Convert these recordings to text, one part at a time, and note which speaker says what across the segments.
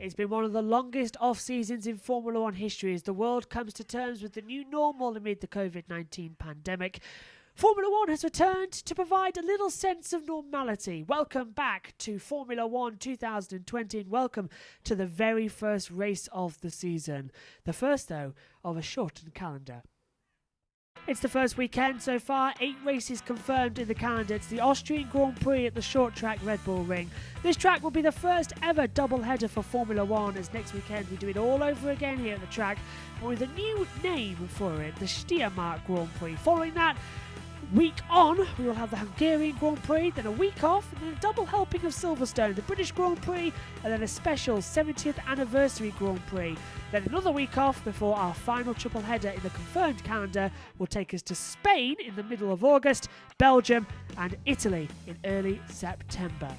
Speaker 1: It's been one of the longest off-seasons in Formula One history as the world comes to terms with the new normal amid the COVID-19 pandemic. Formula One has returned to provide a little sense of normality. Welcome back to Formula One 2020 and welcome to the very first race of the season. The first, though, of a shortened calendar. It's the first weekend so far, 8 races confirmed in the calendar. It's the Austrian Grand Prix at the short track Red Bull Ring. This track will be the first ever double-header for Formula One, as next weekend we do it all over again here at the track with a new name for it, the Steiermark Grand Prix. Following that, week on, we will have the Hungarian Grand Prix, then a week off, and then a double helping of Silverstone, the British Grand Prix, and then a special 70th anniversary Grand Prix. Then another week off before our final triple header in the confirmed calendar will take us to Spain in the middle of August, Belgium, and Italy in early September.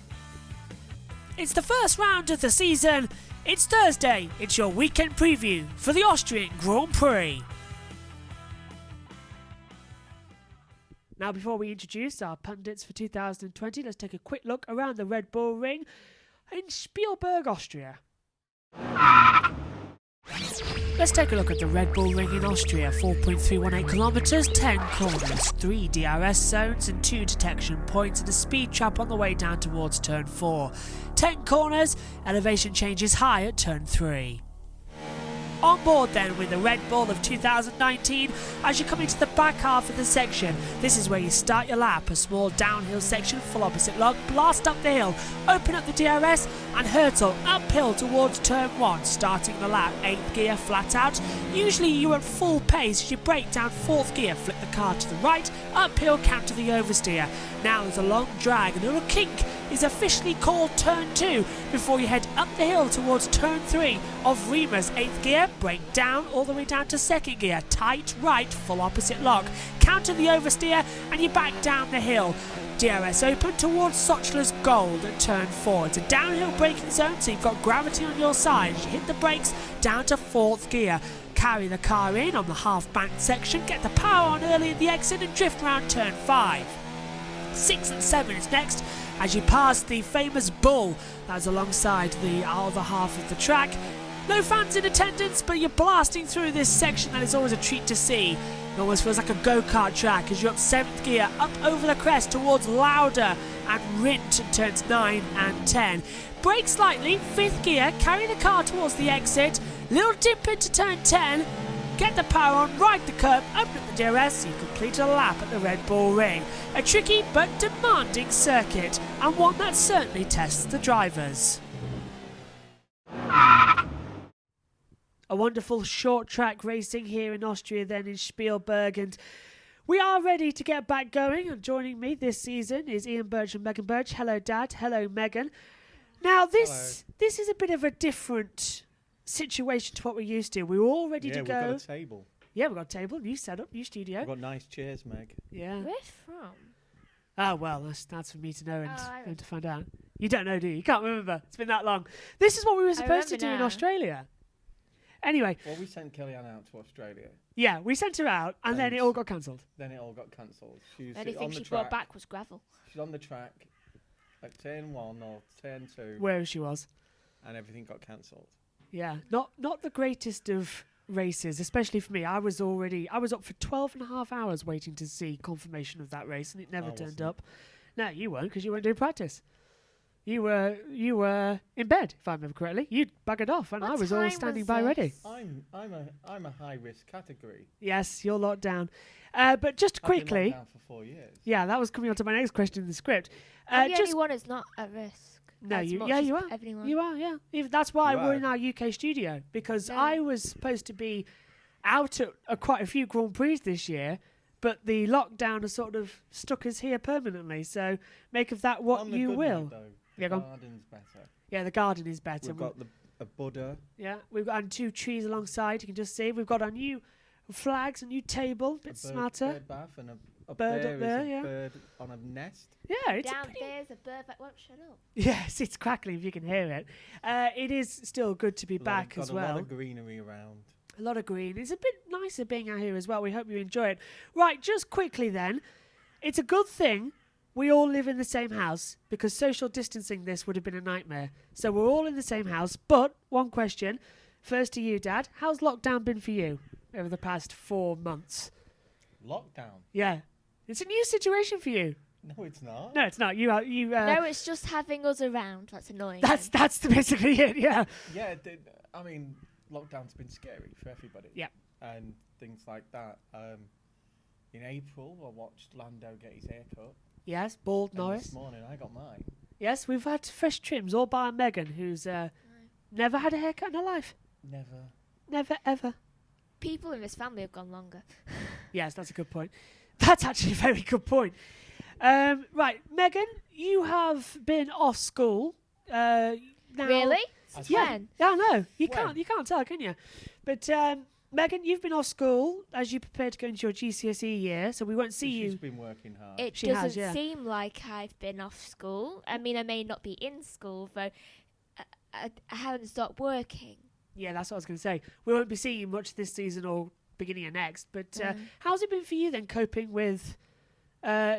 Speaker 1: It's the first round of the season. It's Thursday. It's your weekend preview for the Austrian Grand Prix. Now, before we introduce our pundits for 2020, let's take a quick look around the Red Bull Ring in Spielberg, Austria. Let's take a look at the Red Bull Ring in Austria. 4.318 kilometres, 10 corners, 3 DRS zones and 2 detection points and a speed trap on the way down towards turn 4. 10 corners, elevation changes high at turn 3. On board then with the Red Bull of 2019, as you come into the back half of the section, this is where you start your lap, a small downhill section, full opposite lock, blast up the hill, open up the DRS and hurtle uphill towards turn 1, starting the lap, 8th gear flat out. Usually you're at full pace as you brake down 4th gear, flip the car to the right, uphill counter the oversteer. Now there's a long drag and a little kink is officially called turn 2 before you head up the hill towards turn 3 of Rima's 8th gear, brake down all the way down to 2nd gear, tight right, full opposite lock, counter the oversteer and you back down the hill. DRS open towards Sochler's Gold at turn 4. It's a downhill braking zone, so you've got gravity on your side. You hit the brakes down to 4th gear. Carry the car in on the half-banked section, get the power on early at the exit and drift round turn 5. 6 and 7 is next as you pass the famous Bull that's alongside the other half of the track. No fans in attendance, but you're blasting through this section that is always a treat to see. It almost feels like a go-kart track as you're up 7th gear, up over the crest towards Lauda and Rindt at turns 9 and 10. Brake slightly, 5th gear, carry the car towards the exit, little dip into turn 10, get the power on, ride the curb, open up the DRS, so you complete a lap at the Red Bull Ring. A tricky but demanding circuit, and one that certainly tests the drivers. A wonderful short track racing here in Austria then in Spielberg, and we are ready to get back going, and joining me this season is Ian Birch and Megan Birch. Hello Dad, hello Megan. Now this is a bit of a different situation to what we're used to. We were all ready to go.
Speaker 2: Yeah, we've got a table.
Speaker 1: Yeah, we've got a table, new setup, new studio.
Speaker 2: We've got nice chairs, Meg.
Speaker 1: Yeah.
Speaker 3: Where from?
Speaker 1: Oh, well, that's for me to know and to find out. You don't know, do you? You can't remember. It's been that long. This is what we were supposed to do in Australia. Anyway.
Speaker 2: Well, we sent Kellyanne out to Australia.
Speaker 1: Yeah, we sent her out, and then it all got cancelled.
Speaker 2: Then it all got cancelled.
Speaker 3: The only thing she brought back was gravel.
Speaker 2: She's on the track at turn 1 or turn 2.
Speaker 1: Where she was.
Speaker 2: And everything got cancelled.
Speaker 1: Yeah, not the greatest of races, especially for me. I was up for 12 and a half hours waiting to see confirmation of that race, and it never turned up. No, you weren't, because you weren't doing practice. You were in bed, if I remember correctly. You'd buggered off, and I was always standing by ready.
Speaker 2: I'm a high risk category.
Speaker 1: Yes, you're locked down. But just quickly,
Speaker 2: I've been locked down for 4 years.
Speaker 1: Yeah, that was coming on to my next question in the script.
Speaker 3: I'm the only one that's not at risk.
Speaker 1: No, you are.
Speaker 3: Everyone.
Speaker 1: You are, yeah. That's why we're in our UK studio, because I was supposed to be out at quite a few Grand Prix this year, but the lockdown has sort of stuck us here permanently. So make of that what you will.
Speaker 2: The garden's better.
Speaker 1: Yeah, the garden is better.
Speaker 2: We've got a Buddha.
Speaker 1: Yeah, we've got 2 trees alongside. You can just see we've got our new flags, a new table, a bit smarter.
Speaker 2: Bird bath and a
Speaker 1: bird up there, yeah.
Speaker 2: Bird on a nest.
Speaker 1: Yeah, it's
Speaker 3: down there's a bird that won't shut up.
Speaker 1: Yes, it's crackling if you can hear it. It is still good to be back as well.
Speaker 2: A lot of greenery around.
Speaker 1: A lot of green. It's a bit nicer being out here as well. We hope you enjoy it. Right, just quickly then, it's a good thing we all live in the same house because social distancing this would have been a nightmare. So we're all in the same house. But one question, first to you, Dad. How's lockdown been for you over the past 4 months?
Speaker 2: Lockdown?
Speaker 1: Yeah. It's a new situation for you.
Speaker 2: No, it's not.
Speaker 1: No, it's not.
Speaker 3: No, it's just having us around. That's annoying.
Speaker 1: That's basically it, yeah.
Speaker 2: Yeah, I mean, lockdown's been scary for everybody.
Speaker 1: Yeah.
Speaker 2: And things like that. In April, I watched Lando get his hair cut.
Speaker 1: Yes, bald
Speaker 2: And
Speaker 1: Norris.
Speaker 2: this morning, I got mine.
Speaker 1: Yes, we've had fresh trims, all by Megan, who's never had a haircut in her life.
Speaker 2: Never.
Speaker 1: Never, ever.
Speaker 3: People in this family have gone longer.
Speaker 1: Yes, that's a good point. That's actually a very good point. Right, Megan, you have been off school. Now.
Speaker 3: Really? Since
Speaker 1: Yeah,
Speaker 3: when?
Speaker 1: yeah, no, you
Speaker 2: When?
Speaker 1: can't tell, can you? But Megan, you've been off school as you prepare to go into your GCSE year, so we won't see
Speaker 2: She's
Speaker 1: you.
Speaker 2: been working hard.
Speaker 3: It
Speaker 1: She
Speaker 3: doesn't
Speaker 1: has, yeah.
Speaker 3: seem like I've been off school. I mean, I may not be in school, though I haven't stopped working.
Speaker 1: Yeah, that's what I was going to say. We won't be seeing you much this season or beginning of next. But
Speaker 3: Mm.
Speaker 1: how's it been for you then, coping with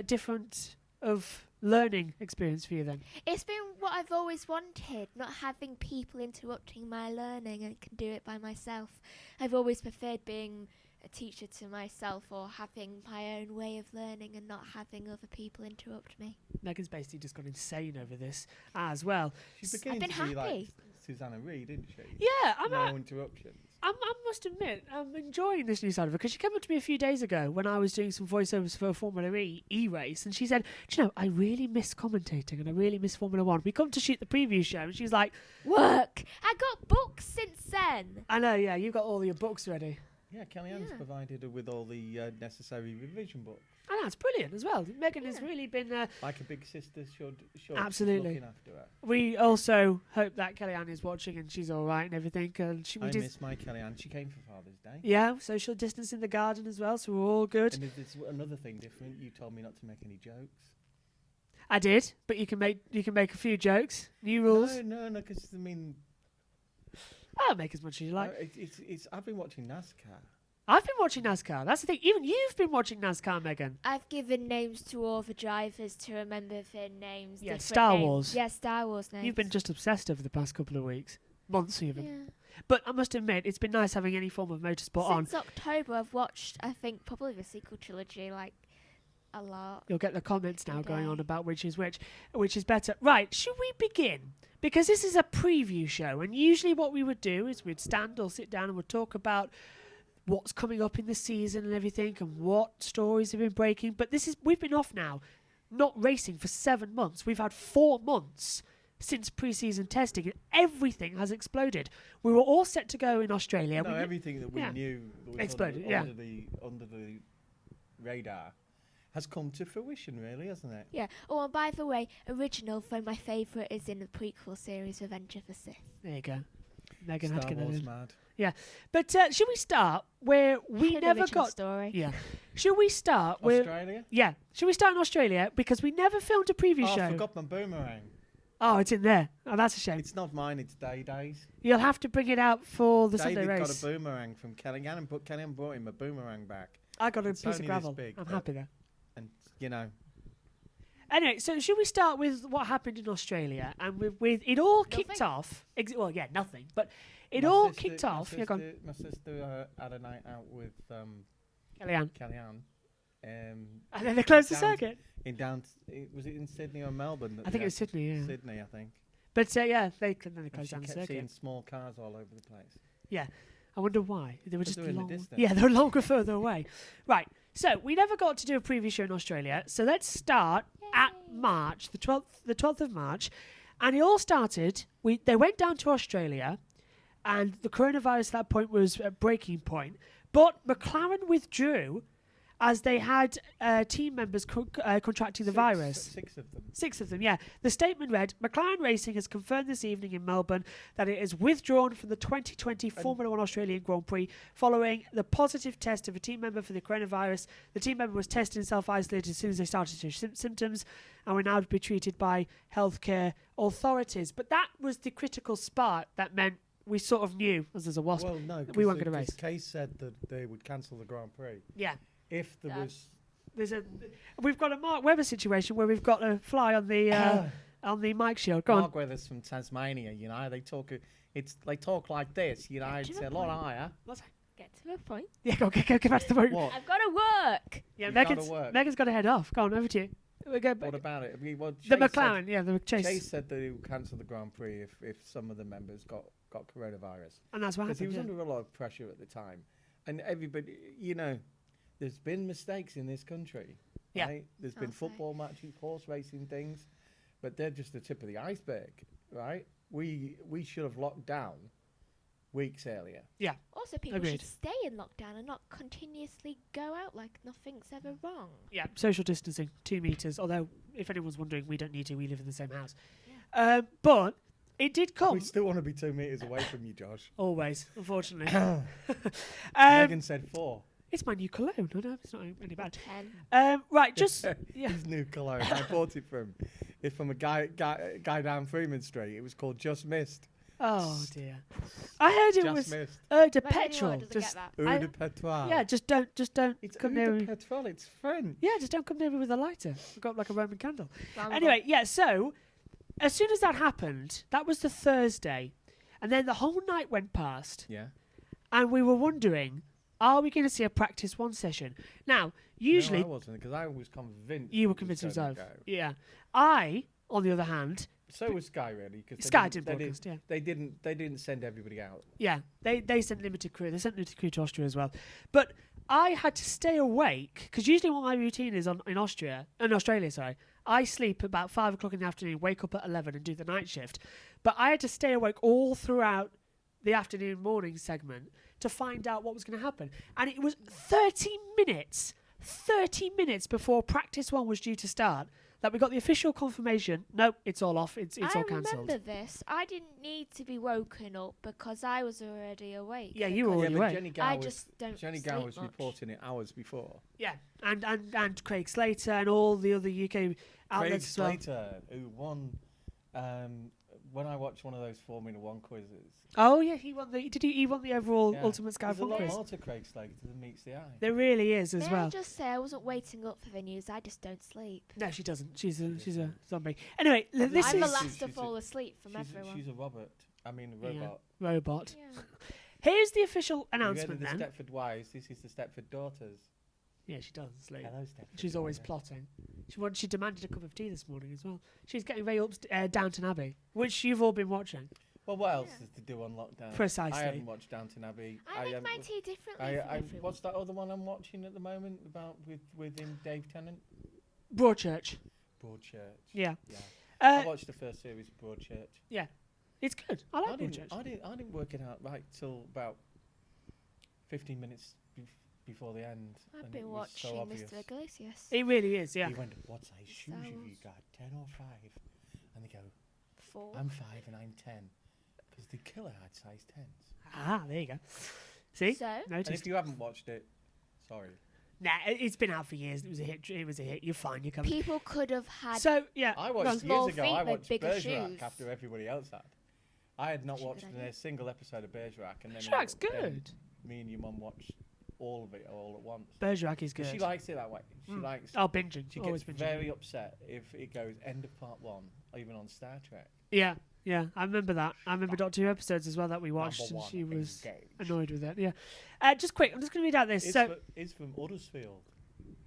Speaker 1: different of learning experience for you then?
Speaker 3: It's been what I've always wanted, not having people interrupting my learning and can do it by myself. I've always preferred being a teacher to myself or having my own way of learning and not having other people interrupt me.
Speaker 1: Megan's basically just gone insane over this as well.
Speaker 2: She's beginning
Speaker 3: been
Speaker 2: to be like
Speaker 3: happy.
Speaker 2: Susanna Reid, isn't she?
Speaker 1: Yeah,
Speaker 2: No interruptions.
Speaker 1: I must admit, I'm enjoying this new side of her because she came up to me a few days ago when I was doing some voiceovers for a Formula E race, and she said, "Do you know, I really miss commentating and I really miss Formula One. We come to shoot the preview show," and she's like,
Speaker 3: Work! I got books since then.
Speaker 1: "I know, yeah, you got all your books ready."
Speaker 2: Yeah, Kellyanne's
Speaker 3: Yeah.
Speaker 2: provided her with all the necessary revision books.
Speaker 1: And that's brilliant as well. Megan has
Speaker 3: Yeah.
Speaker 1: really been.
Speaker 2: Like a big sister should.
Speaker 1: Absolutely.
Speaker 2: Looking after her.
Speaker 1: We also hope that Kellyanne is watching and she's all right and everything. And we
Speaker 2: I
Speaker 1: just,
Speaker 2: miss my Kellyanne. She came for Father's Day.
Speaker 1: yeah, social distance in the garden as well, so we're all good.
Speaker 2: And there's another thing different. You told me not to make any jokes.
Speaker 1: I did, but you can make a few jokes. New rules.
Speaker 2: No, because I mean,
Speaker 1: I'll make as much as you like.
Speaker 2: it's. I've been watching NASCAR.
Speaker 1: I've been watching NASCAR. That's the thing. Even you've been watching NASCAR, Megan.
Speaker 3: I've given names to all the drivers to remember their names.
Speaker 1: Yeah,
Speaker 3: different
Speaker 1: Star
Speaker 3: names.
Speaker 1: Wars.
Speaker 3: Yeah, Star Wars names.
Speaker 1: You've been just obsessed over the past couple of weeks, months even.
Speaker 3: Yeah.
Speaker 1: But I must admit, it's been nice having any form of motorsport on.
Speaker 3: Since October, I've watched, I think, probably the sequel trilogy, like, a lot.
Speaker 1: You'll get the comments now going on
Speaker 3: Okay.
Speaker 1: about which is better. Right, should we begin? Because this is a preview show, and usually what we would do is we'd stand or sit down and we'd talk about what's coming up in the season and everything and what stories have been breaking. But we've been off now, not racing for 7 months. We've had 4 months since pre-season testing and everything has exploded. We were all set to go in Australia.
Speaker 2: No,
Speaker 1: We knew-
Speaker 2: everything that we
Speaker 1: yeah.
Speaker 2: knew that was
Speaker 1: Exploded,
Speaker 2: under,
Speaker 1: yeah.
Speaker 2: under the radar has come to fruition, really, hasn't it?
Speaker 3: Yeah. Oh, and by the way, original, though my favourite is in the prequel series, Revenge of the Sith.
Speaker 1: There you go. Megan had to
Speaker 2: Star
Speaker 1: get that
Speaker 2: Wars
Speaker 1: in.
Speaker 2: mad.
Speaker 1: But should we start where we
Speaker 3: An
Speaker 1: never
Speaker 3: original
Speaker 1: got...
Speaker 3: story.
Speaker 1: Yeah. Should we start where...
Speaker 2: Australia?
Speaker 1: Yeah. Should we start in Australia? Because we never filmed a preview
Speaker 2: Oh,
Speaker 1: show.
Speaker 2: I forgot my boomerang.
Speaker 1: Oh, it's in there. Oh, that's a shame.
Speaker 2: It's not mine, it's Day's.
Speaker 1: You'll have to bring it out for the
Speaker 2: David
Speaker 1: Sunday
Speaker 2: got
Speaker 1: race.
Speaker 2: a boomerang from Kellyanne and Kellyanne brought him a boomerang back.
Speaker 1: I got a
Speaker 2: It's
Speaker 1: piece of
Speaker 2: only this
Speaker 1: gravel.
Speaker 2: big,
Speaker 1: I'm
Speaker 2: but-
Speaker 1: happy there.
Speaker 2: And, you know,
Speaker 1: Anyway, so should we start with what happened in Australia? And with it all kicked
Speaker 3: Nothing.
Speaker 1: off. Well, yeah, nothing. But it
Speaker 2: my
Speaker 1: all
Speaker 2: sister-
Speaker 1: kicked
Speaker 2: my
Speaker 1: off. Yeah, go on.
Speaker 2: My sister had a night out with
Speaker 1: Kellyanne.
Speaker 2: Kellyanne.
Speaker 1: And then they closed the
Speaker 2: down-
Speaker 1: circuit.
Speaker 2: Was it in Sydney or Melbourne? that
Speaker 1: I think
Speaker 2: they
Speaker 1: it was
Speaker 2: had-
Speaker 1: Sydney, yeah.
Speaker 2: Sydney, I think.
Speaker 1: But yeah, then they
Speaker 2: And
Speaker 1: closed
Speaker 2: she
Speaker 1: down the
Speaker 2: kept seeing
Speaker 1: circuit.
Speaker 2: small cars all over the place.
Speaker 1: I wonder why. They were
Speaker 2: Because
Speaker 1: just
Speaker 2: they're in the
Speaker 1: long.
Speaker 2: distance.
Speaker 1: Yeah, they're longer further away. Right. So we never got to do a preview show in Australia. So let's start at March, the 12th of March, and it all started. They went down to Australia, and the coronavirus at that point was a breaking point. But McLaren withdrew as they had team members contracting the virus.
Speaker 2: 6 of them.
Speaker 1: 6 of them, yeah. The statement read, McLaren Racing has confirmed this evening in Melbourne that it is withdrawn from the 2020 Formula One Australian Grand Prix following the positive test of a team member for the coronavirus. The team member was tested and self-isolated as soon as they started to show symptoms and will now be treated by healthcare authorities. But that was the critical spark that meant we sort of knew, as there's a wasp.
Speaker 2: Well, no,
Speaker 1: we weren't gonna race.
Speaker 2: Case said that they would cancel the Grand Prix
Speaker 1: Yeah.
Speaker 2: if there
Speaker 3: Yeah.
Speaker 2: was
Speaker 1: We've got a Mark Webber situation where we've got a fly on the mic shield. Go on.
Speaker 2: Mark Weathers from Tasmania, they talk like this, it's a lot higher.
Speaker 3: Get to the point.
Speaker 1: Yeah, go back to the point.
Speaker 2: What?
Speaker 3: I've got to work.
Speaker 1: Yeah,
Speaker 2: You've
Speaker 1: Megan's
Speaker 2: gotta work.
Speaker 1: got to head off. Go on, over to you. We'll go
Speaker 2: What about it?
Speaker 1: the
Speaker 2: Chase
Speaker 1: McLaren, the Chase.
Speaker 2: Chase said that he would cancel the Grand Prix if some of the members got coronavirus.
Speaker 1: And that's what
Speaker 2: Because he
Speaker 1: happened.
Speaker 2: was
Speaker 1: Yeah.
Speaker 2: under a lot of pressure at the time. And everybody, there's been mistakes in this country.
Speaker 1: Yeah.
Speaker 2: Right? There's been
Speaker 3: Okay.
Speaker 2: football matches, horse racing things, but they're just the tip of the iceberg, right? We should have locked down weeks earlier.
Speaker 3: Also, people
Speaker 1: Agreed.
Speaker 3: should stay in lockdown and not continuously go out like nothing's ever wrong.
Speaker 1: Yeah, social distancing, 2 meters. Although, if anyone's wondering, we don't need to. We live in the same house.
Speaker 3: Yeah.
Speaker 1: But it did come.
Speaker 2: We still want to be 2 meters away from you, Josh.
Speaker 1: Always, unfortunately.
Speaker 2: Megan said 4.
Speaker 1: It's my new cologne. No, it's not any bad.
Speaker 3: 10.
Speaker 1: Right, just yeah.
Speaker 2: His new cologne. I bought it from. It's from a guy down Freeman Street. It was called Just Mist.
Speaker 1: Oh dear. I heard it
Speaker 2: Just
Speaker 1: was
Speaker 2: Mist.
Speaker 1: eau de
Speaker 3: But anyone
Speaker 1: petrol.
Speaker 3: doesn't
Speaker 1: Just
Speaker 3: get
Speaker 2: Eau
Speaker 1: I-
Speaker 2: de pétrole.
Speaker 1: yeah, just don't
Speaker 2: It's
Speaker 1: come
Speaker 2: Eau
Speaker 1: near
Speaker 2: de
Speaker 1: me.
Speaker 2: pétrole. It's French.
Speaker 1: Yeah, just don't come near me with a lighter. I've got like a Roman candle.
Speaker 3: that.
Speaker 1: Anyway, yeah. So as soon as that happened, that was the Thursday, and then the whole night went past,
Speaker 2: Yeah.
Speaker 1: and we were wondering, are we going to see a practice 1 session? Now, usually
Speaker 2: No, I wasn't, because I was convinced.
Speaker 1: you were
Speaker 2: it
Speaker 1: convinced
Speaker 2: was
Speaker 1: of
Speaker 2: gonna
Speaker 1: yourself.
Speaker 2: go.
Speaker 1: Yeah. I, on the other hand,
Speaker 2: So was Sky, really. Cause
Speaker 1: Sky didn't
Speaker 2: they
Speaker 1: broadcast. Yeah.
Speaker 2: They didn't send everybody out.
Speaker 1: Yeah, they sent limited crew. They sent limited crew to Austria as well. But I had to stay awake because usually what my routine is in Australia, sorry, I sleep about 5 o'clock in the afternoon, wake up at 11 and do the night shift. But I had to stay awake all throughout the afternoon morning segment to find out what was going to happen. And it was 30 minutes before practice 1 was due to start that we got the official confirmation. Nope, it's all off. It's all
Speaker 3: I
Speaker 1: cancelled.
Speaker 3: remember this. I didn't need to be woken up because I was already awake.
Speaker 1: Yeah, you were
Speaker 3: because
Speaker 1: already
Speaker 2: but
Speaker 1: awake.
Speaker 2: Jenny Gow
Speaker 3: I
Speaker 2: was,
Speaker 3: just don't
Speaker 2: Jenny
Speaker 3: sleep
Speaker 2: Gow was
Speaker 3: much.
Speaker 2: reporting it hours before.
Speaker 1: Yeah, and Craig Slater and all the other UK
Speaker 2: Craig
Speaker 1: outlets as well.
Speaker 2: Slater, who won, when I watched one of those Formula One quizzes.
Speaker 1: Oh yeah, he won the. He won the overall
Speaker 2: Yeah.
Speaker 1: Ultimate Sky
Speaker 2: There's a
Speaker 1: Fun
Speaker 2: lot
Speaker 1: quiz.
Speaker 2: more to Craig Slater than meets the eye.
Speaker 1: There really is as
Speaker 3: May
Speaker 1: well.
Speaker 3: I just say I wasn't waiting up for the news. I just don't sleep.
Speaker 1: No, she doesn't. She's a zombie. Anyway, this
Speaker 3: I'm the
Speaker 1: is
Speaker 3: last to
Speaker 2: she's
Speaker 3: fall asleep from everyone.
Speaker 2: She's a robot. I mean, a
Speaker 1: Yeah.
Speaker 2: robot.
Speaker 1: robot.
Speaker 3: Yeah.
Speaker 1: Here's the official
Speaker 2: Have you heard
Speaker 1: announcement
Speaker 2: of the
Speaker 1: then.
Speaker 2: Stepford wives? This is the Stepford daughters.
Speaker 1: Yeah, she doesn't sleep.
Speaker 2: Hello, Stepford.
Speaker 1: She's always plotting. She demanded a cup of tea this morning as well. She's getting very up Downton Abbey, which you've all been watching.
Speaker 2: Well, what else
Speaker 3: Yeah.
Speaker 2: is to do on lockdown?
Speaker 1: Precisely.
Speaker 2: I haven't watched Downton Abbey.
Speaker 3: I make my tea differently from everyone.
Speaker 2: What's that other one I'm watching at the moment about with him, Dave Tennant?
Speaker 1: Broadchurch.
Speaker 2: Broadchurch.
Speaker 1: Yeah.
Speaker 2: Yeah. I
Speaker 1: Uh,
Speaker 2: watched the first series of Broadchurch.
Speaker 1: it's good. I like
Speaker 2: didn't,
Speaker 1: Broadchurch.
Speaker 2: I didn't work it out right till about 15 minutes before the end.
Speaker 3: I've
Speaker 2: and
Speaker 3: been
Speaker 2: it was so
Speaker 3: watching
Speaker 2: obvious.
Speaker 3: Mr. Iglesias.
Speaker 1: It really is. Yeah.
Speaker 2: He went, what size shoes have you
Speaker 3: Sounds-
Speaker 2: got, 10 or 5? And they go,
Speaker 3: 4.
Speaker 2: I'm 5 and I'm 10. Because the killer had size 10s.
Speaker 1: Ah, there you go. See?
Speaker 3: So?
Speaker 2: And
Speaker 1: Noticed.
Speaker 2: if you haven't watched it, sorry.
Speaker 1: Nah, it's been out for years. It was a hit. It was a hit. You're fine. You're coming.
Speaker 3: People could have had.
Speaker 1: So yeah,
Speaker 2: I
Speaker 1: go on.
Speaker 2: watched
Speaker 3: Small
Speaker 2: years ago,
Speaker 3: feet
Speaker 2: I
Speaker 3: with
Speaker 2: watched
Speaker 3: bigger
Speaker 2: Bergerac
Speaker 3: shoes.
Speaker 2: after everybody else had. I had not
Speaker 3: Should
Speaker 2: watched
Speaker 3: idea.
Speaker 2: a single episode of Bergerac. And then
Speaker 1: Shrek's
Speaker 2: then
Speaker 1: good.
Speaker 2: Me and your mum watched all of it all at once.
Speaker 1: Bergerac is
Speaker 2: 'Cause
Speaker 1: good.
Speaker 2: She likes it that way. She
Speaker 1: Mm.
Speaker 2: likes.
Speaker 1: Oh, binging.
Speaker 2: She
Speaker 1: Always
Speaker 2: gets
Speaker 1: binging.
Speaker 2: very upset if it goes end of part 1, or even on Star Trek.
Speaker 1: Yeah, yeah. I remember that. I remember Doctor Who episodes as well that we watched,
Speaker 2: Number
Speaker 1: and
Speaker 2: one,
Speaker 1: she was
Speaker 2: engage.
Speaker 1: annoyed with it. Yeah. Just quick. I'm just going to read out this.
Speaker 2: It's from Huddersfield.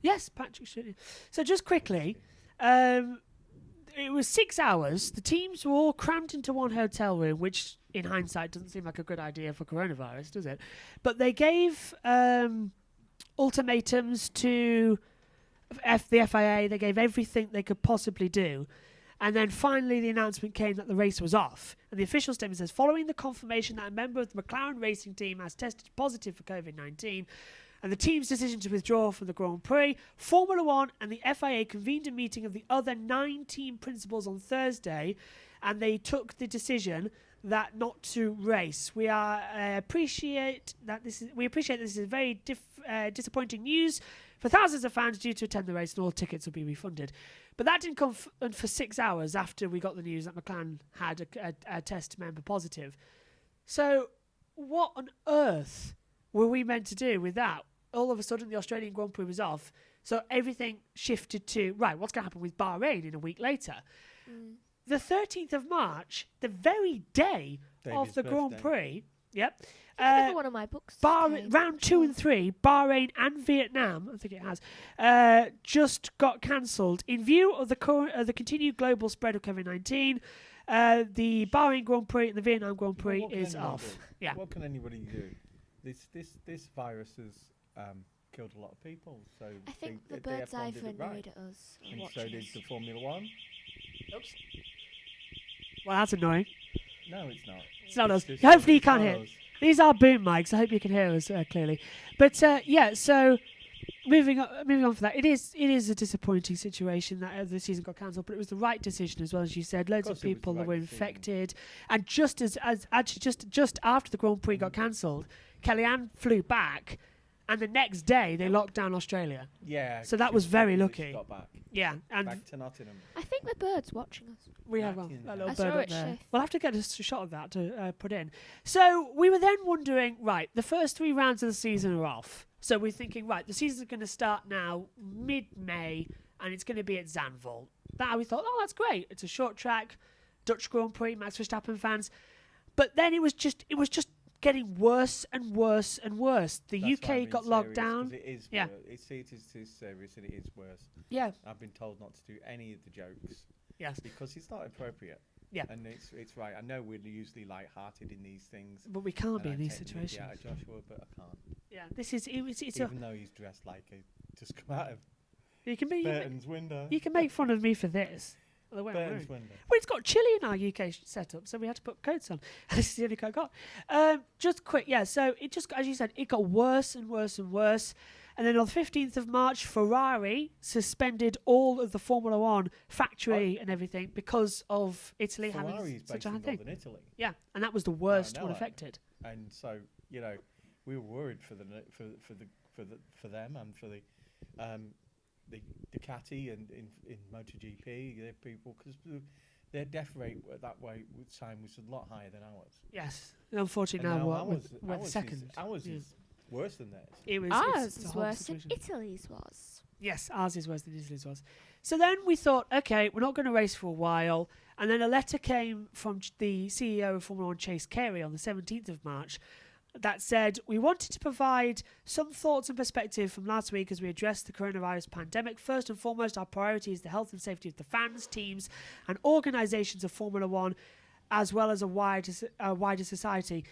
Speaker 1: Yes, Patrick should. So just quickly, it was 6 hours. The teams were all crammed into one hotel room, which in hindsight doesn't seem like a good idea for coronavirus, does it? But they gave ultimatums to the FIA. They gave everything they could possibly do. And then finally the announcement came that the race was off. And the official statement says, following the confirmation that a member of the McLaren racing team has tested positive for COVID-19, and the team's decision to withdraw from the Grand Prix, Formula One and the FIA convened a meeting of the other 9 team principals on Thursday, and they took the decision that not to race. We appreciate this is very disappointing news for thousands of fans due to attend the race, and all tickets will be refunded. But that didn't come for 6 hours after we got the news that McLaren had a test member positive. So what on earth were we meant to do with that? All of a sudden, the Australian Grand Prix was off. So everything shifted to, right, what's going to happen with Bahrain in a week later? The 13th of March, the very day of
Speaker 2: David's
Speaker 1: the Grand
Speaker 2: birthday.
Speaker 1: Prix, yep.
Speaker 3: Another one of my books. came
Speaker 1: Round 2 and 3, Bahrain and Vietnam, I think it has, just got cancelled in view of the continued global spread of COVID-19. The Bahrain Grand Prix and the Vietnam Grand Prix
Speaker 2: What can
Speaker 1: is
Speaker 2: anyone
Speaker 1: off.
Speaker 2: do?
Speaker 1: Yeah,
Speaker 2: What can anybody do? This virus has killed a lot of people. So
Speaker 3: I think the
Speaker 2: they
Speaker 3: bird's
Speaker 2: everyone
Speaker 3: eye
Speaker 2: did
Speaker 3: were
Speaker 2: it right.
Speaker 3: annoyed at us.
Speaker 2: And so
Speaker 3: watching
Speaker 2: did
Speaker 3: us.
Speaker 2: the Formula One.
Speaker 1: oops. Well, that's annoying.
Speaker 2: No, it's not.
Speaker 1: It's not us.
Speaker 2: just-
Speaker 1: Hopefully you
Speaker 2: it's
Speaker 1: can't
Speaker 2: not
Speaker 1: hear.
Speaker 2: us.
Speaker 1: These are boom mics. I hope you can hear us clearly. But yeah, so moving on from that, it is a disappointing situation that the season got cancelled, but it was the right decision as well, as you said. Loads of
Speaker 2: course it was the
Speaker 1: people that
Speaker 2: right
Speaker 1: were
Speaker 2: decision.
Speaker 1: infected, and just just after the Grand Prix got cancelled, Kellyanne flew back, and the next day they locked down Australia.
Speaker 2: Yeah.
Speaker 1: So that
Speaker 2: she
Speaker 1: was very
Speaker 2: she
Speaker 1: lucky.
Speaker 2: Got back.
Speaker 1: Yeah, and
Speaker 2: Back to Nottingham.
Speaker 3: I think the bird's watching us.
Speaker 1: we have
Speaker 2: Back in
Speaker 1: a
Speaker 2: there.
Speaker 1: little
Speaker 3: I
Speaker 1: bird
Speaker 3: saw
Speaker 1: up
Speaker 3: it
Speaker 1: there.
Speaker 3: shift.
Speaker 1: We'll have to get a shot of that to put in. So we were then wondering, right, the first 3 rounds of the season are off. So we're thinking, right, the season's going to start now mid-May, and it's going to be at Zandvoort. That we thought, oh, that's great. It's a short track, Dutch Grand Prix, Max Verstappen fans. But then it was just getting worse and worse and worse. The
Speaker 2: That's why I'm
Speaker 1: UK
Speaker 2: being
Speaker 1: got locked
Speaker 2: serious, 'cause
Speaker 1: down.
Speaker 2: It is.
Speaker 1: Yeah.
Speaker 2: It is serious and it is worse.
Speaker 1: Yeah.
Speaker 2: I've been told not to do any of the jokes
Speaker 1: Yes.
Speaker 2: because it's not appropriate.
Speaker 1: Yeah.
Speaker 2: And it's right. I know we're usually light-hearted in these things.
Speaker 1: But we can't
Speaker 2: and
Speaker 1: be
Speaker 2: I
Speaker 1: in these
Speaker 2: take the mickey
Speaker 1: situations.
Speaker 2: out of Joshua, but I can't.
Speaker 1: Yeah. This is it's a,
Speaker 2: Even though he's dressed like just come out of
Speaker 1: you can be
Speaker 2: Burton's window.
Speaker 1: you can make fun of me for this. The way I'm wearing.
Speaker 2: Burton's window.
Speaker 1: Well, it's got chilly in our UK setup, so we had to put coats on. This is the only coat I got. Just quick, yeah. So it just, as you said, it got worse and worse and worse. And then on the 15th of March, Ferrari suspended all of the Formula One factory and everything because of Italy
Speaker 2: Ferrari
Speaker 1: having
Speaker 2: is
Speaker 1: such
Speaker 2: based
Speaker 1: a
Speaker 2: in
Speaker 1: hard thing.
Speaker 2: Northern Italy,
Speaker 1: Yeah, and that was the worst
Speaker 2: know
Speaker 1: one
Speaker 2: that.
Speaker 1: affected.
Speaker 2: and so we were worried for them and for the Ducati and in MotoGP, their people, because their death rate at that time was a lot higher than ours.
Speaker 1: Yes, unfortunately
Speaker 2: And
Speaker 1: now
Speaker 2: ours,
Speaker 1: we're the
Speaker 2: ours
Speaker 1: second.
Speaker 2: Ours
Speaker 1: Yeah.
Speaker 2: is worse than theirs.
Speaker 1: It was
Speaker 3: Ours
Speaker 1: it's a
Speaker 3: is
Speaker 1: horrible
Speaker 3: worse than
Speaker 1: situation.
Speaker 3: Italy's was.
Speaker 1: Yes, ours is worse than Italy's was. So then we thought, okay, we're not going to race for a while. And then a letter came from the CEO of Formula One, Chase Carey, on the 17th of March that said, we wanted to provide some thoughts and perspective from last week as we addressed the coronavirus pandemic. First and foremost, our priority is the health and safety of the fans, teams and organisations of Formula One, as well as a wider society.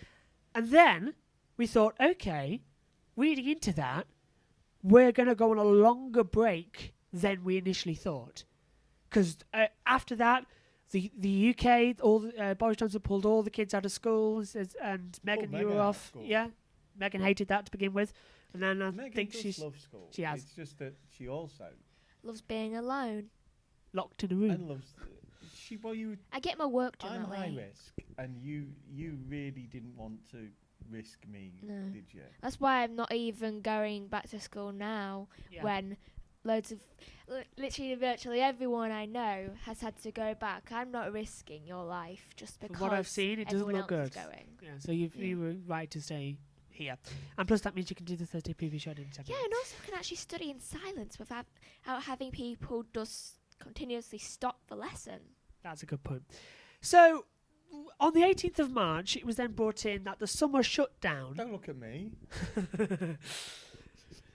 Speaker 1: And then we thought, okay, reading into that, we're going to go on a longer break than we initially thought. Because after that, the UK, Boris Johnson pulled all the kids out of school, and Meghan, you
Speaker 2: Meghan
Speaker 1: were
Speaker 2: out of
Speaker 1: off.
Speaker 2: school.
Speaker 1: Yeah, Meghan hated that to begin with. And then I
Speaker 2: Megan
Speaker 1: think
Speaker 2: does
Speaker 1: she's
Speaker 2: love school.
Speaker 1: she has.
Speaker 2: It's just that she also
Speaker 3: Loves being alone.
Speaker 1: locked in a room.
Speaker 2: and loves. You.
Speaker 3: I get my work done
Speaker 2: I'm
Speaker 3: that
Speaker 2: high
Speaker 3: way.
Speaker 2: risk, and you really didn't want to risk me,
Speaker 3: No.
Speaker 2: did you?
Speaker 3: That's why I'm not even going back to school now
Speaker 1: Yeah.
Speaker 3: when loads of, literally virtually everyone I know has had to go back. I'm not risking your life just
Speaker 1: From
Speaker 3: because
Speaker 1: what I've seen, it doesn't
Speaker 3: everyone
Speaker 1: look
Speaker 3: else
Speaker 1: good.
Speaker 3: is going.
Speaker 1: Yeah, so you were right to stay here. And plus that means you can do the Thursday preview show in 10
Speaker 3: Yeah,
Speaker 1: minutes.
Speaker 3: and also can actually study in silence without having people just continuously stop the lesson.
Speaker 1: That's a good point. So, on the 18th of March, it was then brought in that the summer shutdown.
Speaker 2: Don't look at me.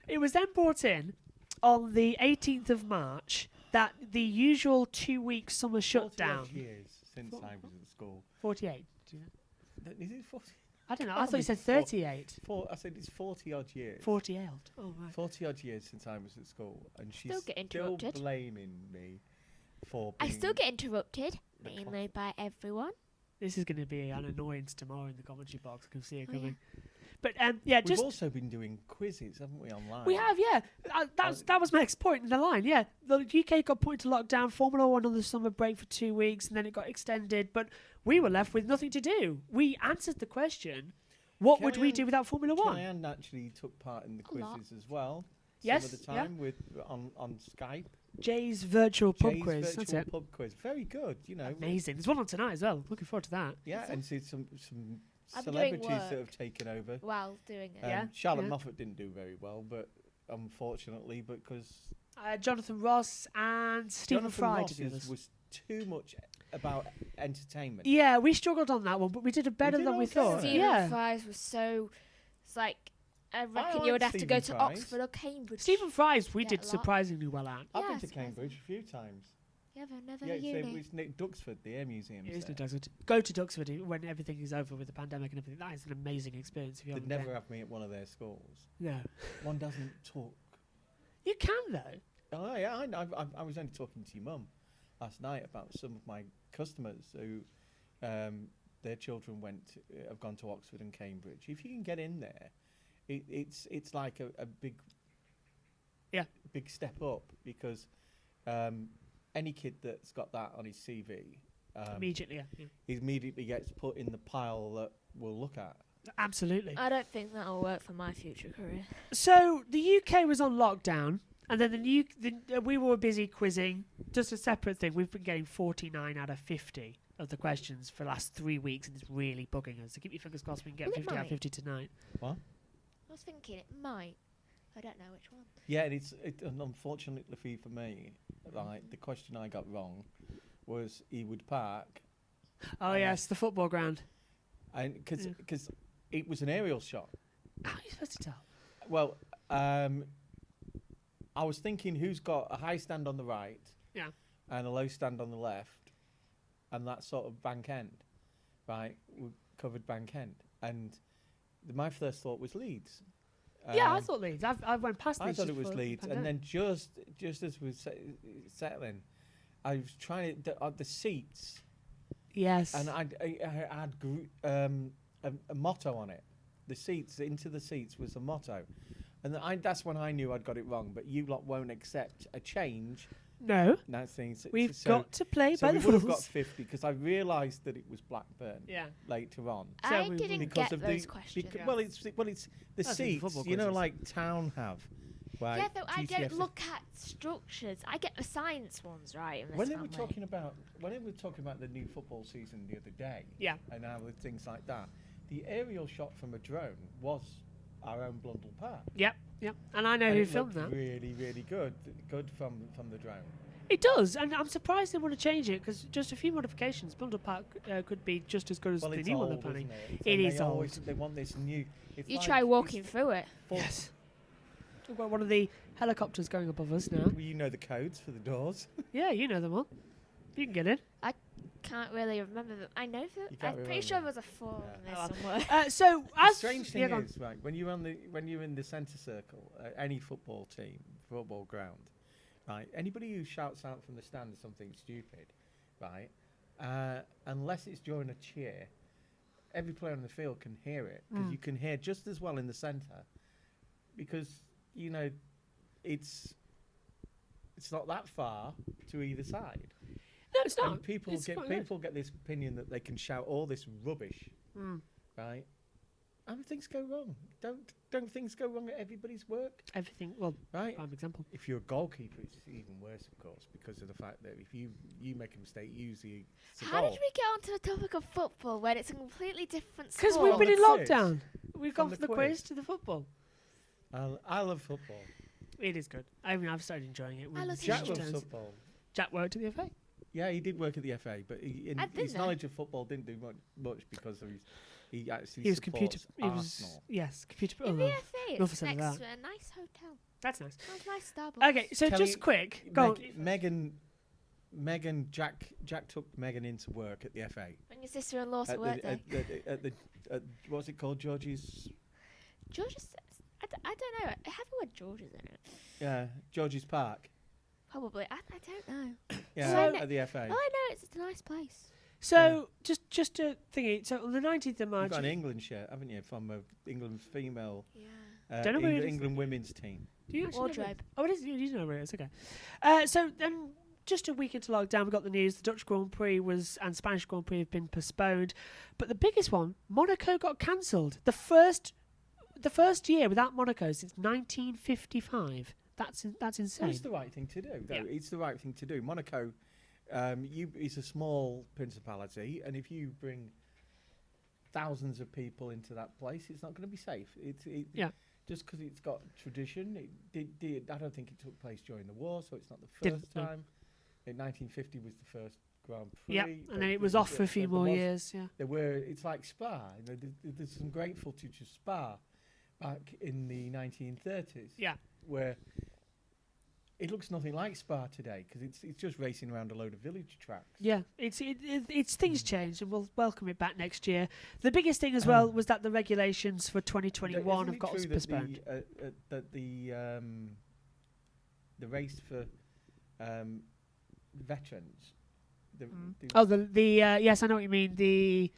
Speaker 1: It was then brought in on the 18th of March that the usual 2-week summer
Speaker 2: 40
Speaker 1: shutdown.
Speaker 2: odd years since I was at school.
Speaker 1: 48.
Speaker 2: Is it 40?
Speaker 1: I don't know. I
Speaker 2: Can't
Speaker 1: thought you
Speaker 2: be
Speaker 1: said
Speaker 2: four-
Speaker 1: 38.
Speaker 2: I said it's 40 odd years.
Speaker 1: 48. Oh, right.
Speaker 2: 40 odd years since I was at school, and she's
Speaker 3: Still get
Speaker 2: still
Speaker 3: interrupted.
Speaker 2: blaming me for.
Speaker 3: I
Speaker 2: Being
Speaker 3: still get interrupted,
Speaker 2: the
Speaker 3: mainly by everyone.
Speaker 1: This is going to be an annoyance tomorrow in the commentary box. I can see it
Speaker 3: Oh, yeah.
Speaker 1: coming. But yeah,
Speaker 2: We've
Speaker 1: just
Speaker 2: also been doing quizzes, haven't we, online?
Speaker 1: we have, yeah. That was my next point in the line. Yeah, the UK got put into lockdown. Formula One on the summer break for 2 weeks, and then it got extended. But we were left with nothing to do. We answered the question: what would we
Speaker 2: Kellyanne-
Speaker 1: do without Formula One?
Speaker 2: Kellyanne actually took part in the
Speaker 3: A lot.
Speaker 2: quizzes as well.
Speaker 1: Yes,
Speaker 2: Some of the
Speaker 1: yeah.
Speaker 2: time on Skype.
Speaker 1: Jay's virtual pub
Speaker 2: Jay's
Speaker 1: quiz. That's
Speaker 2: virtual
Speaker 1: it.
Speaker 2: pub quiz. Very good, you know.
Speaker 1: Amazing. There's one on tonight as well. Looking forward to that.
Speaker 2: Yeah,
Speaker 3: Is it?
Speaker 2: and see some
Speaker 3: I'm doing
Speaker 2: celebrities that
Speaker 3: work.
Speaker 2: have taken over.
Speaker 3: While doing it.
Speaker 1: Yeah.
Speaker 2: Charlotte
Speaker 1: yeah.
Speaker 2: Moffat didn't do very well, but unfortunately, because
Speaker 1: Jonathan Ross and Stephen
Speaker 2: Jonathan
Speaker 1: Fry
Speaker 2: Ross
Speaker 1: did the others.
Speaker 2: was too much about entertainment.
Speaker 1: Yeah, we struggled on that one, but we did it better
Speaker 2: did
Speaker 1: than we
Speaker 2: okay.
Speaker 1: thought.
Speaker 3: Stephen
Speaker 1: Yeah.
Speaker 3: Fry's was so. It's like I reckon
Speaker 2: like
Speaker 3: you would have to go
Speaker 2: Stephen
Speaker 3: to
Speaker 2: Fry's.
Speaker 3: Oxford or Cambridge.
Speaker 1: Stephen Fry's we
Speaker 3: Yeah,
Speaker 1: did
Speaker 3: a lot.
Speaker 1: surprisingly well at.
Speaker 2: I've
Speaker 3: Yeah,
Speaker 2: been to
Speaker 3: surprisingly.
Speaker 2: Cambridge a few times.
Speaker 3: Yeah, but never
Speaker 2: Yeah,
Speaker 3: uni.
Speaker 2: it's Nick Duxford, the Air Museum.
Speaker 1: It is to Duxford. Go to Duxford when everything is over with the pandemic and everything. That is an amazing experience. If you
Speaker 2: They'd
Speaker 1: haven't
Speaker 2: never
Speaker 1: been.
Speaker 2: have me at one of their schools.
Speaker 1: No,
Speaker 2: One doesn't talk.
Speaker 1: you can though.
Speaker 2: Oh yeah, I was only talking to your mum last night about some of my customers who their children have gone to Oxford and Cambridge. If you can get in there, it's like a big big step up, because any kid that's got that on his CV
Speaker 1: Immediately, yeah.
Speaker 2: he immediately gets put in the pile that we'll look at.
Speaker 1: Absolutely.
Speaker 3: I don't think that'll work for my future career.
Speaker 1: So the UK was on lockdown, and then we were busy quizzing. Just a separate thing. We've been getting 49 out of 50 of the questions for the last 3 weeks, and it's really bugging us. So keep your fingers crossed we can get
Speaker 3: Well, it
Speaker 1: 50 out of
Speaker 3: might.
Speaker 1: 50 tonight.
Speaker 2: What?
Speaker 3: I was thinking it might. I don't know which one.
Speaker 2: Yeah, and unfortunately for me, like the question I got wrong was Ewood Park,
Speaker 1: Oh yes, the football ground.
Speaker 2: and because it was an aerial shot.
Speaker 1: How are you supposed to tell?
Speaker 2: Well, I was thinking who's got a high stand on the right,
Speaker 1: Yeah.
Speaker 2: and a low stand on the left, and that sort of bank end, right? We covered bank end, and my first thought was Leeds.
Speaker 1: Yeah, I thought Leeds. I went past
Speaker 2: I
Speaker 1: Leeds.
Speaker 2: thought
Speaker 1: just
Speaker 2: it was
Speaker 1: for
Speaker 2: Leeds, and
Speaker 1: pandemic.
Speaker 2: then just as we were settling, I was trying to the seats,
Speaker 1: Yes.
Speaker 2: and I had a motto on it. The seats was a motto, and that's when I knew I'd got it wrong. But you lot won't accept a change.
Speaker 1: No,
Speaker 2: That things
Speaker 1: we've got to play
Speaker 2: So
Speaker 1: by
Speaker 2: we
Speaker 1: the
Speaker 2: would have got
Speaker 1: rules.
Speaker 2: 50 because I realised that it was Blackburn
Speaker 1: Yeah.
Speaker 2: later on.
Speaker 1: So
Speaker 3: I
Speaker 1: we-
Speaker 3: didn't
Speaker 2: Because
Speaker 3: get
Speaker 2: of
Speaker 3: those
Speaker 2: the
Speaker 3: questions.
Speaker 1: Yeah.
Speaker 2: well, it's the
Speaker 1: That's in the
Speaker 2: seats,
Speaker 1: football
Speaker 2: you know,
Speaker 1: quizzes.
Speaker 2: like Town have. Right,
Speaker 3: Yeah, though I
Speaker 2: GTFC.
Speaker 3: don't look at structures. I get the science ones right in this
Speaker 2: When they were
Speaker 3: family.
Speaker 2: talking about the new football season the other day,
Speaker 1: Yeah.
Speaker 2: and how with things like that, the aerial shot from a drone was our own Blundell Park.
Speaker 1: Yep. And I know
Speaker 2: And
Speaker 1: who
Speaker 2: it
Speaker 1: filmed
Speaker 2: looked
Speaker 1: that.
Speaker 2: really, really good from the drone.
Speaker 1: It does, and I'm surprised they want to change it because just a few modifications, Blundell Park could be just as good as
Speaker 2: Well,
Speaker 1: the
Speaker 2: it's
Speaker 1: new one they're
Speaker 2: old,
Speaker 1: planning.
Speaker 2: isn't it?
Speaker 1: It
Speaker 2: And
Speaker 1: is
Speaker 2: they always-
Speaker 1: old.
Speaker 2: They want this new. It's
Speaker 3: You
Speaker 2: like-
Speaker 3: try
Speaker 2: it's
Speaker 3: walking through it.
Speaker 2: full-
Speaker 1: Yes. We've got one of the helicopters going above us now.
Speaker 2: Well, you know the codes for the doors.
Speaker 1: Yeah, you know them all. You can get in.
Speaker 3: Can't really remember them. I know that.
Speaker 2: You can't
Speaker 3: I'm pretty sure
Speaker 2: remember.
Speaker 3: there was a 4
Speaker 2: Yeah.
Speaker 3: in there
Speaker 1: Oh,
Speaker 3: somewhere.
Speaker 1: So
Speaker 2: The
Speaker 1: as
Speaker 2: strange thing
Speaker 1: yeah, go on.
Speaker 2: is, right, when you're in the centre circle, any football team, football ground, right, anybody who shouts out from the stand something stupid, right, unless it's during a cheer, every player on the field can hear it, because you can hear just as well in the centre, because, you know, it's not that far to either side.
Speaker 1: No, it's not.
Speaker 2: And people
Speaker 1: It's quite good.
Speaker 2: get this opinion that they can shout all this rubbish, right? And things go wrong. Don't things go wrong at everybody's work,
Speaker 1: Everything. Well,
Speaker 2: right?
Speaker 1: prime example.
Speaker 2: If you're a goalkeeper, it's even worse, of course, because of the fact that if you make a mistake, usually it's a
Speaker 3: How
Speaker 2: goal.
Speaker 3: did we get onto the topic of football when it's a completely different sport?
Speaker 1: Because we've been in
Speaker 2: the quiz.
Speaker 1: lockdown. We've
Speaker 2: From
Speaker 1: gone
Speaker 2: the
Speaker 1: from the
Speaker 2: quiz.
Speaker 1: quiz to the football.
Speaker 2: I love football.
Speaker 1: It is good. I mean, I've started enjoying it.
Speaker 3: I
Speaker 1: with
Speaker 3: love
Speaker 1: the
Speaker 2: Jack
Speaker 1: change
Speaker 2: loves
Speaker 1: turns.
Speaker 2: football.
Speaker 1: Jack worked at the FA.
Speaker 2: Yeah, he did work at the FA, but his
Speaker 3: didn't know.
Speaker 2: knowledge of football didn't do much because of he actually
Speaker 1: He was computer.
Speaker 2: supports
Speaker 1: He was
Speaker 2: Arsenal.
Speaker 1: yes, computer. Oh,
Speaker 3: In
Speaker 1: no.
Speaker 3: the FA,
Speaker 1: Enough
Speaker 3: it's
Speaker 1: said of
Speaker 3: next
Speaker 1: that.
Speaker 3: to a nice hotel.
Speaker 1: That's nice.
Speaker 3: Sounds nice Starbucks.
Speaker 1: Okay, so
Speaker 2: Kelly,
Speaker 1: just quick. Go on.
Speaker 2: Jack took Megan into work at the FA.
Speaker 3: And your sister-in-law to
Speaker 2: At
Speaker 3: work
Speaker 2: the,
Speaker 3: there.
Speaker 2: at what's it called, George's?
Speaker 3: George's. I don't know. Have a word George's in it.
Speaker 2: Yeah, George's Park.
Speaker 3: Probably. I don't know.
Speaker 2: Yeah,
Speaker 3: So-
Speaker 2: at the FA.
Speaker 3: All I know is it's a nice place.
Speaker 1: So just a thingy. So on the 19th of
Speaker 2: You've
Speaker 1: March.
Speaker 2: got an England shirt, haven't you, from England female,
Speaker 3: Yeah.
Speaker 1: Don't know where it is.
Speaker 2: England women's team.
Speaker 1: Do you actually know where it is?
Speaker 3: Wardrobe.
Speaker 1: Oh, it is. You do know where it is. Okay. So then, just a week into lockdown, we got the news: the Dutch Grand Prix and Spanish Grand Prix have been postponed. But the biggest one, Monaco got cancelled. The first year without Monaco since 1955. That's insane.
Speaker 2: Well, it's the right thing to do, though.
Speaker 1: Yeah.
Speaker 2: It's the right thing to do. Monaco, it's a small principality, and if you bring thousands of people into that place, it's not going to be safe.
Speaker 1: Yeah.
Speaker 2: just because it's got tradition. I don't think it took place during the war, so it's not the
Speaker 1: Didn't,
Speaker 2: first
Speaker 1: no.
Speaker 2: time. In 1950 was the first Grand Prix.
Speaker 1: Yep,
Speaker 2: but
Speaker 1: and then it was
Speaker 2: there-
Speaker 1: off for a few
Speaker 2: there
Speaker 1: more
Speaker 2: was-
Speaker 1: years. Yeah.
Speaker 2: There were. It's like Spa. You know, there's some great footage of Spa back in the 1930s.
Speaker 1: Yeah.
Speaker 2: Where it looks nothing like Spa today because it's just racing around a load of village tracks.
Speaker 1: Yeah, it's things change, and we'll welcome it back next year. The biggest thing as well was that the regulations for 2021 have got us postponed.
Speaker 2: That the race for veterans.
Speaker 1: Yes, I know what you mean. The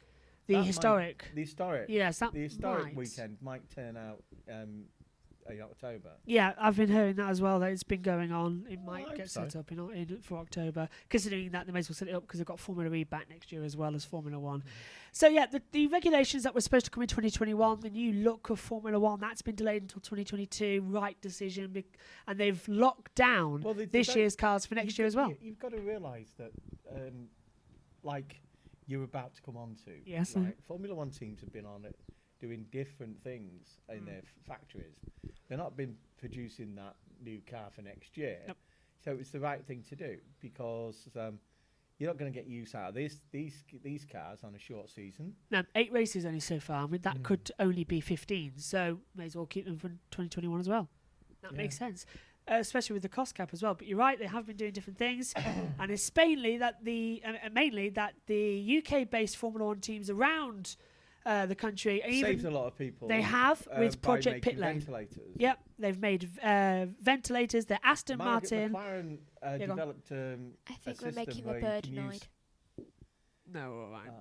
Speaker 2: That
Speaker 1: historic.
Speaker 2: The historic.
Speaker 1: Yes, that
Speaker 2: The historic
Speaker 1: might.
Speaker 2: weekend might turn out in October.
Speaker 1: Yeah, I've been hearing that as well. That it's been going on. It
Speaker 2: I
Speaker 1: might
Speaker 2: hope
Speaker 1: get
Speaker 2: so.
Speaker 1: set up in for October. Considering that they may as well set it up because they've got Formula E back next year as well as Formula One. So yeah, the regulations that were supposed to come in 2021, the new look of Formula One, that's been delayed until 2022. Right decision, and they've locked down
Speaker 2: Well,
Speaker 1: this year's cars for next year as well.
Speaker 2: You've got to realise that, like you're about to come on to,
Speaker 1: Yes.
Speaker 2: right? Formula One teams have been on it doing different things in their factories. They're not been producing that new car for next year.
Speaker 1: Nope.
Speaker 2: So it's the right thing to do because you're not going to get use out of these cars on a short season.
Speaker 1: Now, 8 races only so far. I mean, that could only be 15. So may as well keep them for 2021 as well. That
Speaker 2: Yeah.
Speaker 1: makes sense. Especially with the cost cap as well. But you're right, they have been doing different things. And it's mainly that the UK-based Formula One teams around the country,
Speaker 2: Saves a lot of people.
Speaker 1: they have with
Speaker 2: by
Speaker 1: Project
Speaker 2: making
Speaker 1: Pit Lane.
Speaker 2: ventilators.
Speaker 1: Yep, they've made ventilators. The Aston Martin.
Speaker 2: McLaren
Speaker 1: go on.
Speaker 2: developed
Speaker 3: I think we're
Speaker 2: system
Speaker 3: making the
Speaker 2: where you
Speaker 3: bird
Speaker 2: can
Speaker 3: annoyed.
Speaker 1: No, all right.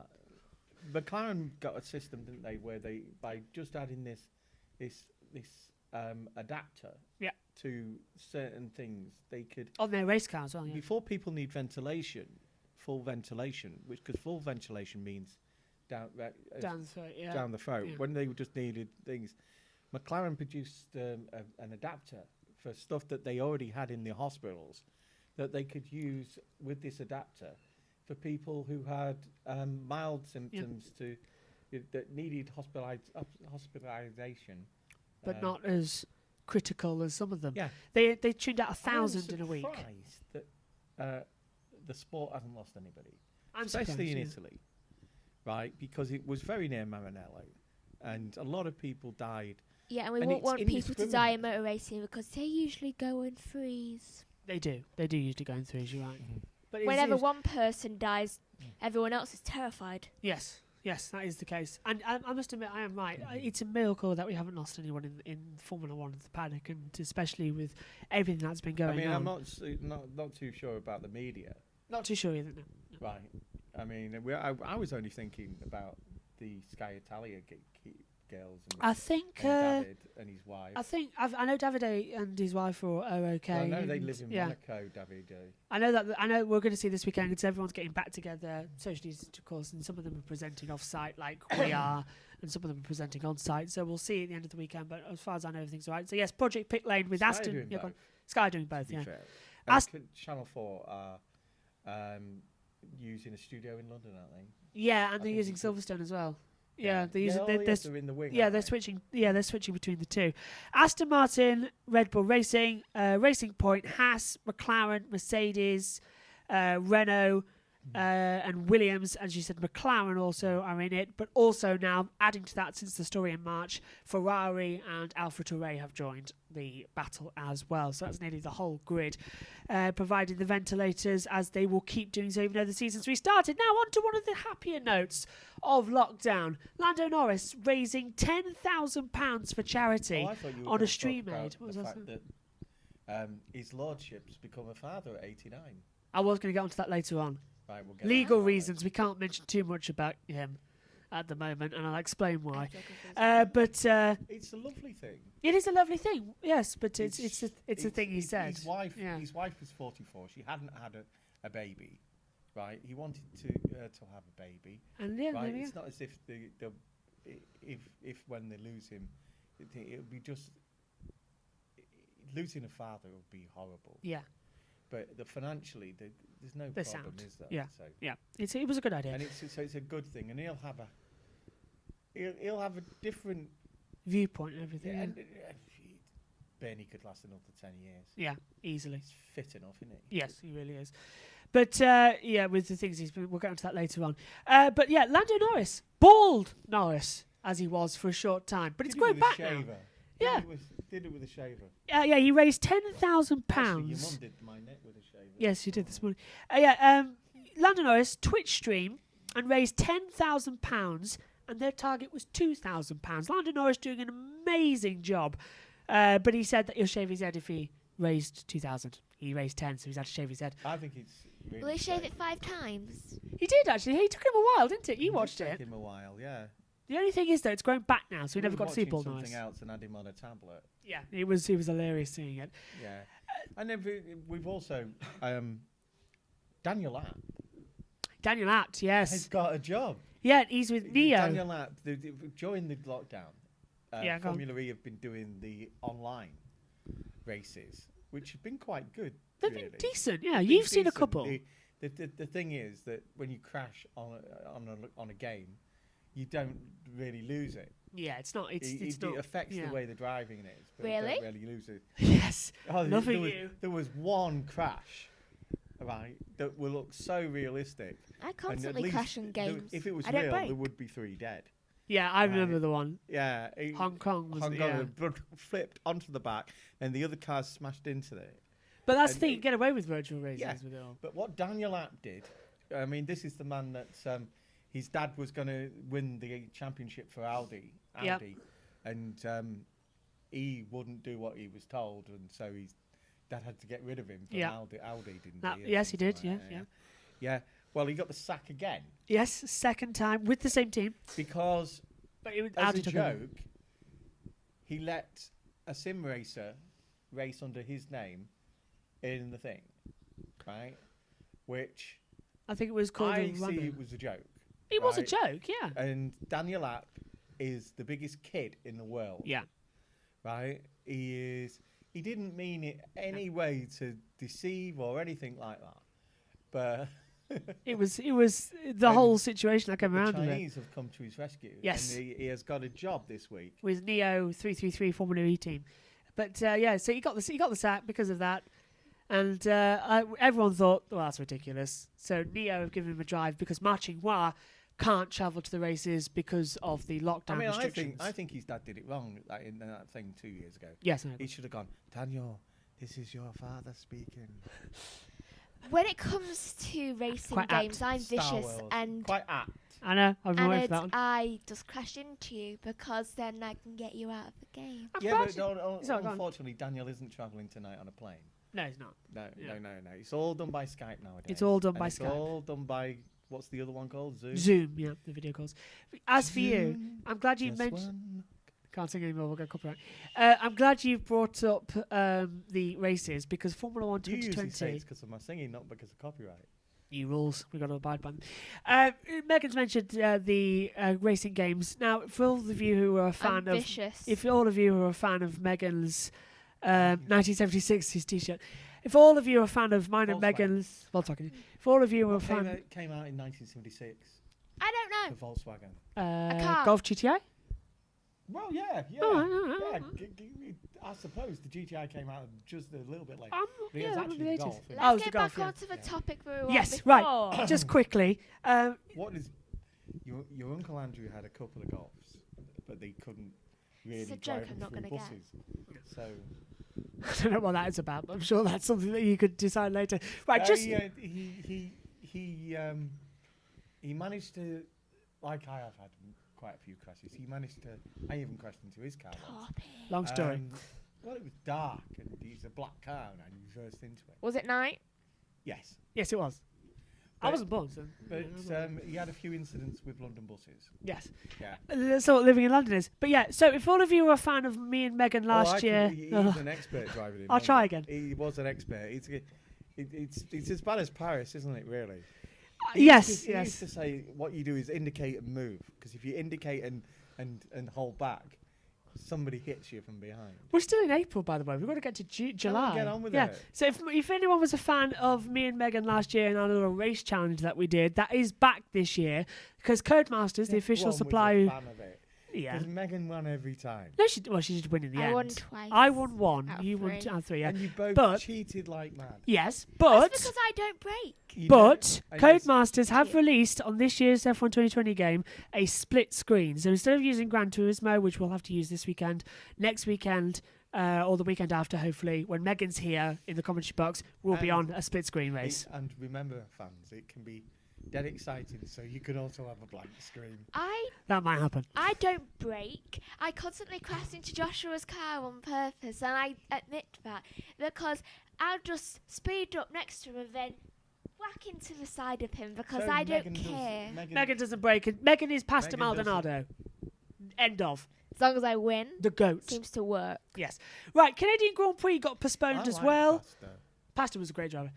Speaker 2: McLaren got a system, didn't they, where they by just adding this adapter
Speaker 1: Yeah.
Speaker 2: to certain things, they could
Speaker 1: On their race car as well. Yeah.
Speaker 2: before people need full ventilation, because full ventilation means down
Speaker 1: Down the throat, yeah.
Speaker 2: down the throat.
Speaker 1: Yeah.
Speaker 2: When they just needed things, McLaren produced an adapter for stuff that they already had in the hospitals that they could use with this adapter for people who had mild symptoms that needed hospitalization.
Speaker 1: But not as critical as some of them.
Speaker 2: Yeah.
Speaker 1: They tuned out 1,000 in a week.
Speaker 2: I'm surprised that the sport hasn't lost anybody,
Speaker 1: I'm
Speaker 2: especially in
Speaker 1: surprised, yeah.
Speaker 2: Italy, right? Because it was very near Maranello, and a lot of people died.
Speaker 3: Yeah, and we
Speaker 2: And
Speaker 3: won't
Speaker 2: it's
Speaker 3: want people to die in
Speaker 2: indiscriminate.
Speaker 3: motor racing because they usually go in threes.
Speaker 1: They do usually go in threes, you're right. But it's-
Speaker 3: Whenever
Speaker 1: it's-
Speaker 3: one person dies, everyone else is terrified.
Speaker 1: Yes, that is the case. And I must admit, I am right. It's a miracle that we haven't lost anyone in Formula One, the paddock, and especially with everything that's been going
Speaker 2: I mean,
Speaker 1: on.
Speaker 2: I'm not too sure about the media,
Speaker 1: Not too sure either. No.
Speaker 2: right? I mean, I was only thinking about the Sky Italia girls and,
Speaker 1: I think.
Speaker 2: David and his wife.
Speaker 1: I know Davide and his wife are okay.
Speaker 2: Well, I know they
Speaker 1: and
Speaker 2: live in
Speaker 1: yeah.
Speaker 2: Monaco, David.
Speaker 1: I know we're going to see this weekend because everyone's getting back together, socially distanced, of course, and some of them are presenting off site like we are, and some of them are presenting on site. So we'll see at the end of the weekend. But as far as I know, everything's all right. So yes, Project Pit Lane with
Speaker 2: Sky
Speaker 1: Aston.
Speaker 2: doing
Speaker 1: Yeah, go on.
Speaker 2: both,
Speaker 1: Sky doing both.
Speaker 2: to be
Speaker 1: Yeah.
Speaker 2: fair.
Speaker 1: Ast-
Speaker 2: Channel 4 are using a studio in London, aren't they?
Speaker 1: Yeah, and
Speaker 2: I
Speaker 1: they're
Speaker 2: think
Speaker 1: using
Speaker 2: it's a-
Speaker 1: Silverstone as well. Yeah, they're using.
Speaker 2: oh,
Speaker 1: They're,
Speaker 2: yes, they're in the wing.
Speaker 1: yeah,
Speaker 2: aren't
Speaker 1: they're
Speaker 2: they?
Speaker 1: switching. Yeah, they're switching between the two. Aston Martin, Red Bull Racing, Racing Point, Haas, McLaren, Mercedes, Renault, and Williams. As you said, McLaren also are in it. But also now, adding to that, since the story in March, Ferrari and AlphaTauri have joined the battle as well. So that's nearly the whole grid, providing the ventilators as they will keep doing so even though the season's restarted. Now on to one of the happier notes of lockdown. Lando Norris raising £10,000 for charity
Speaker 2: Oh, I thought you were
Speaker 1: on
Speaker 2: gonna
Speaker 1: a stream
Speaker 2: talk about
Speaker 1: aid. What was
Speaker 2: the
Speaker 1: that?
Speaker 2: fact that his lordship's become a father at 89.
Speaker 1: I was going to get onto that later on.
Speaker 2: Right, we'll get
Speaker 1: Legal
Speaker 2: to that
Speaker 1: reasons, we can't mention too much about him at the moment, and I'll explain why.
Speaker 3: Geography.
Speaker 1: But
Speaker 2: later. It's a lovely thing.
Speaker 1: it is a lovely thing, yes. But it's a thing he
Speaker 2: it's-
Speaker 1: said.
Speaker 2: His wife was 44. She hadn't had a baby, right? He wanted to have a baby,
Speaker 1: And yeah, there
Speaker 2: right?
Speaker 1: we
Speaker 2: It's
Speaker 1: go.
Speaker 2: not as if if when they lose him, it would be just losing a father would be horrible.
Speaker 1: Yeah,
Speaker 2: But financially, there's no
Speaker 1: They're
Speaker 2: problem,
Speaker 1: sound.
Speaker 2: is there?
Speaker 1: Yeah.
Speaker 2: So,
Speaker 1: yeah. It was a good idea.
Speaker 2: and it's a good thing, and he'll have a different
Speaker 1: viewpoint and everything.
Speaker 2: Yeah,
Speaker 1: Yeah,
Speaker 2: and, Bernie could last another 10 years.
Speaker 1: yeah, easily.
Speaker 2: He's fit enough, isn't he?
Speaker 1: Yes, he really is. But yeah, with the things he's been, we'll get into that later on. But yeah, Lando Norris, bald Norris as he was for a short time, but it's
Speaker 2: Did it
Speaker 1: going
Speaker 2: with
Speaker 1: back
Speaker 2: a
Speaker 1: now.
Speaker 2: shaver.
Speaker 1: Yeah.
Speaker 2: Did it with a shaver.
Speaker 1: Yeah, he raised £10,000.
Speaker 2: Actually, your mum did my neck with a shaver.
Speaker 1: Yes, you did this morning. Lando Norris Twitch stream and raised £10,000, and their target was £2,000. Lando Norris doing an amazing job, but he said that he'll shave his head if he raised 2,000. He raised 10, so he's had to shave his head.
Speaker 2: I think it's really
Speaker 3: Will he shave
Speaker 2: safe.
Speaker 3: it 5 times?
Speaker 1: He did actually. He took him a while, didn't it? You
Speaker 2: It
Speaker 1: watched
Speaker 2: did
Speaker 1: it.
Speaker 2: take him a while, yeah.
Speaker 1: The only thing is though, it's going back now, so we
Speaker 2: We
Speaker 1: never
Speaker 2: were
Speaker 1: got to see
Speaker 2: watching
Speaker 1: Paul
Speaker 2: something
Speaker 1: Norris.
Speaker 2: else and had him on a tablet.
Speaker 1: Yeah, he was hilarious seeing it.
Speaker 2: Yeah. And then we've also Daniel App
Speaker 1: Daniel Apt,
Speaker 2: has
Speaker 1: yes,
Speaker 2: got a job.
Speaker 1: yeah, he's with Neo.
Speaker 2: Daniel App, during the lockdown,
Speaker 1: Yeah, go on.
Speaker 2: Formula E have been doing the online races, which have been quite good.
Speaker 1: They've
Speaker 2: really.
Speaker 1: been decent. Yeah,
Speaker 2: Been
Speaker 1: you've seen a
Speaker 2: decent.
Speaker 1: couple.
Speaker 2: The thing is that when you crash on a game, you don't really lose it.
Speaker 1: Yeah, it's not. It's
Speaker 2: it
Speaker 1: not.
Speaker 2: affects
Speaker 1: yeah.
Speaker 2: the way the driving is, but
Speaker 3: Really?
Speaker 2: you don't really lose it.
Speaker 1: Yes,
Speaker 2: Oh,
Speaker 1: loving you.
Speaker 2: There was one crash, right, that will look so realistic.
Speaker 3: I
Speaker 2: and at
Speaker 3: constantly
Speaker 2: least
Speaker 3: crash in games.
Speaker 2: If it was
Speaker 3: I don't
Speaker 2: real,
Speaker 3: break.
Speaker 2: there would be 3 dead.
Speaker 1: Yeah, I
Speaker 2: Right.
Speaker 1: remember the one.
Speaker 2: Yeah,
Speaker 1: Hong Kong was.
Speaker 2: Hong
Speaker 1: yeah.
Speaker 2: Kong flipped onto the back, and the other cars smashed into it.
Speaker 1: But that's the
Speaker 2: and
Speaker 1: thing.
Speaker 2: it-
Speaker 1: You get away with virtual races
Speaker 2: Yeah.
Speaker 1: with it all.
Speaker 2: But what Daniel App did, I mean, this is the man that his dad was going to win the championship for Audi,
Speaker 1: Yep.
Speaker 2: and he wouldn't do what he was told, and so his dad had to get rid of him from
Speaker 1: Yeah.
Speaker 2: Audi, didn't
Speaker 1: That-
Speaker 2: he? or
Speaker 1: yes, he
Speaker 2: something
Speaker 1: did,
Speaker 2: like
Speaker 1: yeah.
Speaker 2: that, yeah. Well, he got the sack again
Speaker 1: Yes, second time with the same team.
Speaker 2: because,
Speaker 1: But it was
Speaker 2: as
Speaker 1: Audi
Speaker 2: a
Speaker 1: took over.
Speaker 2: joke, he let a sim racer race under his name in the thing, right? Which
Speaker 1: I think it was called.
Speaker 2: I
Speaker 1: a
Speaker 2: see
Speaker 1: runner.
Speaker 2: it was a joke.
Speaker 1: It was a
Speaker 2: right?
Speaker 1: joke. Yeah.
Speaker 2: And Daniel App is the biggest kid in the world,
Speaker 1: Yeah.
Speaker 2: right? He didn't mean it any way to deceive or anything like that. But
Speaker 1: It was the
Speaker 2: And
Speaker 1: whole situation that came
Speaker 2: the
Speaker 1: around with it.
Speaker 2: Chinese have come to his rescue.
Speaker 1: Yes.
Speaker 2: And he has got a job this week.
Speaker 1: With Neo 333 Formula E team. But yeah, so he got the sack because of that. And everyone thought, well, that's ridiculous. So Neo have given him a drive because Ma Ching-hua can't travel to the races because of the lockdown
Speaker 2: I mean,
Speaker 1: restrictions.
Speaker 2: I think his dad did it wrong like in that thing 2 years ago.
Speaker 1: Yes, I know.
Speaker 2: He should have gone, Daniel, this is your father speaking.
Speaker 3: When it comes to racing
Speaker 1: Quite
Speaker 3: games,
Speaker 1: apt.
Speaker 3: I'm
Speaker 2: Star
Speaker 3: vicious
Speaker 2: Wars.
Speaker 3: and
Speaker 2: Quite apt.
Speaker 1: I know. I've been waiting for that one.
Speaker 3: I just crash into you because then I can get you out of the game.
Speaker 1: I'm
Speaker 2: Yeah,
Speaker 1: glad
Speaker 2: but
Speaker 1: you- Sorry, go on.
Speaker 2: unfortunately, Daniel isn't travelling tonight on a plane.
Speaker 1: No, it's not.
Speaker 2: No,
Speaker 1: Yeah.
Speaker 2: no. It's all done by Skype nowadays.
Speaker 1: It's all done
Speaker 2: And
Speaker 1: by
Speaker 2: it's
Speaker 1: Skype.
Speaker 2: all done by, what's the other one called? Zoom?
Speaker 1: Zoom, yeah, the video calls. As for you,
Speaker 2: Zoom,
Speaker 1: I'm glad you
Speaker 2: just
Speaker 1: mentioned.
Speaker 2: one.
Speaker 1: Can't sing anymore. We'll get copyright. I'm glad you brought up the races because Formula One
Speaker 2: You usually say
Speaker 1: 2020.
Speaker 2: it's because of my singing, not because of copyright.
Speaker 1: New rules. We've got to abide by them. Megan's mentioned the racing games. Now, for all of you who are a fan
Speaker 3: I'm
Speaker 1: of,
Speaker 3: vicious.
Speaker 1: if all of you are a fan of Megan's 1976 his T-shirt, if all of you are a fan of mine and
Speaker 2: Volkswagen.
Speaker 1: Megan's Volkswagen, if all of you are a
Speaker 2: Came
Speaker 1: fan
Speaker 2: out in 1976.
Speaker 3: I don't
Speaker 2: The
Speaker 3: know.
Speaker 2: Volkswagen.
Speaker 3: car.
Speaker 1: Golf GTI.
Speaker 2: Well, yeah.
Speaker 1: Oh,
Speaker 2: Yeah, I suppose the GTI came out just a little bit later.
Speaker 1: I'm
Speaker 2: But it
Speaker 1: yeah,
Speaker 2: was
Speaker 1: that was
Speaker 2: actually
Speaker 1: the
Speaker 2: the
Speaker 1: 80s.
Speaker 2: Golf.
Speaker 3: Let's
Speaker 1: Oh, it's
Speaker 3: get
Speaker 1: the Golf,
Speaker 3: back
Speaker 1: yeah.
Speaker 3: onto the
Speaker 2: Yeah.
Speaker 3: topic we were
Speaker 1: Yes,
Speaker 3: on before.
Speaker 1: right. Just quickly.
Speaker 2: What is your Uncle Andrew had a couple of Golfs, but they couldn't really
Speaker 3: It's a
Speaker 2: drive
Speaker 3: joke
Speaker 2: them
Speaker 3: I'm not
Speaker 2: through
Speaker 3: gonna get.
Speaker 2: buses. So
Speaker 1: I don't know what that is about, but I'm sure that's something that you could decide later. Right, just
Speaker 2: he managed to, like I have had quite a few crashes. He managed to. I even crashed into his car once.
Speaker 3: Topic.
Speaker 1: long story.
Speaker 2: Well, it was dark and it's a black car and I reversed into it.
Speaker 3: Was it night?
Speaker 2: Yes,
Speaker 1: Yes, it was. I
Speaker 2: but-
Speaker 1: wasn't born, so.
Speaker 2: but he had a few incidents with London buses.
Speaker 1: Yes.
Speaker 2: Yeah.
Speaker 1: That's what living in London is. But yeah, so if all of you were a fan of me and Megan last year.
Speaker 2: He was an expert driving in
Speaker 1: I'll try
Speaker 2: London.
Speaker 1: again.
Speaker 2: He was an expert. It's as bad as Paris, isn't it? Really.
Speaker 1: Yes,
Speaker 2: He
Speaker 1: yes.
Speaker 2: used to say what you do is indicate and move, because if you indicate and hold back, somebody hits you from behind.
Speaker 1: We're still in April, by the way. We've got to get to July.
Speaker 2: get on with
Speaker 1: yeah.
Speaker 2: it.
Speaker 1: So if anyone was a fan of me and Megan last year and our little race challenge that we did, that is back this year because Codemasters, the official
Speaker 2: Everyone was a
Speaker 1: supplier.
Speaker 2: fan of it.
Speaker 1: Yeah.
Speaker 2: Because Megan won every time.
Speaker 1: No, she did win in the end.
Speaker 3: I won twice.
Speaker 1: I won one.
Speaker 3: out of
Speaker 1: You won
Speaker 3: three.
Speaker 1: 2 out of 3. Yeah.
Speaker 2: And you both
Speaker 1: But-
Speaker 2: cheated like mad.
Speaker 1: Yes,
Speaker 3: That's
Speaker 1: but
Speaker 3: because I don't break.
Speaker 2: You know,
Speaker 1: but
Speaker 2: and it's-
Speaker 1: Codemasters have
Speaker 3: Yeah.
Speaker 1: released on this year's F1 2020 game a split screen. So instead of using Gran Turismo, which we'll have to use this weekend, next weekend or the weekend after, hopefully, when Megan's here in the commentary box, we'll be on
Speaker 2: And
Speaker 1: a split screen race.
Speaker 2: And remember, fans, it can be dead exciting, so you can also have a blank screen.
Speaker 1: That might happen.
Speaker 3: I don't break. I constantly crash into Joshua's car on purpose, and I admit that because I'll just speed up next to him and then whack into the side of him because
Speaker 2: So
Speaker 3: I don't
Speaker 2: Megan does-
Speaker 3: care.
Speaker 1: Megan doesn't break it. Megan is Pastor
Speaker 2: Megan doesn't-
Speaker 1: Maldonado. End of.
Speaker 3: As long as I win,
Speaker 1: The GOAT.
Speaker 3: seems to work.
Speaker 1: Yes. Right, Canadian Grand Prix got
Speaker 2: I
Speaker 1: postponed as
Speaker 2: like
Speaker 1: well.
Speaker 2: pasta.
Speaker 1: Pastor was a great driver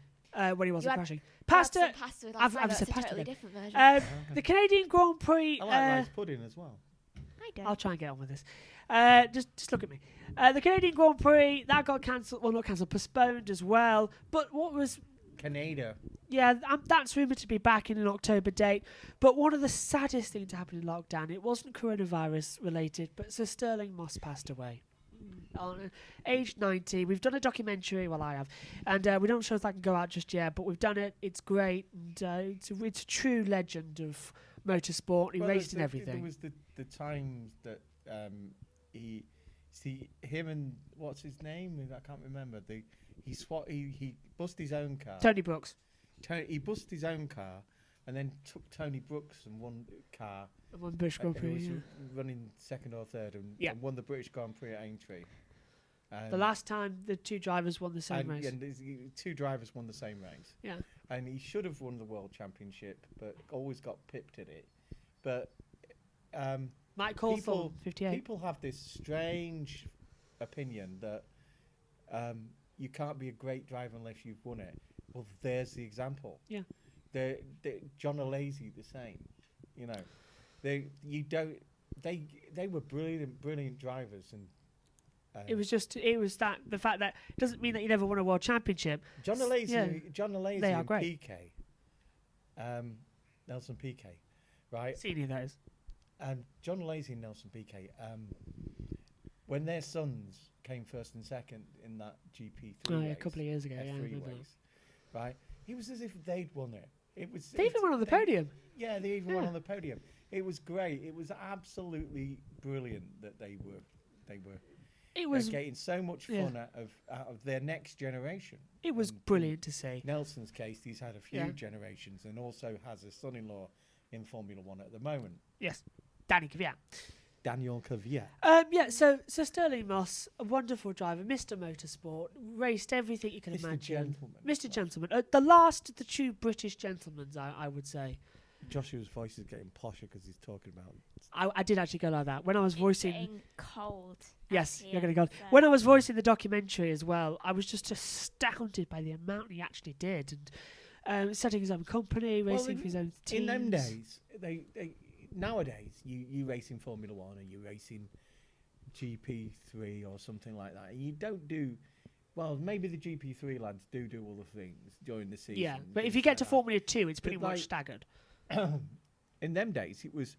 Speaker 1: when he wasn't
Speaker 3: had-
Speaker 1: crashing.
Speaker 3: Pasta.
Speaker 1: Pastor,
Speaker 3: Pasta
Speaker 1: I've
Speaker 3: last night,
Speaker 1: said
Speaker 3: that's a
Speaker 1: pasta
Speaker 3: totally
Speaker 1: again.
Speaker 3: different version.
Speaker 1: the Canadian Grand Prix.
Speaker 2: I like rice pudding as well.
Speaker 3: I don't.
Speaker 1: I'll try and get on with this. Just look at me. The Canadian Grand Prix that got cancelled. Well, not cancelled, postponed as well. But what was
Speaker 2: Canada.
Speaker 1: that's rumoured to be back in an October date. But one of the saddest things to happen in lockdown, it wasn't coronavirus related, but Sir Sterling Moss passed away. On age 90. We've done a documentary, well I have, and we don't sure if that can go out just yet, but we've done it. It's great, and it's a true legend of motorsport. He
Speaker 2: Well,
Speaker 1: raced in
Speaker 2: there
Speaker 1: everything.
Speaker 2: was the times that him and what's his name? I can't remember. He busted his own car.
Speaker 1: Tony Brooks.
Speaker 2: He busted his own car and then took Tony Brooks and won car.
Speaker 1: Won the British Grand
Speaker 2: who
Speaker 1: Prix.
Speaker 2: was
Speaker 1: Yeah.
Speaker 2: running second or third and,
Speaker 1: Yeah.
Speaker 2: and won the British Grand Prix at Aintree.
Speaker 1: The last time the two drivers won the same race.
Speaker 2: And there's- two drivers won the same race.
Speaker 1: Yeah.
Speaker 2: And he should have won the World Championship, but always got pipped at it. But
Speaker 1: Mike Cawthorn, 58.
Speaker 2: people have this strange opinion that you can't be a great driver unless you've won it. Well, there's the example.
Speaker 1: Yeah.
Speaker 2: John Alesi the same. You know, they were brilliant drivers, and
Speaker 1: It was the fact that doesn't mean that you never won a world championship.
Speaker 2: John Alesi
Speaker 1: they are
Speaker 2: and
Speaker 1: great.
Speaker 2: Piquet, Nelson Piquet, right?
Speaker 1: Seen any of those?
Speaker 2: And John Alesi and Nelson Piquet, when their sons came first and second in that GP3 race,
Speaker 1: A couple of years ago. Yeah, I
Speaker 2: F3
Speaker 1: remember that.
Speaker 2: race, right? It was as if they'd won it. It was.
Speaker 1: They even went on the podium.
Speaker 2: Yeah, they even went
Speaker 1: Yeah.
Speaker 2: on the podium. It was great. It was absolutely brilliant that they were
Speaker 1: It was
Speaker 2: getting so much
Speaker 1: yeah.
Speaker 2: fun out of their next generation.
Speaker 1: it was
Speaker 2: And
Speaker 1: brilliant to see.
Speaker 2: Nelson's case, he's had a few
Speaker 1: Yeah.
Speaker 2: generations and also has a son-in-law in Formula One at the moment,
Speaker 1: Yes, Danny Kvyat.
Speaker 2: Daniel Kvyat.
Speaker 1: So Sterling Moss, a wonderful driver, Mr. Motorsport, raced everything you can
Speaker 2: Mr.
Speaker 1: imagine.
Speaker 2: Gentleman.
Speaker 1: Mr. Gentleman, the last of the true British gentlemen, I would say.
Speaker 2: Joshua's voice is getting posher because he's talking about.
Speaker 1: I did actually go like that when I was
Speaker 3: It's
Speaker 1: voicing.
Speaker 3: getting cold.
Speaker 1: Yes,
Speaker 3: out
Speaker 1: you're
Speaker 3: here,
Speaker 1: going to go.
Speaker 3: so-
Speaker 1: When I was voicing the documentary as well, I was just astounded by the amount he actually did, and setting his own company, racing for his own teams.
Speaker 2: In them days, they nowadays you race in Formula One or you race in GP3 or something like that. You don't do. Well, maybe the GP3 lads do all the things during the season.
Speaker 1: Yeah, but if
Speaker 2: things
Speaker 1: you get
Speaker 2: like
Speaker 1: to
Speaker 2: that.
Speaker 1: Formula 2, it's pretty
Speaker 2: But
Speaker 1: much
Speaker 2: like-
Speaker 1: staggered.
Speaker 2: In them days, it was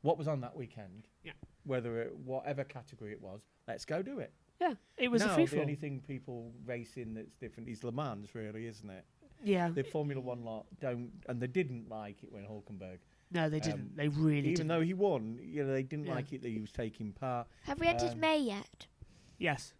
Speaker 2: what was on that weekend.
Speaker 1: Yeah.
Speaker 2: Whatever category it was, let's go do it.
Speaker 1: Yeah, it was
Speaker 2: now,
Speaker 1: a free
Speaker 2: the
Speaker 1: for all.
Speaker 2: only thing people race in that's different is Le Mans, really, isn't it?
Speaker 1: Yeah,
Speaker 2: The Formula One lot don't, and they didn't like it when Hulkenberg,
Speaker 1: no, they didn't. They really
Speaker 2: even
Speaker 1: didn't.
Speaker 2: though he won, they didn't
Speaker 1: Yeah.
Speaker 2: like it that he was taking part.
Speaker 3: Have we entered May yet?
Speaker 1: Yes.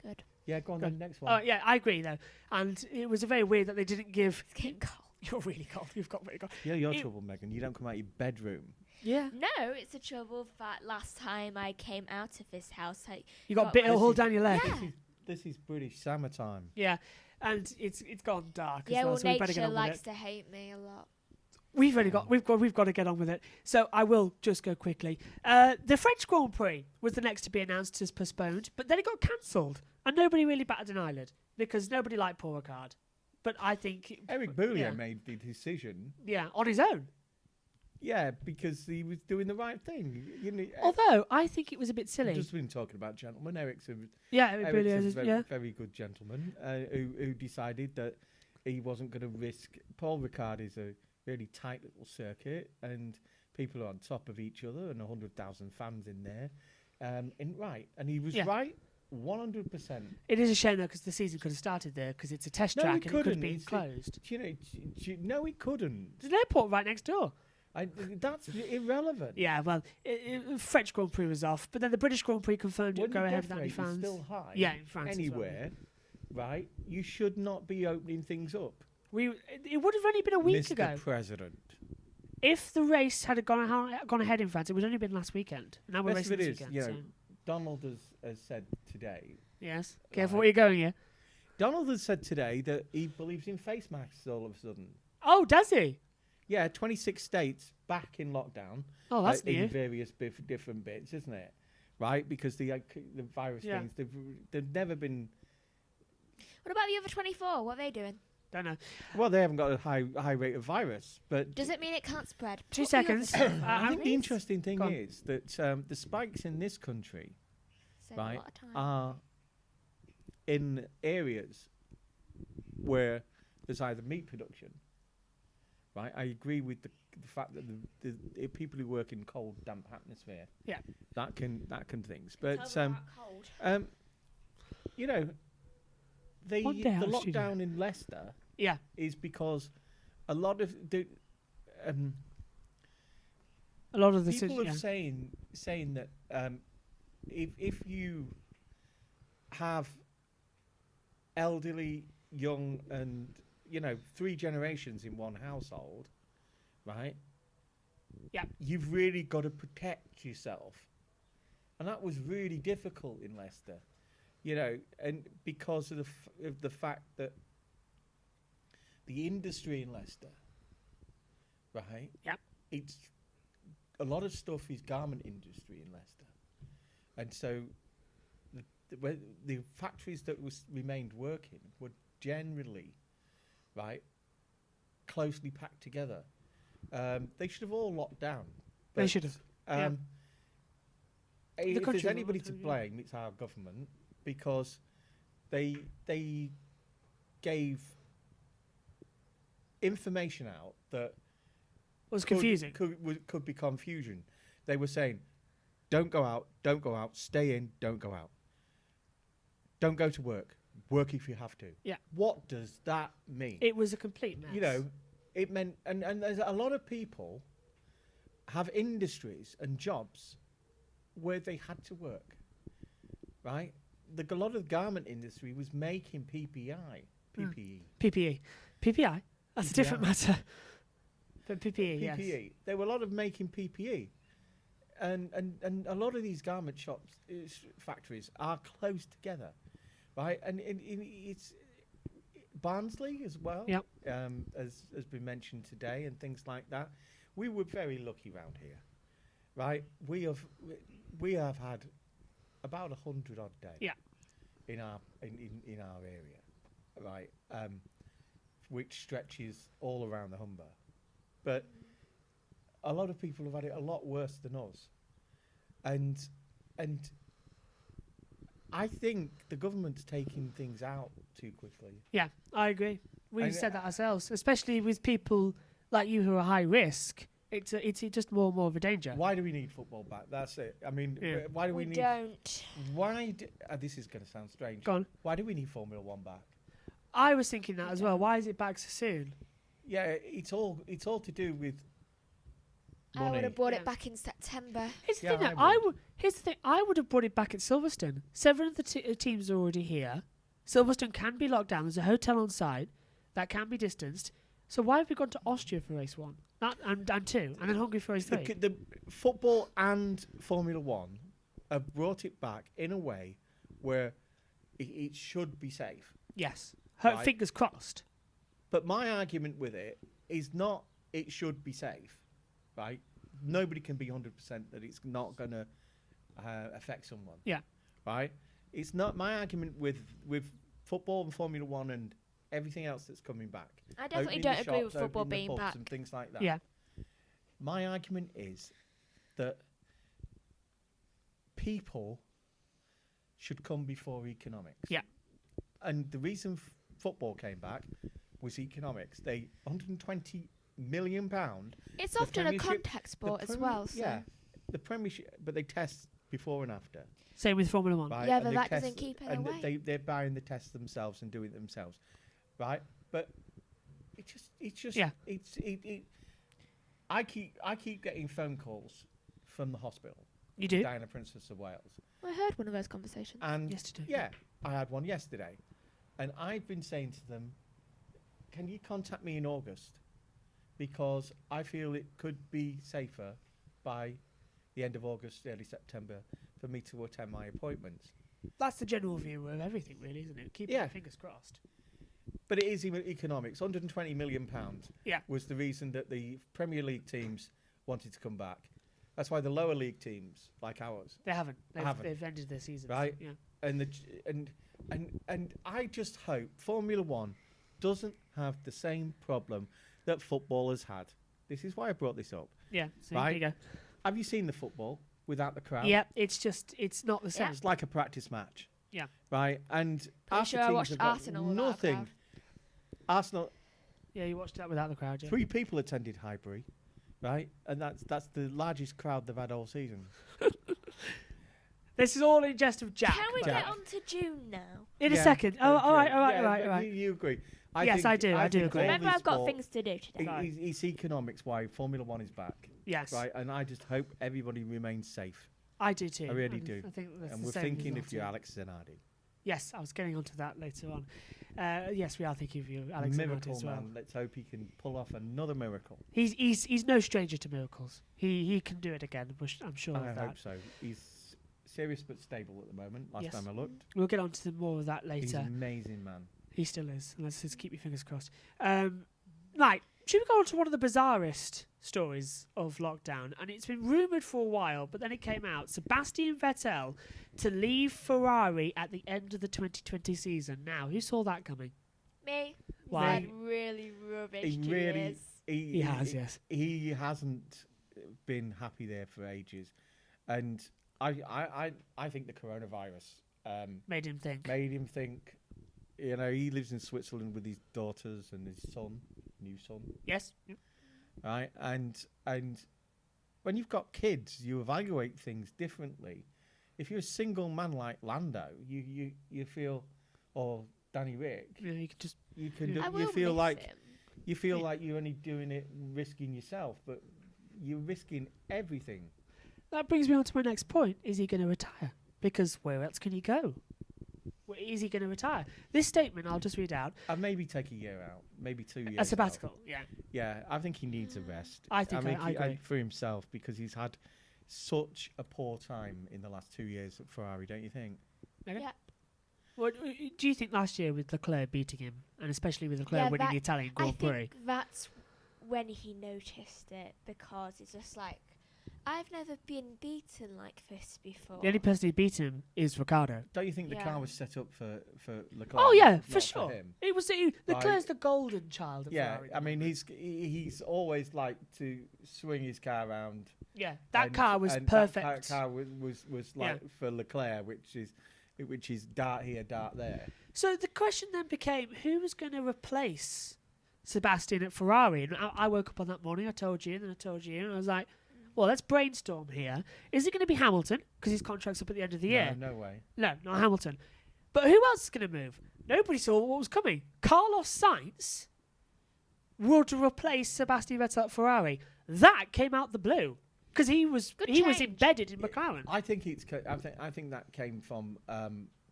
Speaker 3: Good.
Speaker 2: Yeah, go on
Speaker 1: Good.
Speaker 2: then, next
Speaker 1: Oh,
Speaker 2: one.
Speaker 1: yeah, I agree though, and it was very weird that they didn't give.
Speaker 3: It's getting cold.
Speaker 1: You're really cold. You've got really cold.
Speaker 2: Yeah, you're
Speaker 1: it-
Speaker 2: trouble, Megan. You don't come out of your bedroom.
Speaker 1: Yeah,
Speaker 3: No, it's the trouble that last time I came out of this house,
Speaker 1: you got
Speaker 3: Got
Speaker 1: bit a
Speaker 2: this
Speaker 1: hole
Speaker 2: is-
Speaker 1: down your leg.
Speaker 3: Yeah.
Speaker 2: This is British summertime.
Speaker 1: Yeah, and it's gone dark
Speaker 3: yeah,
Speaker 1: as well,
Speaker 3: well,
Speaker 1: so we better get
Speaker 3: nature
Speaker 1: on with
Speaker 3: likes
Speaker 1: it.
Speaker 3: to hate me a lot.
Speaker 1: We've got to get on with it. So I will just go quickly. The French Grand Prix was the next to be announced as postponed, but then it got cancelled, and nobody really batted an eyelid because nobody liked Paul Ricard. But I think
Speaker 2: Eric Boulier
Speaker 1: yeah.
Speaker 2: made the decision.
Speaker 1: Yeah, on his own.
Speaker 2: Yeah, because he was doing the right thing.
Speaker 1: Although I think it was a bit silly.
Speaker 2: I've just been talking about gentlemen. Eric's a
Speaker 1: Eric's
Speaker 2: very,
Speaker 1: yeah.
Speaker 2: very good gentleman who decided that he wasn't going to risk. Paul Ricard is a really tight little circuit, and people are on top of each other, and 100,000 fans in there. And he was
Speaker 1: Yeah.
Speaker 2: right, 100%.
Speaker 1: It is a shame though, because the season could have started there because it's a test
Speaker 2: No,
Speaker 1: track
Speaker 2: it
Speaker 1: and it could have
Speaker 2: couldn't.
Speaker 1: been
Speaker 2: It's-
Speaker 1: closed.
Speaker 2: No, it couldn't.
Speaker 1: There's an airport right next door.
Speaker 2: That's irrelevant.
Speaker 1: Yeah, well, French Grand Prix was off, but then the British Grand Prix confirmed it
Speaker 2: When
Speaker 1: would go
Speaker 2: the
Speaker 1: ahead
Speaker 2: death
Speaker 1: without any
Speaker 2: rate is
Speaker 1: fans.
Speaker 2: still high,
Speaker 1: Yeah, in France as well,
Speaker 2: anywhere, right? You should not be opening things up.
Speaker 1: It would have only been a week
Speaker 2: Mr.
Speaker 1: ago.
Speaker 2: President.
Speaker 1: If the race had gone ahead in France, it would only been last weekend. Now we're
Speaker 2: Best
Speaker 1: racing
Speaker 2: of it
Speaker 1: this
Speaker 2: is,
Speaker 1: weekend. So.
Speaker 2: Donald has said today.
Speaker 1: Yes, careful
Speaker 2: Right.
Speaker 1: where you're going here.
Speaker 2: Donald has said today that he believes in face masks all of a sudden.
Speaker 1: Oh, does he?
Speaker 2: Yeah, 26 states back in lockdown.
Speaker 1: Oh, that's
Speaker 2: in
Speaker 1: new.
Speaker 2: various different bits, isn't it? Right, because the virus
Speaker 1: Yeah.
Speaker 2: things they've never been.
Speaker 3: What about the other 24? What are they doing?
Speaker 1: Don't know.
Speaker 2: Well, they haven't got a high rate of virus, but
Speaker 3: Does it mean it can't spread?
Speaker 1: 2
Speaker 3: Put the other
Speaker 1: seconds.
Speaker 3: stuff
Speaker 2: I
Speaker 3: on,
Speaker 2: think the
Speaker 3: please.
Speaker 2: interesting thing
Speaker 1: Go on.
Speaker 2: is that the spikes in this country,
Speaker 3: Save a
Speaker 2: right,
Speaker 3: lot of time.
Speaker 2: are in areas where there's either meat production. Right, I agree with the fact that the people who work in cold, damp atmosphere,
Speaker 1: Yeah.
Speaker 2: that can things.
Speaker 3: Tell
Speaker 2: But
Speaker 3: them about cold.
Speaker 2: you know, the
Speaker 1: One day out of studio.
Speaker 2: lockdown in Leicester
Speaker 1: Yeah.
Speaker 2: is because a lot of the
Speaker 1: A lot of the
Speaker 2: people
Speaker 1: yeah.
Speaker 2: are saying that if you have elderly, young, and 3 generations in one household, right?
Speaker 1: Yeah.
Speaker 2: You've really got to protect yourself, and that was really difficult in Leicester, and because of the fact that the industry in Leicester, right?
Speaker 1: Yep.
Speaker 2: It's a lot of stuff is garment industry in Leicester, and so the factories that remained working were generally, right, closely packed together. They should have all locked down.
Speaker 1: They should have. Yeah.
Speaker 2: If
Speaker 1: country
Speaker 2: there's
Speaker 1: will
Speaker 2: anybody
Speaker 1: have
Speaker 2: to
Speaker 1: to, yeah.
Speaker 2: blame, it's our government, because they gave information out that
Speaker 1: It was confusing.
Speaker 2: could be confusion. They were saying, don't go out, stay in, don't go out. Don't go to work if you have to.
Speaker 1: Yeah.
Speaker 2: What does that mean?
Speaker 1: It was a complete mess.
Speaker 2: It meant, and there's a lot of people have industries and jobs where they had to work, right? A lot of the garment industry was making PPE.
Speaker 1: PPE. PPI? That's a different
Speaker 2: PPI.
Speaker 1: matter. But PPE, yes.
Speaker 2: PPE. There were a lot of making PPE, and a lot of these garment shops, factories are close together, right? And it's Barnsley as well.
Speaker 1: Yep.
Speaker 2: Has been mentioned today, and things like that. We were very lucky round here, right? We have had about 100 odd days.
Speaker 1: Yeah.
Speaker 2: In our area, right? Which stretches all around the Humber. But a lot of people have had it a lot worse than us. And I think the government's taking things out too quickly.
Speaker 1: Yeah, I agree. We've
Speaker 2: And,
Speaker 1: said that ourselves, especially with people like you who are high risk. It's just more and more of a danger.
Speaker 2: Why do we need football back? That's it. I mean,
Speaker 1: Yeah.
Speaker 2: why do we
Speaker 3: We
Speaker 2: need...
Speaker 3: don't.
Speaker 2: This is going to sound strange.
Speaker 1: Go on.
Speaker 2: Why do we need Formula One back?
Speaker 1: I was thinking that as well. Why is it back so soon?
Speaker 2: Yeah, it's all to do with
Speaker 3: I
Speaker 2: money.
Speaker 3: would have brought
Speaker 1: Yeah.
Speaker 3: it back in September.
Speaker 1: Here's the
Speaker 2: Yeah,
Speaker 1: thing.
Speaker 2: I
Speaker 1: Here's the thing. I would have brought it back at Silverstone. 7 of the teams are already here. Silverstone can be locked down. There's a hotel on site that can be distanced. So why have we gone to Austria for race 1? And 2, and then Hungary for race 3?
Speaker 2: The football and Formula One have brought it back in a way where it should be safe.
Speaker 1: Yes.
Speaker 2: Right.
Speaker 1: Fingers crossed.
Speaker 2: But my argument with it is not it should be safe, right? Nobody can be 100% that it's not going to affect someone.
Speaker 1: Yeah.
Speaker 2: Right? It's not my argument with football and Formula One and everything else that's coming back.
Speaker 3: I definitely
Speaker 2: Opening
Speaker 3: don't
Speaker 2: the
Speaker 3: agree with
Speaker 2: shops,
Speaker 3: football
Speaker 2: opening the
Speaker 3: being
Speaker 2: pubs
Speaker 3: back.
Speaker 2: and things like that.
Speaker 1: Yeah.
Speaker 2: My argument is that people should come before economics.
Speaker 1: Yeah.
Speaker 2: And the reason football came back was economics. 120 million.
Speaker 3: It's
Speaker 2: The
Speaker 3: often a
Speaker 2: Premiership-
Speaker 3: contact sport as well. So.
Speaker 2: Yeah, the Premiership, but they test before and after.
Speaker 1: Same with Formula One.
Speaker 2: Right?
Speaker 3: Yeah,
Speaker 2: and
Speaker 3: but
Speaker 2: they
Speaker 3: that
Speaker 2: test-
Speaker 3: doesn't keep it
Speaker 2: and
Speaker 3: away.
Speaker 2: they're buying the tests themselves and doing it themselves, right? But it's just,
Speaker 1: Yeah.
Speaker 2: I keep getting phone calls from the hospital,
Speaker 1: You do?
Speaker 2: Diana, Princess of Wales,
Speaker 3: I heard one of those conversations.
Speaker 2: and
Speaker 1: Yesterday.
Speaker 2: yeah, I had one yesterday, and I've been saying to them, "Can you contact me in August? Because I feel it could be safer by the end of August, early September, for me to attend my appointments."
Speaker 1: That's the general view of everything, really, isn't it? Keep
Speaker 2: Yeah.
Speaker 1: your fingers crossed.
Speaker 2: But it is economics. £120 million
Speaker 1: Yeah.
Speaker 2: was the reason that the Premier League teams wanted to come back. That's why the lower league teams, like ours,
Speaker 1: They haven't.
Speaker 2: Haven't.
Speaker 1: They've ended their seasons.
Speaker 2: Right.
Speaker 1: Yeah.
Speaker 2: and I just hope Formula One doesn't have the same problem that football has had. This is why I brought this up.
Speaker 1: Yeah. So
Speaker 2: Right.
Speaker 1: there you
Speaker 2: Have you seen the football without the crowd?
Speaker 1: go. Yeah. It's not the same.
Speaker 3: Yeah.
Speaker 2: It's like a practice match.
Speaker 1: Yeah.
Speaker 2: Right. And
Speaker 3: Pretty
Speaker 2: after
Speaker 3: sure I
Speaker 2: teams
Speaker 3: watched
Speaker 2: have got
Speaker 3: Arsenal without a
Speaker 2: nothing.
Speaker 3: crowd.
Speaker 2: Arsenal.
Speaker 1: Yeah. You watched that without the crowd. Yeah.
Speaker 2: 3 people attended Highbury, right? And that's the largest crowd they've had all season.
Speaker 1: This is all in jest of Jack.
Speaker 3: Can we
Speaker 1: by the
Speaker 3: get
Speaker 1: way.
Speaker 3: on to June now?
Speaker 1: In a
Speaker 2: Yeah,
Speaker 1: second. Oh, all right.
Speaker 2: but
Speaker 1: Right.
Speaker 2: You agree?
Speaker 1: Yes,
Speaker 2: think-
Speaker 1: I do, I do
Speaker 2: think
Speaker 1: agree.
Speaker 2: all
Speaker 3: Remember,
Speaker 2: this
Speaker 3: I've got
Speaker 2: sport-
Speaker 3: things to do today.
Speaker 1: Right.
Speaker 2: It's economics why Formula One is back,
Speaker 1: Yes.
Speaker 2: right? And I just hope everybody remains safe.
Speaker 1: I do too.
Speaker 2: I really
Speaker 1: And
Speaker 2: do.
Speaker 1: I think that's
Speaker 2: And
Speaker 1: the
Speaker 2: we're
Speaker 1: same
Speaker 2: thinking
Speaker 1: as
Speaker 2: of you,
Speaker 1: well too.
Speaker 2: Alex Zanardi.
Speaker 1: Yes, I was getting onto that later on. Yes, we are thinking of you, Alex Zanardi
Speaker 2: Miracle
Speaker 1: as well.
Speaker 2: man. Let's hope he can pull off another miracle.
Speaker 1: He's no stranger to miracles. He can do it again. I'm sure
Speaker 2: I
Speaker 1: of that.
Speaker 2: hope so. He's serious but stable at the moment. Last
Speaker 1: Yes.
Speaker 2: time I looked,
Speaker 1: We'll get on to more of that
Speaker 2: he's
Speaker 1: later.
Speaker 2: an amazing man.
Speaker 1: He still is. Let's just keep your fingers crossed. Right, should we go on to one of the bizarrest stories of lockdown? And it's been rumoured for a while, but then it came out. Sebastian Vettel to leave Ferrari at the end of the 2020 season. Now, who saw that coming?
Speaker 3: Me.
Speaker 1: Why?
Speaker 3: Said really rubbish
Speaker 2: He
Speaker 3: 2
Speaker 2: really-
Speaker 3: years.
Speaker 1: He has, yes.
Speaker 2: He hasn't been happy there for ages, and I think the coronavirus
Speaker 1: Made him think.
Speaker 2: made him think. You know, he lives in Switzerland with his daughters and his son, new son,
Speaker 1: Yes. Yep.
Speaker 2: right? And when you've got kids, you evaluate things differently. If you're a single man like Lando, you feel, or Danny Rick,
Speaker 1: Yeah, you could just.
Speaker 2: you can
Speaker 3: I
Speaker 2: do,
Speaker 3: will
Speaker 2: you feel
Speaker 3: miss
Speaker 2: like
Speaker 3: him.
Speaker 2: you feel
Speaker 1: Yeah.
Speaker 2: like you're only doing it, risking yourself, but you're risking everything.
Speaker 1: That brings me on to my next point. Is he going to retire? Because where else can he go? Where is he going to retire? This statement, I'll just read out.
Speaker 2: I'd maybe take a year out, maybe 2 years.
Speaker 1: A
Speaker 2: out.
Speaker 1: sabbatical, yeah.
Speaker 2: Yeah, I think he needs a rest.
Speaker 1: I think I
Speaker 2: he-
Speaker 1: agree.
Speaker 2: for himself, because he's had such a poor time in the last 2 years at Ferrari, don't you think?
Speaker 1: Okay.
Speaker 3: Yeah.
Speaker 1: What do you think last year with Leclerc beating him, and especially with Leclerc
Speaker 3: Yeah,
Speaker 1: winning
Speaker 3: that-
Speaker 1: the Italian
Speaker 3: I
Speaker 1: Grand Prix?
Speaker 3: think that's when he noticed it, because it's just like, I've never been beaten like this before.
Speaker 1: The only person who beat him is Ricciardo.
Speaker 2: Don't you think the
Speaker 3: Yeah.
Speaker 2: car was set up for Leclerc?
Speaker 1: Oh yeah,
Speaker 2: not
Speaker 1: for sure.
Speaker 2: him?
Speaker 1: It was Leclerc's the golden child of
Speaker 2: Yeah,
Speaker 1: Ferrari.
Speaker 2: I mean he's always liked to swing his car around.
Speaker 1: Yeah, that
Speaker 2: and-
Speaker 1: car was
Speaker 2: and
Speaker 1: perfect.
Speaker 2: That car was like for Leclerc, which is dart here, dart there.
Speaker 1: So the question then became, who was going to replace Sebastian at Ferrari? And I woke up on that morning, I told you, and then I told you, and I was like, well, let's brainstorm here. Is it going to be Hamilton? Because his contract's up at the end of the year.
Speaker 2: No way.
Speaker 1: No, not Hamilton. But who else is going to move? Nobody saw what was coming. Carlos Sainz would replace Sebastian Vettel at Ferrari. That came out the blue. Because he was
Speaker 3: Good change.
Speaker 1: embedded in McLaren.
Speaker 2: I think I think that came from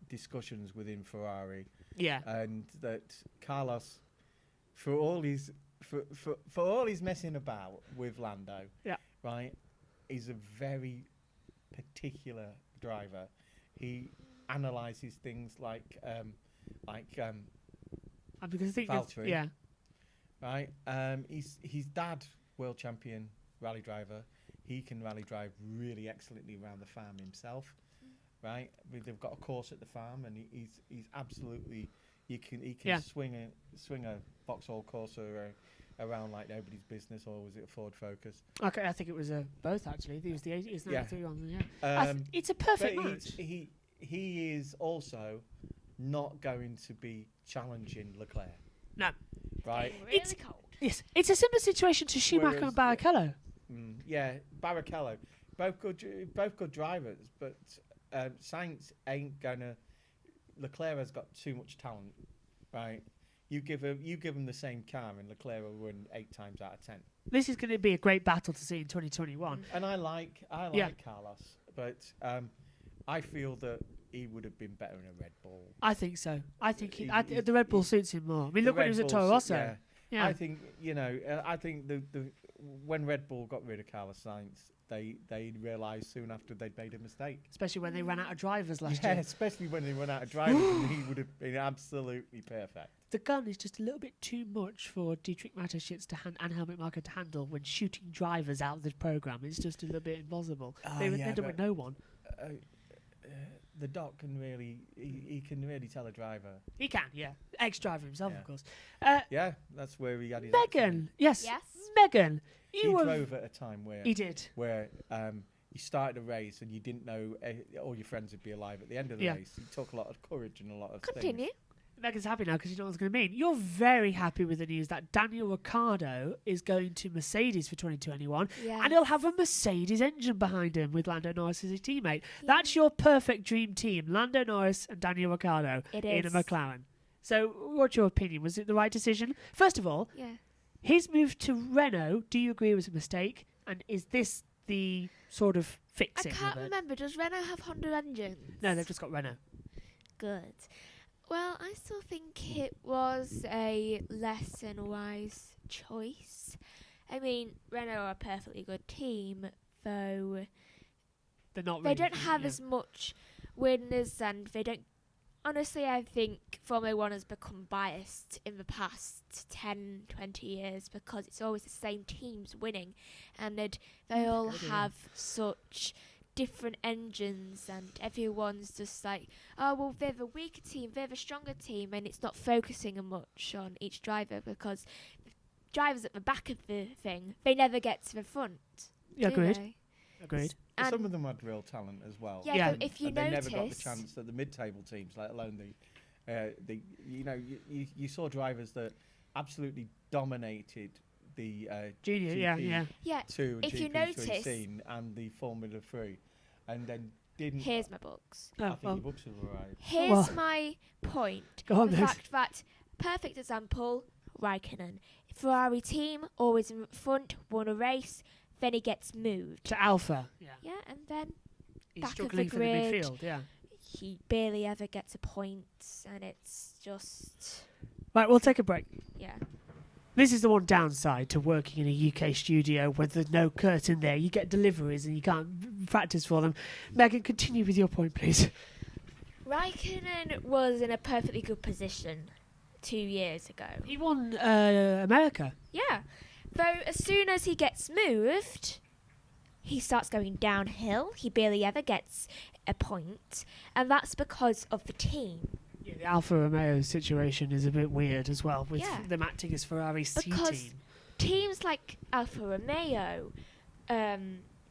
Speaker 2: discussions within Ferrari,
Speaker 1: Yeah.
Speaker 2: and that Carlos, for all his messing about with Lando,
Speaker 1: Yeah.
Speaker 2: right, is a very particular driver. He analyzes things like
Speaker 1: Because I think it's-
Speaker 2: Valtteri.
Speaker 1: yeah.
Speaker 2: right. His dad, world champion rally driver. He can rally drive really excellently around the farm himself, right? They've got a course at the farm, and he's absolutely he can
Speaker 1: Yeah.
Speaker 2: swing a Vauxhall Corsa around like nobody's business, or was it a Ford Focus?
Speaker 1: Okay, I think it was both actually. It was the 80, it's
Speaker 2: Yeah.
Speaker 1: 93 one. Yeah. It's a perfect
Speaker 2: But
Speaker 1: match.
Speaker 2: he is also not going to be challenging Leclerc,
Speaker 1: No.
Speaker 2: right?
Speaker 3: Getting really
Speaker 1: It's-
Speaker 3: cold.
Speaker 1: Yes, it's a similar situation to Schumacher
Speaker 2: Whereas-
Speaker 1: and Barrichello.
Speaker 2: Yeah, Barrichello, both good drivers, but Sainz ain't gonna. Leclerc has got too much talent, right? You give him the same car, and Leclerc will win 8 times out of 10.
Speaker 1: This is going to be a great battle to see in 2021.
Speaker 2: And I like
Speaker 1: Yeah.
Speaker 2: Carlos, but I feel that he would have been better in a Red Bull.
Speaker 1: I think so. I think
Speaker 2: He-
Speaker 1: the Red Bull
Speaker 2: he-
Speaker 1: suits him more. I mean,
Speaker 2: The
Speaker 1: look when he
Speaker 2: Red
Speaker 1: was at
Speaker 2: Bull
Speaker 1: Toro
Speaker 2: suit-
Speaker 1: Rosso. Yeah.
Speaker 2: I think I think the when Red Bull got rid of Carlos Sainz, they realised soon after they'd made a mistake.
Speaker 1: Especially when they ran out of drivers last
Speaker 2: Yeah,
Speaker 1: year.
Speaker 2: especially when they run out of drivers, and he would have been absolutely perfect.
Speaker 1: The gun is just a little bit too much for Dietrich Mateschitz and Helmut Marko to handle when shooting drivers out of this program. It's just a little bit impossible. They end up with no one.
Speaker 2: The doc can really he can really tell a driver.
Speaker 1: He can, yeah. Ex-driver himself,
Speaker 2: Yeah.
Speaker 1: of course.
Speaker 2: Yeah, that's where he had his
Speaker 1: Megan,
Speaker 2: accident.
Speaker 1: yes.
Speaker 3: Yes.
Speaker 1: Megan,
Speaker 2: He
Speaker 1: you were...
Speaker 2: drove at a time where
Speaker 1: He did.
Speaker 2: you started a race and you didn't know all your friends would be alive at the end of the
Speaker 1: Yeah.
Speaker 2: race. It took a lot of courage and a lot of
Speaker 3: Continue.
Speaker 2: things.
Speaker 1: Megan's happy now because you know what it's going to mean. You're very happy with the news that Daniel Ricciardo is going to Mercedes for 2021,
Speaker 3: Yeah.
Speaker 1: and he'll have a Mercedes engine behind him with Lando Norris as his teammate.
Speaker 3: Yeah.
Speaker 1: That's your perfect dream team: Lando Norris and Daniel Ricciardo
Speaker 3: It
Speaker 1: in a
Speaker 3: is.
Speaker 1: McLaren. So, what's your opinion? Was it the right decision? First of all,
Speaker 3: Yeah.
Speaker 1: his move to Renault. Do you agree it was a mistake? And is this the sort of
Speaker 3: I
Speaker 1: fixing
Speaker 3: can't
Speaker 1: of it?
Speaker 3: remember. Does Renault have Honda engines?
Speaker 1: No, they've just got Renault.
Speaker 3: Good. Well, I still think it was a less than wise choice. I mean, Renault are a perfectly good team, though
Speaker 1: They're not.
Speaker 3: they
Speaker 1: really,
Speaker 3: don't have
Speaker 1: yeah.
Speaker 3: as much winners, and they don't. Honestly, I think Formula One has become biased in the past 10, 20 years because it's always the same teams winning, and they all
Speaker 1: good, yeah.
Speaker 3: have such different engines, and everyone's just like, oh, well, they're the weaker team, they're the stronger team, and it's not focusing much on each driver because drivers at the back of the thing, they never get to the front.
Speaker 1: Yeah,
Speaker 3: do
Speaker 1: agreed.
Speaker 3: they?
Speaker 1: Agreed.
Speaker 3: And
Speaker 2: Some of them had real talent as well.
Speaker 3: Yeah,
Speaker 1: Yeah.
Speaker 3: but if you
Speaker 2: and they never got the
Speaker 3: notice,
Speaker 2: chance that the mid-table teams, let alone you saw drivers that absolutely dominated the
Speaker 1: Junior,
Speaker 2: GP
Speaker 1: yeah.
Speaker 2: 2 and
Speaker 3: If you
Speaker 2: GP3
Speaker 3: notice-
Speaker 2: scene and the Formula 3, and then didn't.
Speaker 3: here's my books.
Speaker 2: I
Speaker 1: Oh,
Speaker 2: think
Speaker 1: well,
Speaker 2: your books have arrived.
Speaker 3: Here's
Speaker 1: Well-
Speaker 3: my point.
Speaker 1: Go on,
Speaker 3: the
Speaker 1: Liz.
Speaker 3: fact that, perfect example, Raikkonen. Ferrari team, always in front, won a race, then he gets moved.
Speaker 1: to Alpha. Yeah.
Speaker 3: Yeah, and then
Speaker 1: He's
Speaker 3: Back of the
Speaker 1: struggling for the
Speaker 3: grid.
Speaker 1: midfield, yeah.
Speaker 3: he barely ever gets a point, and it's just,
Speaker 1: Right, we'll take a break.
Speaker 3: yeah.
Speaker 1: This is the one downside to working in a UK studio where there's no curtain there. You get deliveries and you can't practice for them. Megan, continue with your point, please.
Speaker 3: Raikkonen was in a perfectly good position 2 years ago.
Speaker 1: He won America.
Speaker 3: Yeah. Though as soon as he gets moved, he starts going downhill. He barely ever gets a point. And that's because of the team.
Speaker 1: Yeah, the Alfa Romeo situation is a bit weird as well, with
Speaker 3: Yeah.
Speaker 1: them acting as Ferrari's C
Speaker 3: Because
Speaker 1: team.
Speaker 3: Teams like Alfa Romeo,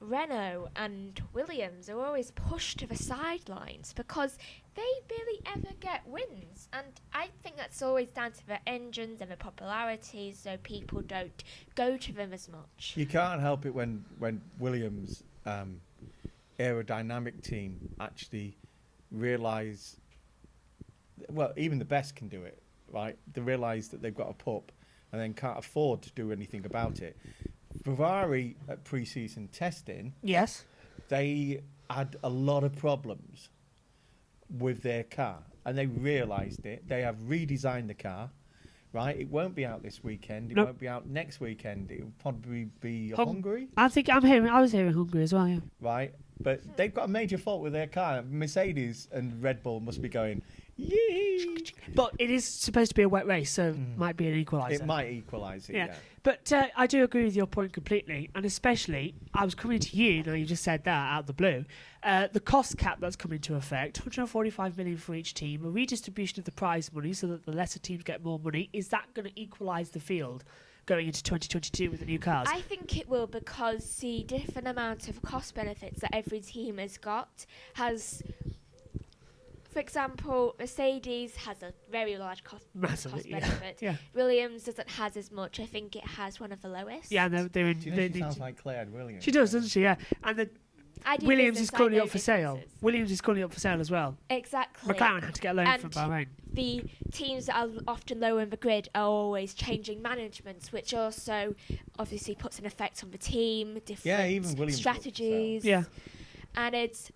Speaker 3: Renault and Williams are always pushed to the sidelines because they barely ever get wins. And I think that's always down to the engines and the popularity, so people don't go to them as much.
Speaker 2: You can't help it when Williams' aerodynamic team actually realise. Well, even the best can do it, right? They realise that they've got a pup and then can't afford to do anything about it. Ferrari at pre-season testing,
Speaker 1: Yes.
Speaker 2: they had a lot of problems with their car and they realised it. They have redesigned the car, right? It won't be out this weekend. It
Speaker 1: Nope.
Speaker 2: won't be out next weekend. It will probably be
Speaker 1: Hung-
Speaker 2: Hungary,
Speaker 1: I was hearing Hungary as well, yeah.
Speaker 2: right? But they've got a major fault with their car. Mercedes and Red Bull must be going, yee!
Speaker 1: But it is supposed to be a wet race, so might be an equaliser.
Speaker 2: It might equalise it,
Speaker 1: Yeah.
Speaker 2: yeah.
Speaker 1: But I do agree with your point completely, and especially, I was coming to you, now you just said that out of the blue, the cost cap that's come into effect, 145 million for each team, a redistribution of the prize money so that the lesser teams get more money, is that going to equalise the field going into 2022 with the new cars?
Speaker 3: I think it will because the different amount of cost benefits that every team has got has For example, Mercedes has a very large cost
Speaker 1: Massively, yeah.
Speaker 3: benefit.
Speaker 1: Yeah.
Speaker 3: Williams doesn't have as much. I think it has one of the lowest.
Speaker 1: Yeah, and they're in.
Speaker 2: Do you know she sounds like Claire Williams?
Speaker 1: She does, doesn't she? Yeah, and the
Speaker 3: I do
Speaker 1: Williams is
Speaker 3: business, I
Speaker 1: currently
Speaker 3: know
Speaker 1: up for sale.
Speaker 3: differences.
Speaker 1: Williams is currently up for sale as well.
Speaker 3: Exactly.
Speaker 1: McLaren had to get a loan
Speaker 3: And
Speaker 1: from Bahrain.
Speaker 3: the teams that are often lower in the grid are always changing managements, which also obviously puts an effect on the team, different
Speaker 2: Yeah, even Williams is up for sale.
Speaker 3: strategies.
Speaker 1: Yeah.
Speaker 3: And it's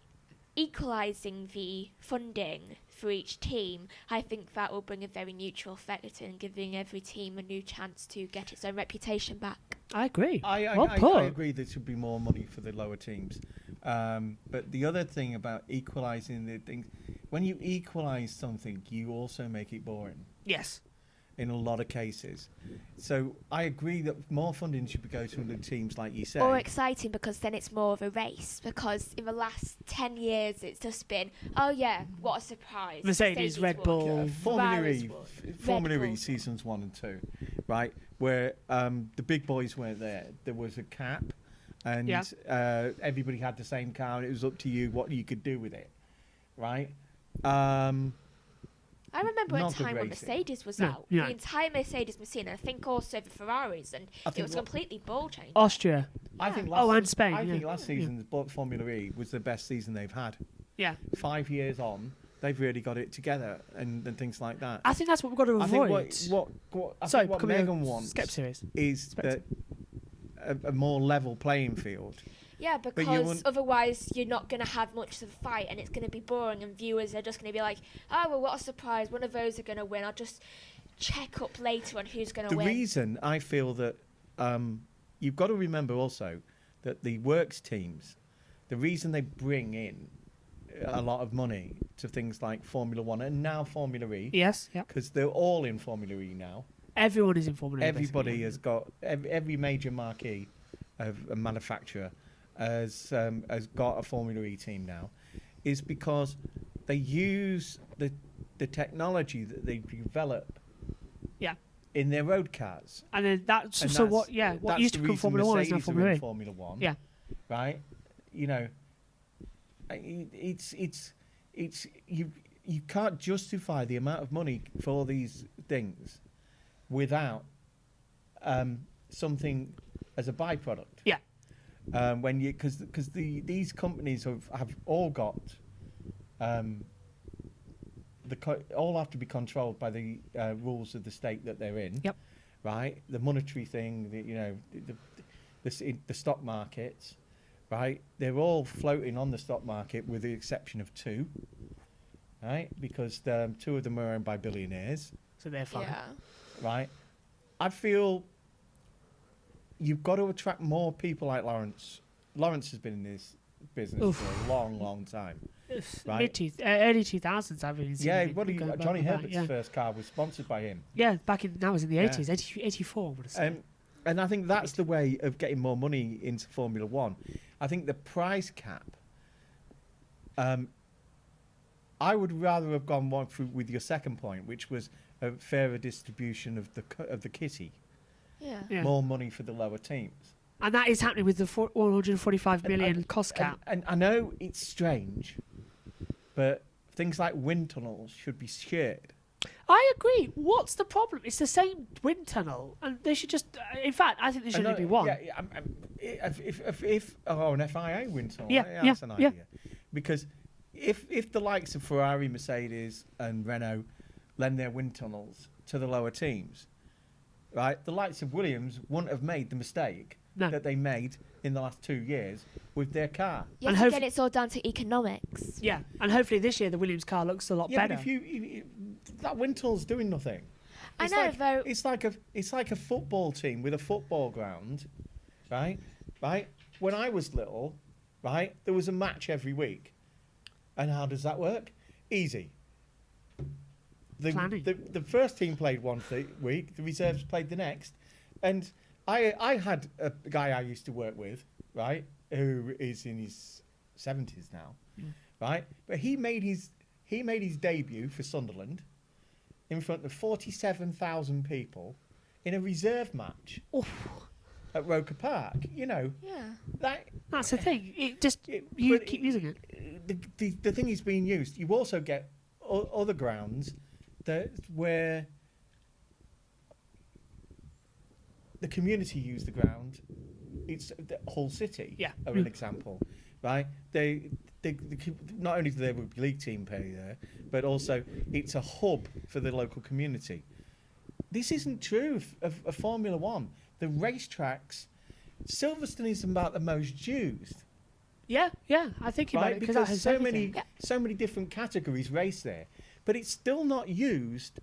Speaker 3: equalising the funding for each team. I think that will bring a very neutral effect and giving every team a new chance to get its own reputation back.
Speaker 1: I agree.
Speaker 2: I
Speaker 1: Well put.
Speaker 2: agree there should be more money for the lower teams. But the other thing about equalising the things, when you equalise something, you also make it boring
Speaker 1: Yes.
Speaker 2: in a lot of cases. So I agree that more funding should go to the teams, like you say.
Speaker 3: Or exciting, because then it's more of a race. Because in the last 10 years, it's just been, oh yeah, what a surprise.
Speaker 1: Mercedes, Red
Speaker 3: won.
Speaker 1: Bull.
Speaker 2: Yeah, Formula
Speaker 3: Ferraris
Speaker 2: E,
Speaker 3: won.
Speaker 2: Formula
Speaker 3: Red
Speaker 2: E
Speaker 3: Bull.
Speaker 2: seasons 1 and 2, right? Where the big boys weren't there. There was a cap, and
Speaker 1: Yeah.
Speaker 2: everybody had the same car, and it was up to you what you could do with it, right?
Speaker 3: I remember a
Speaker 2: Not good
Speaker 3: time when
Speaker 2: racing.
Speaker 3: Mercedes was
Speaker 1: No,
Speaker 3: out.
Speaker 1: yeah.
Speaker 3: The entire Mercedes machine, and I think also the Ferraris, and
Speaker 2: I
Speaker 3: it
Speaker 2: think
Speaker 3: was
Speaker 2: what-
Speaker 3: completely ball changing.
Speaker 1: Austria.
Speaker 2: I think
Speaker 3: Yeah.
Speaker 2: last
Speaker 1: Oh, and Spain,
Speaker 2: I think
Speaker 1: yeah.
Speaker 2: last
Speaker 1: Yeah.
Speaker 2: season's Formula E was the best season they've had.
Speaker 1: Yeah.
Speaker 2: 5 years on, they've really got it together, and things like that.
Speaker 1: I think that's what we've got to
Speaker 2: I think
Speaker 1: avoid.
Speaker 2: I
Speaker 1: Sorry,
Speaker 2: think what
Speaker 1: coming
Speaker 2: Megan
Speaker 1: on
Speaker 2: wants
Speaker 1: Skep series.
Speaker 2: is
Speaker 1: Spectre.
Speaker 2: that a more level playing field.
Speaker 3: Yeah,
Speaker 2: you
Speaker 3: because
Speaker 2: wouldn't-
Speaker 3: otherwise you're not going to have much of a fight, and it's going to be boring, and viewers are just going to be like, oh, well, what a surprise, one of those are going to win. I'll just check up later on who's going to
Speaker 2: The
Speaker 3: win.
Speaker 2: reason I feel that you've got to remember also that the works teams, the reason they bring in a lot of money to things like Formula One and now Formula E,
Speaker 1: Yes. Yeah.
Speaker 2: because they're all in Formula E now.
Speaker 1: Everyone is in Formula E.
Speaker 2: Everybody
Speaker 1: basically.
Speaker 2: has got every major marquee of a manufacturer has got a Formula E team now, is because they use the technology that they develop
Speaker 1: Yeah.
Speaker 2: in their road cars.
Speaker 1: And then that's
Speaker 2: And
Speaker 1: so
Speaker 2: that's-
Speaker 1: what? Yeah. What
Speaker 2: that's
Speaker 1: used to
Speaker 2: the
Speaker 1: become
Speaker 2: reason
Speaker 1: Formula One is now
Speaker 2: Mercedes are
Speaker 1: Formula
Speaker 2: in
Speaker 1: E.
Speaker 2: Formula One.
Speaker 1: Yeah.
Speaker 2: Right. You know, it's you can't justify the amount of money for these things without something as a byproduct.
Speaker 1: Yeah.
Speaker 2: When you because these companies have all got all have to be controlled by the rules of the state that they're in.
Speaker 1: Yep.
Speaker 2: Right. The monetary thing, the stock markets, right? They're all floating on the stock market with the exception of two, right? Because two of them are owned by billionaires,
Speaker 1: So they're fine.
Speaker 3: Yeah.
Speaker 2: right? I feel you've got to attract more people like Lawrence. Lawrence has been in this business
Speaker 1: Oof.
Speaker 2: for a long, long time. Right.
Speaker 1: Early 2000s, I've been seeing
Speaker 2: Yeah,
Speaker 1: it
Speaker 2: what
Speaker 1: going back
Speaker 2: Johnny
Speaker 1: with that,
Speaker 2: Herbert's
Speaker 1: yeah.
Speaker 2: first car was sponsored by him.
Speaker 1: Yeah, back in that was in the
Speaker 2: Yeah.
Speaker 1: 80s, 84. I would say.
Speaker 2: And I think that's the way of getting more money into Formula One. I think the price cap. I would rather have gone one through with your second point, which was a fairer distribution of the kitty,
Speaker 3: Yeah.
Speaker 1: Yeah.
Speaker 2: more money for the lower teams.
Speaker 1: And that is happening with the 145
Speaker 2: And
Speaker 1: million cost cap.
Speaker 2: And I know it's strange, but things like wind tunnels should be shared.
Speaker 1: I agree. What's the problem? It's the same wind tunnel, and they should just. In fact, I think there should only be one.
Speaker 2: Yeah, if an FIA wind tunnel,
Speaker 1: Yeah,
Speaker 2: that's an
Speaker 1: yeah.
Speaker 2: idea. Because if the likes of Ferrari, Mercedes, and Renault lend their wind tunnels to the lower teams, right? The likes of Williams wouldn't have made the mistake
Speaker 1: No.
Speaker 2: that they made in the last 2 years with their car.
Speaker 3: You
Speaker 1: And
Speaker 3: have to
Speaker 1: hope-
Speaker 3: get it's all down to economics.
Speaker 1: Yeah, and hopefully this year the Williams car looks a lot
Speaker 2: Yeah,
Speaker 1: better.
Speaker 2: but if that wind tunnel's doing nothing.
Speaker 3: I
Speaker 2: It's
Speaker 3: know,
Speaker 2: like,
Speaker 3: though.
Speaker 2: It's like a football team with a football ground, right? Right. When I was little, right, there was a match every week, and how does that work? Easy.
Speaker 1: Planning.
Speaker 2: The first team played one week, the reserves played the next, and I had a guy I used to work with, right, who is in his 70s now, right, but he made his debut for Sunderland in front of 47,000 people in a reserve match at Roker Park. You know,
Speaker 3: Yeah.
Speaker 1: That's the thing. It just
Speaker 2: It-
Speaker 1: you
Speaker 2: but
Speaker 1: keep
Speaker 2: it-
Speaker 1: using it.
Speaker 2: the thing is being used. You also get other grounds that where the community use the ground. It's the whole city.
Speaker 1: Yeah.
Speaker 2: Are an example, right? They not only do the rugby league team play there, but also it's a hub for the local community. This isn't true of Formula One. The racetracks, Silverstone is about the most used.
Speaker 1: Yeah, I think about
Speaker 2: Right,
Speaker 1: it because that
Speaker 2: because
Speaker 1: has
Speaker 2: so
Speaker 1: everything.
Speaker 2: so many different categories race there, but it's still not used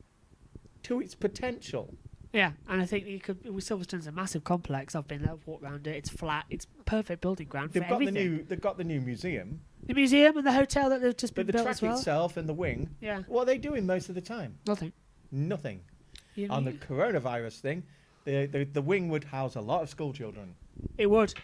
Speaker 2: to its potential.
Speaker 1: Yeah, and I think you could. With Silverstone's a massive complex. I've been there, I've walked around it. It's flat. It's perfect building ground
Speaker 2: They've
Speaker 1: for
Speaker 2: got
Speaker 1: everything.
Speaker 2: they've got the new museum,
Speaker 1: The museum and the hotel that they've just
Speaker 2: but
Speaker 1: been
Speaker 2: the
Speaker 1: built
Speaker 2: track
Speaker 1: as well.
Speaker 2: itself and the wing.
Speaker 1: Yeah,
Speaker 2: What are they doing most of the time?
Speaker 1: nothing.
Speaker 2: Nothing.
Speaker 1: You
Speaker 2: On the
Speaker 1: mean-
Speaker 2: coronavirus thing, the wing would house a lot of school children.
Speaker 1: It would.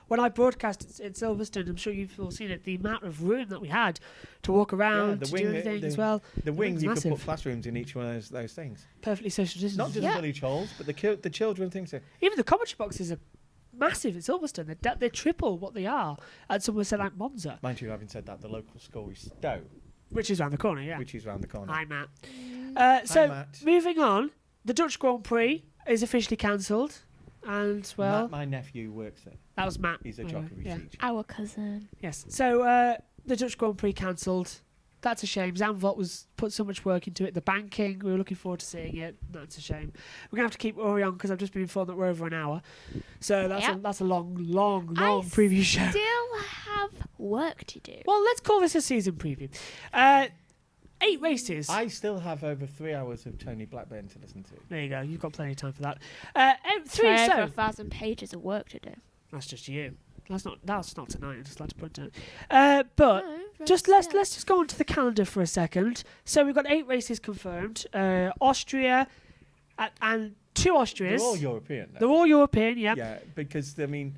Speaker 1: When I broadcast at Silverstone, I'm sure you've all seen it. The amount of room that we had to walk around,
Speaker 2: the
Speaker 1: to
Speaker 2: wing,
Speaker 1: do everything
Speaker 2: the-
Speaker 1: as well.
Speaker 2: The wing,
Speaker 1: wing's
Speaker 2: you could
Speaker 1: massive.
Speaker 2: put classrooms in each one of those things.
Speaker 1: Perfectly social distance.
Speaker 2: Not just
Speaker 3: Yeah.
Speaker 2: village halls, but the children things.
Speaker 1: Even the commentary boxes are massive at Silverstone. They're triple what they are at somewhere said like Monza,
Speaker 2: Mind you, having said that, the local school is Stowe,
Speaker 1: which is around the corner. Yeah.
Speaker 2: which is round the corner.
Speaker 1: Hi, Matt.
Speaker 2: Hi,
Speaker 1: So
Speaker 2: Matt.
Speaker 1: moving on, the Dutch Grand Prix is officially cancelled, and well,
Speaker 2: my nephew works there.
Speaker 1: that was Matt.
Speaker 2: He's a
Speaker 1: by the way,
Speaker 2: jockey
Speaker 1: yeah.
Speaker 2: teacher.
Speaker 3: Our cousin.
Speaker 1: Yes. So the Dutch Grand Prix cancelled. That's a shame. Zandvoort was put so much work into it. The banking, we were looking forward to seeing it. That's a shame. We're gonna have to keep Ori on because I've just been informed that we're over an hour. So that's a long preview show.
Speaker 3: Still have work to do.
Speaker 1: Well, let's call this a season preview. 8 races.
Speaker 2: I still have over 3 hours of Tony Blackburn to listen to.
Speaker 1: There you go. You've got plenty of time for that.
Speaker 3: Three over
Speaker 1: So
Speaker 3: 1,000 pages of work to do.
Speaker 1: that's just you. That's not tonight. I just like to point out. But
Speaker 3: No, but
Speaker 1: let's
Speaker 3: still.
Speaker 1: just go on to the calendar for a second. So we've got 8 races confirmed. Austria and 2 Austrias.
Speaker 2: They're all European.
Speaker 1: They're
Speaker 2: Though.
Speaker 1: all European. Yeah.
Speaker 2: Yeah, because I mean,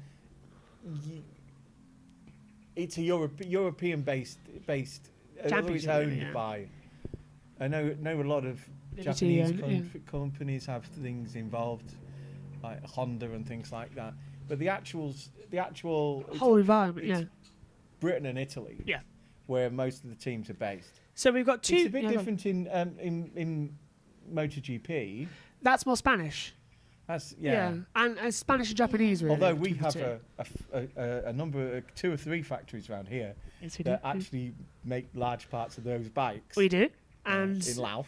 Speaker 2: it's a European based. Although it's
Speaker 1: Championship,
Speaker 2: owned
Speaker 1: yeah.
Speaker 2: by. I know a lot of
Speaker 1: Liberty
Speaker 2: Japanese
Speaker 1: owned,
Speaker 2: companies have things involved, like Honda and things like that. But the actual it's
Speaker 1: Whole environment.
Speaker 2: it's
Speaker 1: Yeah.
Speaker 2: Britain and Italy.
Speaker 1: Yeah.
Speaker 2: Where most of the teams are based.
Speaker 1: So we've got 2.
Speaker 2: It's a bit
Speaker 1: yeah, go on.
Speaker 2: different in MotoGP.
Speaker 1: That's more Spanish.
Speaker 2: That's
Speaker 1: And Spanish and Japanese. Really.
Speaker 2: Although we
Speaker 1: between the
Speaker 2: have
Speaker 1: two.
Speaker 2: a number, 2 or 3 factories around here
Speaker 1: Yes, we do.
Speaker 2: that actually make large parts of those bikes.
Speaker 1: We do.
Speaker 2: uh,
Speaker 1: And
Speaker 2: in Louth.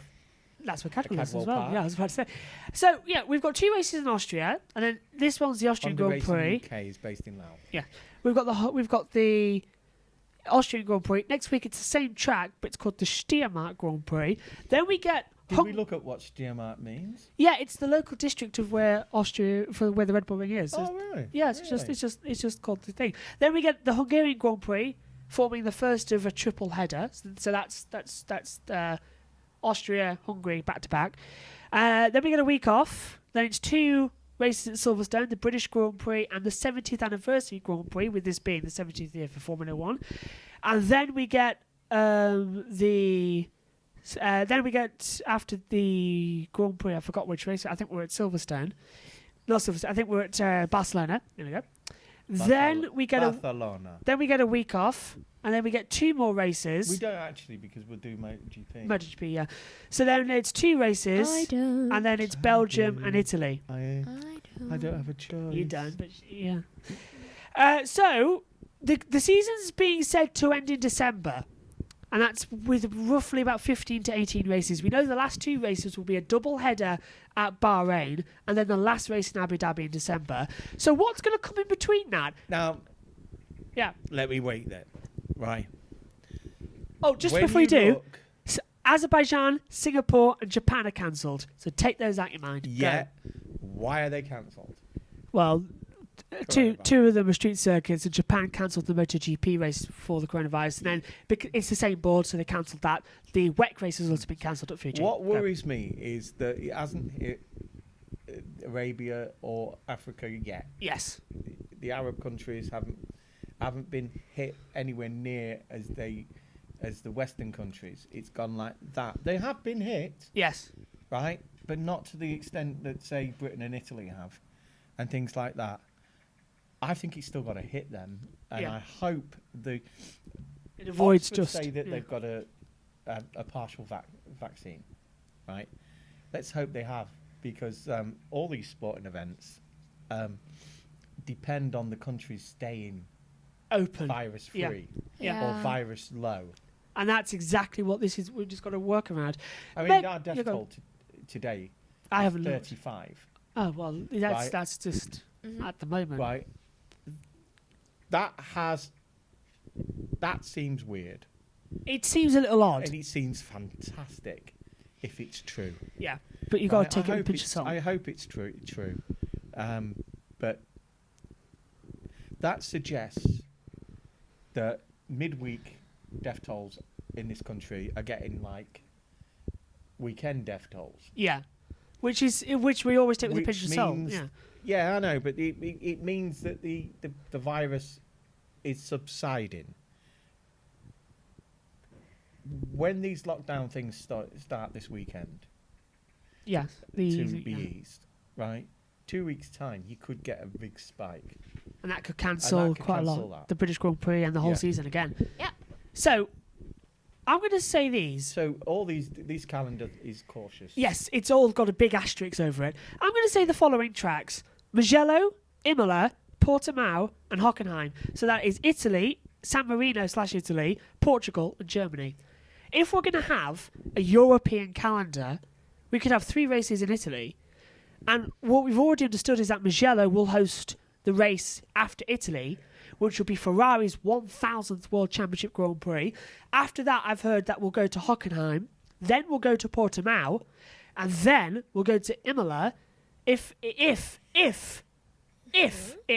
Speaker 1: that's where Cadwell is as
Speaker 2: Cadwell
Speaker 1: well.
Speaker 2: Park.
Speaker 1: Yeah, I was about to say. So yeah, we've got 2 races in Austria, and then this one's the Austrian
Speaker 2: Honda
Speaker 1: Grand
Speaker 2: Racing
Speaker 1: Prix.
Speaker 2: UK is based in Louth.
Speaker 1: We've got the Austrian Grand Prix. Next week it's the same track, but it's called the Steiermark Grand Prix. Then we get
Speaker 2: Did we look at what Steiermark means?
Speaker 1: yeah, it's the local district of where where the Red Bull Ring is.
Speaker 2: Oh, really?
Speaker 1: Yeah, it's just called the thing. Then we get the Hungarian Grand Prix, forming the first of a triple header. So that's Austria, Hungary back to back. Then we get a week off. Then it's 2 races at Silverstone, the British Grand Prix and the 70th anniversary Grand Prix, with this being the 70th year for Formula One. And then we get after the Grand Prix, I forgot which race. I think we're at Silverstone. Not Silverstone. I think we're at Barcelona. There we go. Then we get a week off, and then we get 2 more races.
Speaker 2: We don't actually, because we'll do MotoGP.
Speaker 1: MotoGP, yeah. So then it's 2 races,
Speaker 3: I don't.
Speaker 1: and then it's Belgium and Italy.
Speaker 2: I don't have a choice.
Speaker 1: You don't, but yeah. So the season's being said to end in December, and that's with roughly about 15 to 18 races. We know the last 2 races will be a double header at Bahrain, and then the last race in Abu Dhabi in December. So what's going to come in between that?
Speaker 2: Now,
Speaker 1: Yeah.
Speaker 2: let me wait then. Right.
Speaker 1: Oh, just
Speaker 2: When
Speaker 1: before you
Speaker 2: you
Speaker 1: do,
Speaker 2: look-
Speaker 1: Azerbaijan, Singapore, and Japan are cancelled. So take those out your mind. Go.
Speaker 2: Yeah. Why are they cancelled?
Speaker 1: Well, two
Speaker 2: Coronavirus.
Speaker 1: of them are street circuits, and Japan cancelled the MotoGP race for the coronavirus. And then it's the same board, so they cancelled that. The WEC race has also been cancelled at Fuji.
Speaker 2: What
Speaker 1: Go.
Speaker 2: worries me is that it hasn't hit Arabia or Africa yet.
Speaker 1: Yes.
Speaker 2: The Arab countries haven't been hit anywhere near as the Western countries. It's gone like that. They have been hit,
Speaker 1: Yes.
Speaker 2: right? But not to the extent that, say, Britain and Italy have, and things like that. I think it's still got to hit them, and
Speaker 1: Yeah.
Speaker 2: I hope
Speaker 1: It avoids
Speaker 2: Oxford
Speaker 1: just.
Speaker 2: say that
Speaker 1: yeah.
Speaker 2: they've got a a partial vaccine, right? Let's hope they have, because all these sporting events depend on the countries staying
Speaker 1: Open.
Speaker 2: virus free
Speaker 3: Yeah.
Speaker 2: or virus low.
Speaker 1: And that's exactly what this is. We've just got to work around.
Speaker 2: I mean,
Speaker 1: Meg,
Speaker 2: our death
Speaker 1: you go.
Speaker 2: toll today
Speaker 1: I
Speaker 2: is
Speaker 1: haven't looked.
Speaker 2: 35,
Speaker 1: Oh, well,
Speaker 2: Right.
Speaker 1: that's just
Speaker 3: Mhm.
Speaker 1: at the moment.
Speaker 2: right? That seems weird,
Speaker 1: It seems a little odd.
Speaker 2: and it seems fantastic if it's true.
Speaker 1: Yeah. But you've got
Speaker 2: Right,
Speaker 1: to take it with a
Speaker 2: hope
Speaker 1: pinch of
Speaker 2: it's-
Speaker 1: salt.
Speaker 2: I hope it's true. But that suggests that midweek death tolls in this country are getting like weekend death tolls.
Speaker 1: Yeah. Which we always take with a
Speaker 2: Which
Speaker 1: pinch of salt.
Speaker 2: means-
Speaker 1: Yeah.
Speaker 2: Yeah, I know, but it means that the virus is subsiding. When these lockdown things start this weekend
Speaker 1: Yeah.
Speaker 2: to
Speaker 1: Yeah.
Speaker 2: be eased, right? 2 weeks' time, you could get a big spike.
Speaker 1: And that could cancel
Speaker 2: could
Speaker 1: quite a
Speaker 2: cancel
Speaker 1: lot.
Speaker 2: that.
Speaker 1: The British Grand Prix and the whole
Speaker 2: Yeah.
Speaker 1: season again.
Speaker 3: Yeah.
Speaker 1: So, I'm going to say these.
Speaker 2: So all these calendar is cautious.
Speaker 1: Yes, it's all got a big asterisk over it. I'm going to say the following tracks: Mugello, Imola, Portimao, and Hockenheim. So that is Italy, San Marino/Italy, Portugal, and Germany. If we're going to have a European calendar, we could have 3 races in Italy. And what we've already understood is that Mugello will host the race after Italy, which will be Ferrari's 1000th World Championship Grand Prix. After that, I've heard that we'll go to Hockenheim, then we'll go to Portimao, and then we'll go to Imola. If it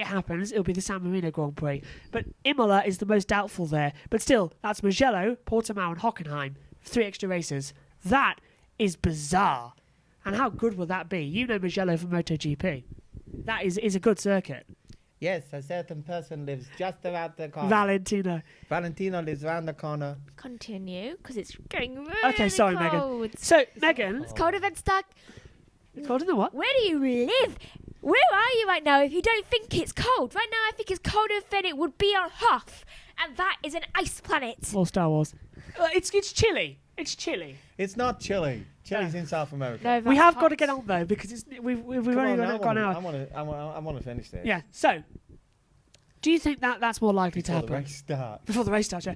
Speaker 1: happens, it'll be the San Marino Grand Prix. But Imola is the most doubtful there. But still, that's Mugello, Portimao, and Hockenheim. 3 extra races. That is bizarre. And how good will that be? You know Mugello from MotoGP. That is a good circuit.
Speaker 2: Yes, a certain person lives just around the corner.
Speaker 1: Valentino.
Speaker 2: Valentino lives around the corner.
Speaker 3: Continue, because it's getting really
Speaker 1: Okay, sorry, Megan.
Speaker 3: cold.
Speaker 1: So, Megan,
Speaker 3: It's cold event stuck.
Speaker 1: it's cold in the what?
Speaker 3: Where do you live? Where are you right now if you don't think it's cold? Right now I think it's colder than it would be on Hoth. And that is an ice planet.
Speaker 1: Or Star Wars. It's chilly. It's chilly.
Speaker 2: It's not Chile. Chile's in South America.
Speaker 3: No,
Speaker 1: We
Speaker 3: that's
Speaker 1: have
Speaker 3: hot.
Speaker 1: got to get on though because we've
Speaker 2: Come
Speaker 1: only
Speaker 2: on,
Speaker 1: got an hour.
Speaker 2: I want to finish this.
Speaker 1: Yeah. So, do you think that that's more likely to
Speaker 2: Before the
Speaker 1: happen
Speaker 2: race starts.
Speaker 1: before the race starts? Yeah.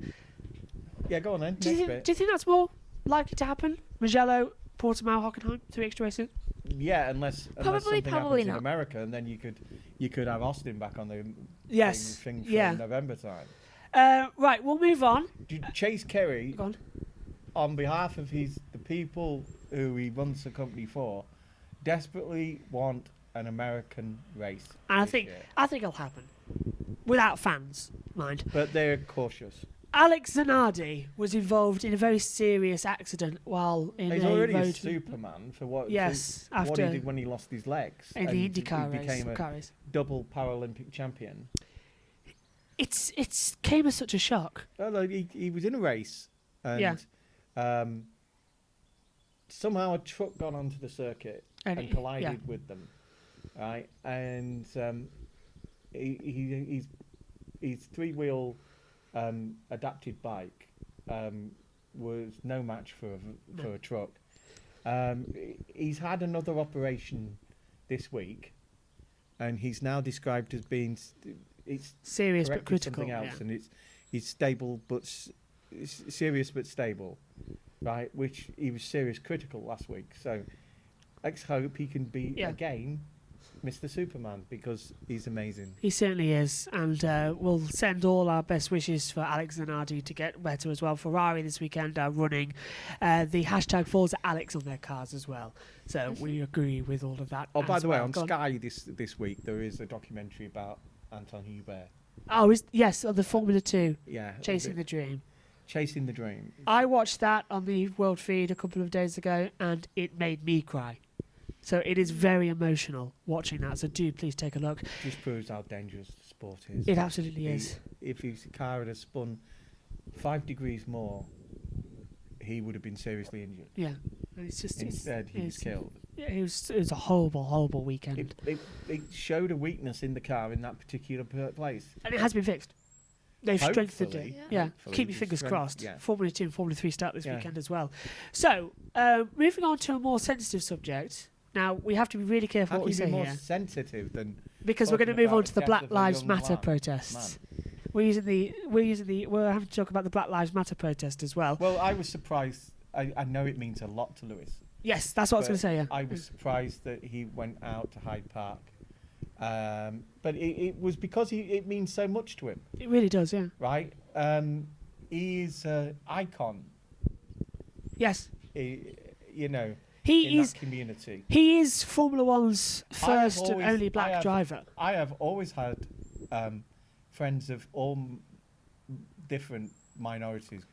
Speaker 2: Yeah, go on then.
Speaker 1: Do you
Speaker 2: Next
Speaker 1: think?
Speaker 2: bit.
Speaker 1: Do you think that's more likely to happen? Mugello, Portimao, Hockenheim, 3 extra races.
Speaker 2: Yeah, unless
Speaker 3: Probably
Speaker 2: something
Speaker 3: probably
Speaker 2: happens in
Speaker 3: not.
Speaker 2: America, and then you could have Austin back on the
Speaker 1: Yes.
Speaker 2: thing for
Speaker 1: Yeah.
Speaker 2: November time.
Speaker 1: Right. We'll move on.
Speaker 2: Chase Carey,
Speaker 1: Go on.
Speaker 2: on behalf of the people who he runs the company for, desperately want an American race.
Speaker 1: And
Speaker 2: this year.
Speaker 1: I think it'll happen without fans, mind.
Speaker 2: But they're cautious.
Speaker 1: Alex Zanardi was involved in a very serious accident while in
Speaker 2: He's
Speaker 1: a
Speaker 2: already a
Speaker 1: road
Speaker 2: Superman for what?
Speaker 1: Yes,
Speaker 2: for what
Speaker 1: after-
Speaker 2: he did when he lost his legs
Speaker 1: in
Speaker 2: and
Speaker 1: the IndyCar
Speaker 2: he
Speaker 1: race.
Speaker 2: became a
Speaker 1: car race.
Speaker 2: double Paralympic champion.
Speaker 1: It's came as such a shock.
Speaker 2: Although he was in a race and somehow a truck got onto the circuit and
Speaker 1: it-
Speaker 2: collided with them, right? And his 3-wheel adapted bike was no match for a truck. He's had another operation this week, and he's now described as being it's
Speaker 1: Serious but
Speaker 2: corrected
Speaker 1: critical.
Speaker 2: something else,
Speaker 1: Yeah.
Speaker 2: and it's stable but serious but stable, right? Which he was serious critical last week. So let's hope he can be
Speaker 1: Yeah.
Speaker 2: again Mr. Superman, because he's amazing.
Speaker 1: He certainly is, and we'll send all our best wishes for Alex Zanardi to get better as well. Ferrari this weekend are running the hashtag Forza Alex on their cars as well, so we agree with all of that.
Speaker 2: Oh, by
Speaker 1: as
Speaker 2: the way,
Speaker 1: well.
Speaker 2: on
Speaker 1: Go
Speaker 2: Sky this week there is a documentary about Anton Hubert.
Speaker 1: Oh, yes, on the Formula 2,
Speaker 2: Yeah,
Speaker 1: Chasing the Dream.
Speaker 2: Chasing the Dream.
Speaker 1: I watched that on the World Feed a couple of days ago, and it made me cry. So it is very emotional watching that. So do please take a look.
Speaker 2: Just proves how dangerous the sport is.
Speaker 1: It absolutely is.
Speaker 2: If his car had spun 5 degrees more, he would have been seriously injured.
Speaker 1: Yeah, and it's just
Speaker 2: Instead, he was killed.
Speaker 1: Yeah, it was a horrible weekend,
Speaker 2: It showed a weakness in the car in that particular place.
Speaker 1: and it has been fixed. They've strengthened
Speaker 2: Hopefully.
Speaker 1: it.
Speaker 3: Yeah.
Speaker 1: Yeah,
Speaker 2: Hopefully
Speaker 1: keep your
Speaker 2: they've
Speaker 1: fingers crossed.
Speaker 2: yeah.
Speaker 1: Formula 2 and Formula 3 start this
Speaker 2: Yeah.
Speaker 1: weekend as well. So, moving on to a more sensitive subject. Now, we have to be really careful
Speaker 2: How
Speaker 1: what we
Speaker 2: can you
Speaker 1: say
Speaker 2: be more
Speaker 1: here,
Speaker 2: sensitive than
Speaker 1: because we're going to
Speaker 2: talking
Speaker 1: move on
Speaker 2: about
Speaker 1: to the
Speaker 2: death
Speaker 1: Black
Speaker 2: of a
Speaker 1: Lives
Speaker 2: young
Speaker 1: Matter
Speaker 2: man?
Speaker 1: protests. We're having to talk about the Black Lives Matter protest as well.
Speaker 2: Well, I was surprised. I know it means a lot to Lewis.
Speaker 1: Yes, that's what I was
Speaker 2: but
Speaker 1: going to say. Yeah,
Speaker 2: I was surprised that he went out to Hyde Park. But it was because it means so much to him,
Speaker 1: it really does. Yeah.
Speaker 2: right? He's an icon,
Speaker 1: Yes,
Speaker 2: you know,
Speaker 1: he
Speaker 2: in
Speaker 1: is.
Speaker 2: that community.
Speaker 1: He is Formula One's
Speaker 2: I have
Speaker 1: first and
Speaker 2: always-
Speaker 1: only
Speaker 2: I
Speaker 1: black
Speaker 2: have-
Speaker 1: driver.
Speaker 2: I have always had friends of all different minorities,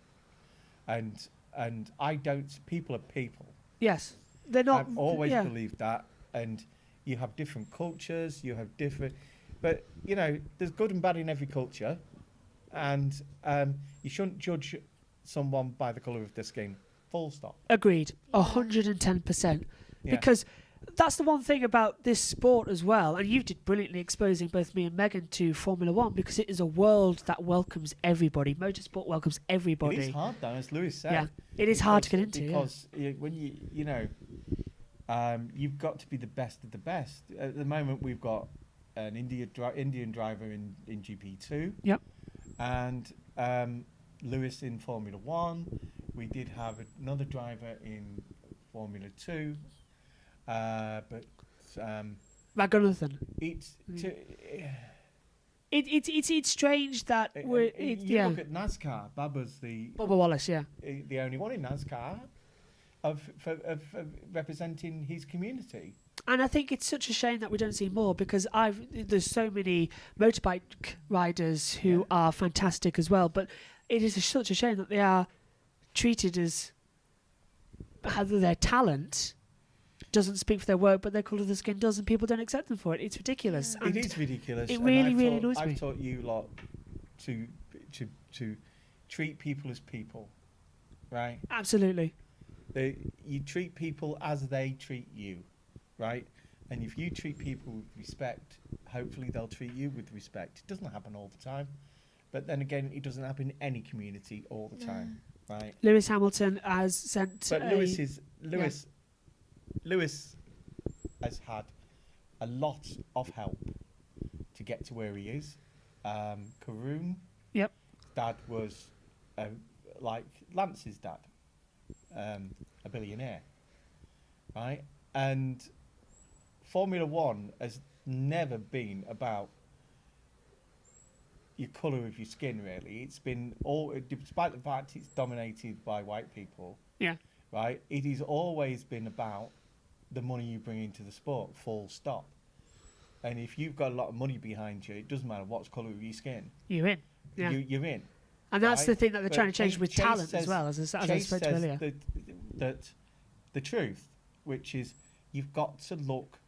Speaker 2: and I don't. People are people.
Speaker 1: Yes, they're not.
Speaker 2: I've always
Speaker 1: yeah.
Speaker 2: believed that, and you have different cultures, you have different, but you know, there's good and bad in every culture, and you shouldn't judge someone by the colour of their skin. Full stop.
Speaker 1: Agreed, 110%.
Speaker 2: Yeah.
Speaker 1: Because that's the one thing about this sport as well, and you did brilliantly exposing both me and Megan to Formula One, because it is a world that welcomes everybody. Motorsport welcomes everybody.
Speaker 2: It is hard though, as Lewis said.
Speaker 1: Yeah, it is hard to get into.
Speaker 2: because when you know, you've got to be the best of the best. At the moment, we've got an Indian driver in GP2.
Speaker 1: Yep.
Speaker 2: And Lewis in Formula One. We did have another driver in Formula 2, but
Speaker 1: yeah. Raghunathan.
Speaker 2: it's
Speaker 1: It's strange that we're.
Speaker 2: you look at NASCAR. Bubba's
Speaker 1: Bubba Wallace, yeah.
Speaker 2: the only one in NASCAR of representing his community.
Speaker 1: And I think it's such a shame that we don't see more, because there's so many motorbike riders who are fantastic as well, but it is such a shame that they are treated as their talent doesn't speak for their work, but their colour of the skin does, and people don't accept them for it. It's ridiculous.
Speaker 3: Yeah.
Speaker 2: It
Speaker 1: And
Speaker 2: is ridiculous.
Speaker 1: it
Speaker 2: and
Speaker 1: really,
Speaker 2: I've
Speaker 1: really
Speaker 2: taught-
Speaker 1: annoys me.
Speaker 2: I've taught you lot to treat people as people, right?
Speaker 1: Absolutely.
Speaker 2: You treat people as they treat you, right? And if you treat people with respect, hopefully they'll treat you with respect. It doesn't happen all the time, but then again, it doesn't happen in any community all the time, right?
Speaker 1: Lewis Hamilton has sent.
Speaker 2: But Lewis has had a lot of help to get to where he is. Karoon,
Speaker 1: Yep.
Speaker 2: dad was like Lance's dad, a billionaire, right? And Formula One has never been about your colour of your skin, really. It's been despite the fact it's dominated by white people,
Speaker 1: Yeah.
Speaker 2: right? It has always been about the money you bring into the sport, full stop. And if you've got a lot of money behind you, it doesn't matter what's colour of your skin,
Speaker 1: You're in. Yeah.
Speaker 2: you're in.
Speaker 1: And that's
Speaker 2: right?
Speaker 1: the thing that they're
Speaker 2: But
Speaker 1: trying to change with
Speaker 2: Chase
Speaker 1: talent
Speaker 2: says-
Speaker 1: as well, as I
Speaker 2: Chase
Speaker 1: spoke to
Speaker 2: says
Speaker 1: earlier.
Speaker 2: that the truth, which is you've got to look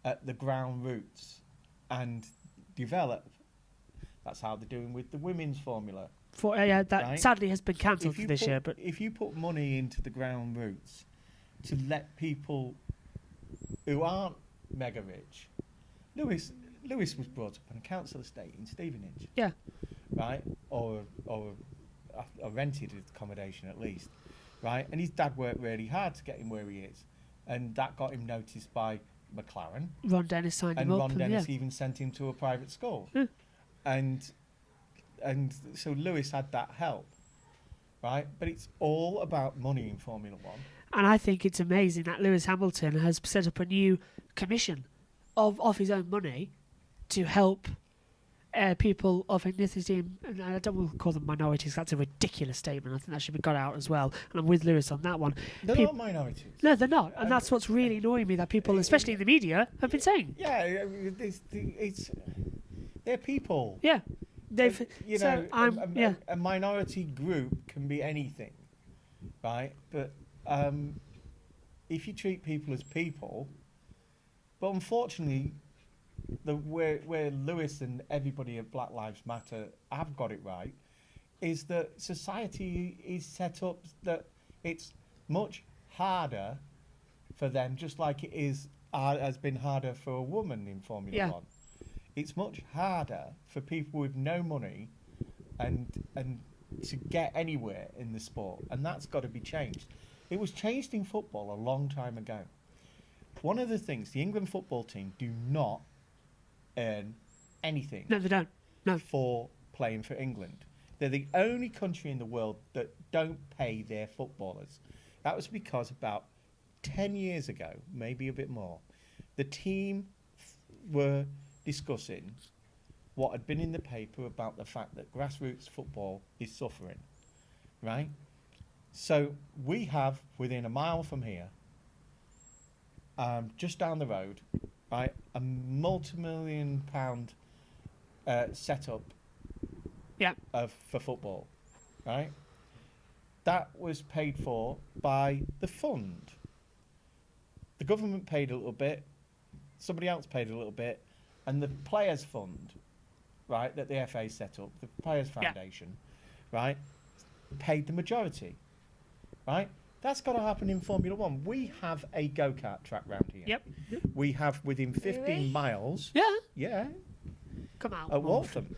Speaker 2: at the ground roots and develop. That's how they're doing with the women's formula.
Speaker 1: Yeah, that
Speaker 2: right?
Speaker 1: sadly has been cancelled
Speaker 2: If you
Speaker 1: for this
Speaker 2: put-
Speaker 1: year, but
Speaker 2: if you put money into the ground roots to let people who aren't mega rich, Lewis was brought up on a council estate in Stevenage,
Speaker 1: yeah,
Speaker 2: right, or a rented accommodation at least, right, and his dad worked really hard to get him where he is, and that got him noticed by McLaren,
Speaker 1: Ron Dennis signed
Speaker 2: and
Speaker 1: him up.
Speaker 2: Ron
Speaker 1: and
Speaker 2: Dennis
Speaker 1: yeah.
Speaker 2: even sent him to a private school,
Speaker 1: Yeah.
Speaker 2: and so Lewis had that help, right? But it's all about money in Formula One.
Speaker 1: And I think it's amazing that Lewis Hamilton has set up a new commission of his own money to help people of ethnicity, and I don't want to call them minorities. That's a ridiculous statement. I think that should be got out as well. And I'm with Lewis on that one.
Speaker 2: They're
Speaker 1: Peop-
Speaker 2: not minorities.
Speaker 1: No, they're not, and that's what's really annoying me, that people, especially in the media, have been saying.
Speaker 2: Yeah, it's they're people.
Speaker 1: Yeah, they've.
Speaker 2: You
Speaker 1: so
Speaker 2: know,
Speaker 1: yeah,
Speaker 2: a minority group can be anything, right? But if you treat people as people, but unfortunately, where Lewis and everybody at Black Lives Matter have got it right, is that society is set up that it's much harder for them, just like it has been harder for a woman in Formula
Speaker 1: Yeah.
Speaker 2: One. It's much harder for people with no money and to get anywhere in the sport, and that's got to be changed. It was changed in football a long time ago. One of the things, the England football team do not earn anything
Speaker 1: No, they don't. No.
Speaker 2: for playing for England. They're the only country in the world that don't pay their footballers. That was because about 10 years ago, maybe a bit more, the team were discussing what had been in the paper about the fact that grassroots football is suffering, right? So we have, within a mile from here, just down the road, right, a multi-million-pound setup
Speaker 1: Yeah.
Speaker 2: for football, right? That was paid for by the fund. The government paid a little bit, somebody else paid a little bit, and the Players Fund, right, that the FA set up, the Players
Speaker 1: Yeah.
Speaker 2: Foundation, right, paid the majority, right? That's got to happen in Formula One. We have a go-kart track round here.
Speaker 1: Yep.
Speaker 2: We have within 15
Speaker 3: Really?
Speaker 2: miles,
Speaker 1: Yeah.
Speaker 2: yeah,
Speaker 1: Come out.
Speaker 2: at
Speaker 1: Morph.
Speaker 2: Waltham,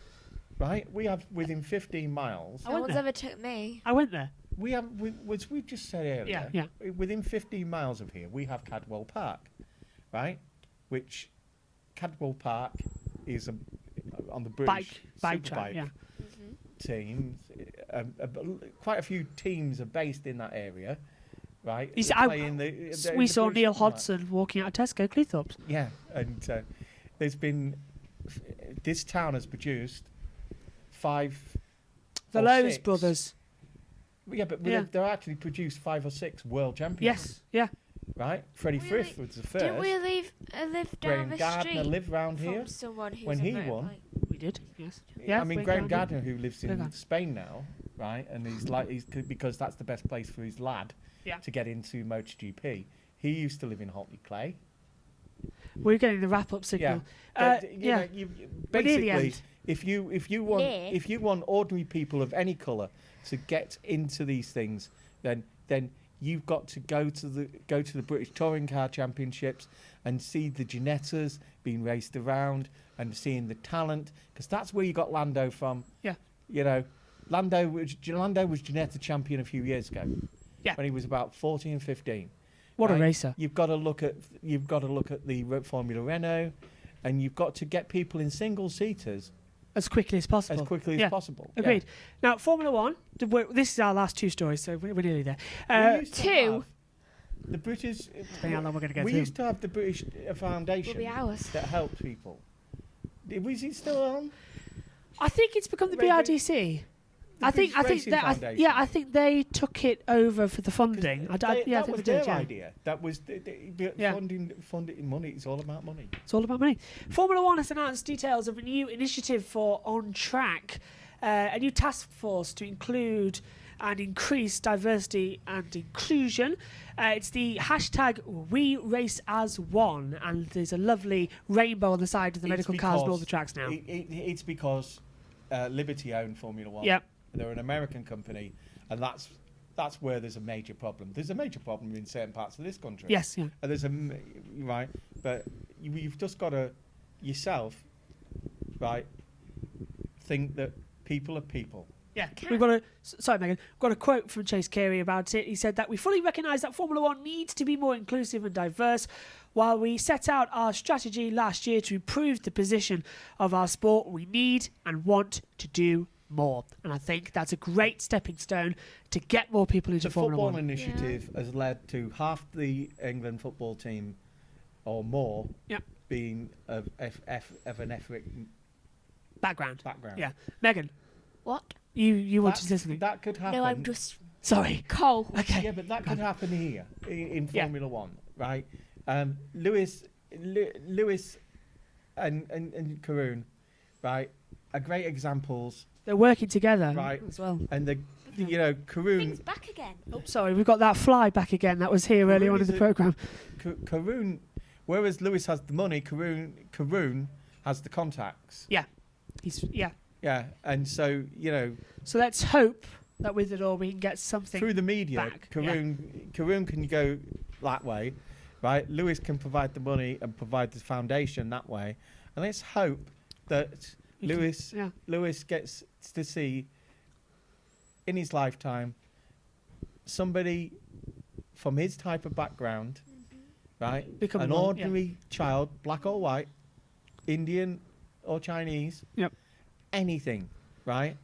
Speaker 2: right? We have within 15 miles.
Speaker 1: I
Speaker 3: No
Speaker 1: went
Speaker 3: one's
Speaker 1: there.
Speaker 3: ever took me.
Speaker 1: I went there.
Speaker 2: We have, as we just said earlier,
Speaker 1: Yeah.
Speaker 2: within 15 miles of here, we have Cadwell Park, right? Which Cadwell Park is on the British
Speaker 1: Bike track.
Speaker 2: Superbike
Speaker 1: Yeah.
Speaker 2: teams. Quite a few teams are based in that area, right?
Speaker 1: You see,
Speaker 2: They play in the
Speaker 1: We saw
Speaker 2: British
Speaker 1: Neil
Speaker 2: Superbike.
Speaker 1: Hodgson walking out of Tesco Cleethorpes.
Speaker 2: Yeah, and there's been this town has produced 5.
Speaker 1: The
Speaker 2: or
Speaker 1: Lowe's
Speaker 2: 6.
Speaker 1: brothers.
Speaker 2: Yeah, but
Speaker 1: Yeah.
Speaker 2: they're actually produced 5 or 6 world champions.
Speaker 1: Yes. Yeah.
Speaker 2: Right? Freddie
Speaker 3: Really?
Speaker 2: Frith was the
Speaker 3: Didn't we
Speaker 2: first.
Speaker 3: live down
Speaker 2: Graham
Speaker 3: the
Speaker 2: Gardner
Speaker 3: street
Speaker 2: lived round
Speaker 3: from
Speaker 2: here.
Speaker 3: someone who's
Speaker 2: when
Speaker 3: a
Speaker 2: he won.
Speaker 3: motorbike?
Speaker 1: We did. Yes.
Speaker 2: I mean, Graham
Speaker 1: Gardner.
Speaker 2: Gardner, who lives
Speaker 1: Graham
Speaker 2: in
Speaker 1: Gardner.
Speaker 2: Spain now, right? And he's because that's the best place for his lad
Speaker 1: Yeah.
Speaker 2: to get into MotoGP. He used to live in Hotley Clay.
Speaker 1: We're getting the wrap-up signal.
Speaker 2: But,
Speaker 1: Yeah.
Speaker 2: you
Speaker 1: We're near the
Speaker 2: basically,
Speaker 1: end.
Speaker 2: if you
Speaker 3: Yeah.
Speaker 2: want ordinary people of any colour to get into these things, then you've got to go to the British Touring Car Championships and see the Ginettas being raced around and seeing the talent, because that's where you got Lando from.
Speaker 1: Yeah.
Speaker 2: You know, Lando was Ginetta champion a few years ago.
Speaker 1: Yeah.
Speaker 2: When he was about 14, 15.
Speaker 1: What a
Speaker 2: right?
Speaker 1: racer.
Speaker 2: You've got to look at the Formula Renault, and you've got to get people in single seaters
Speaker 1: As quickly as possible.
Speaker 2: as quickly
Speaker 1: Yeah.
Speaker 2: as possible. Yeah.
Speaker 1: Agreed. Now, Formula One. This is our last 2 stories, so we're nearly there.
Speaker 2: We used to
Speaker 3: 2.
Speaker 2: have The British.
Speaker 1: Depending how long we're going to go
Speaker 2: We
Speaker 1: through.
Speaker 2: used to have the British
Speaker 3: Will
Speaker 2: Foundation
Speaker 3: be ours.
Speaker 2: that helped people. Was it still on?
Speaker 1: I think it's become the
Speaker 2: Racing-
Speaker 1: BRDC.
Speaker 2: The
Speaker 1: I think
Speaker 2: British Racing
Speaker 1: that.
Speaker 2: Foundation.
Speaker 1: I think they took it over for the funding. I
Speaker 2: that
Speaker 1: think
Speaker 2: was
Speaker 1: they
Speaker 2: their
Speaker 1: did. Yeah.
Speaker 2: idea. That was
Speaker 1: Yeah.
Speaker 2: funding money. It's all about money.
Speaker 1: It's all about money. Formula One has announced details of a new initiative for On Track, a new task force to include and increase diversity and inclusion. It's the hashtag We Race as One, and there's a lovely rainbow on the side of the medical cars on all the tracks now.
Speaker 2: It's because Liberty own Formula One.
Speaker 1: Yep.
Speaker 2: They're an American company, and that's where there's a major problem. There's a major problem in certain parts of this country.
Speaker 1: Yes, yeah.
Speaker 2: And there's right, but you've just got to yourself, right, think that people are people.
Speaker 1: Yeah,
Speaker 3: Can-
Speaker 1: we've got a sorry, Megan. We've got a quote from Chase Carey about it. He said that we fully recognise that Formula One needs to be more inclusive and diverse. While we set out our strategy last year to improve the position of our sport, we need and want to do more. And I think that's a great stepping stone to get more people into
Speaker 2: The
Speaker 1: Formula
Speaker 2: football
Speaker 1: One.
Speaker 2: initiative has led to half the England football team, or more,
Speaker 1: Yep.
Speaker 2: being of an ethnic
Speaker 1: Background.
Speaker 2: background.
Speaker 1: Yeah, Megan,
Speaker 3: What?
Speaker 1: you wanted to say something?
Speaker 2: That could happen.
Speaker 3: No, I'm just
Speaker 1: Sorry.
Speaker 3: cold.
Speaker 1: Okay.
Speaker 2: Yeah, but that could happen here in
Speaker 1: Yeah.
Speaker 2: Formula One, right? Lewis and Karun, right, are great examples.
Speaker 1: They're working together
Speaker 2: Right.
Speaker 1: as well.
Speaker 2: And Karun,
Speaker 3: Things back again.
Speaker 1: Oh, sorry, we've got that fly back again. That was here earlier on in the programme.
Speaker 2: Karun, whereas Lewis has the money, Karun has the contacts.
Speaker 1: Yeah.
Speaker 2: Yeah, and so
Speaker 1: So let's hope that with it all we can get something.
Speaker 2: through the media,
Speaker 1: back,
Speaker 2: Karun can go that way, right? Lewis can provide the money and provide the foundation that way, and let's hope that Lewis
Speaker 1: Yeah.
Speaker 2: Lewis gets to see in his lifetime somebody from his type of background, right?
Speaker 1: Become
Speaker 2: An
Speaker 1: one, yeah.
Speaker 2: ordinary child, black or white, Indian or Chinese,
Speaker 1: Yep.
Speaker 2: anything, right?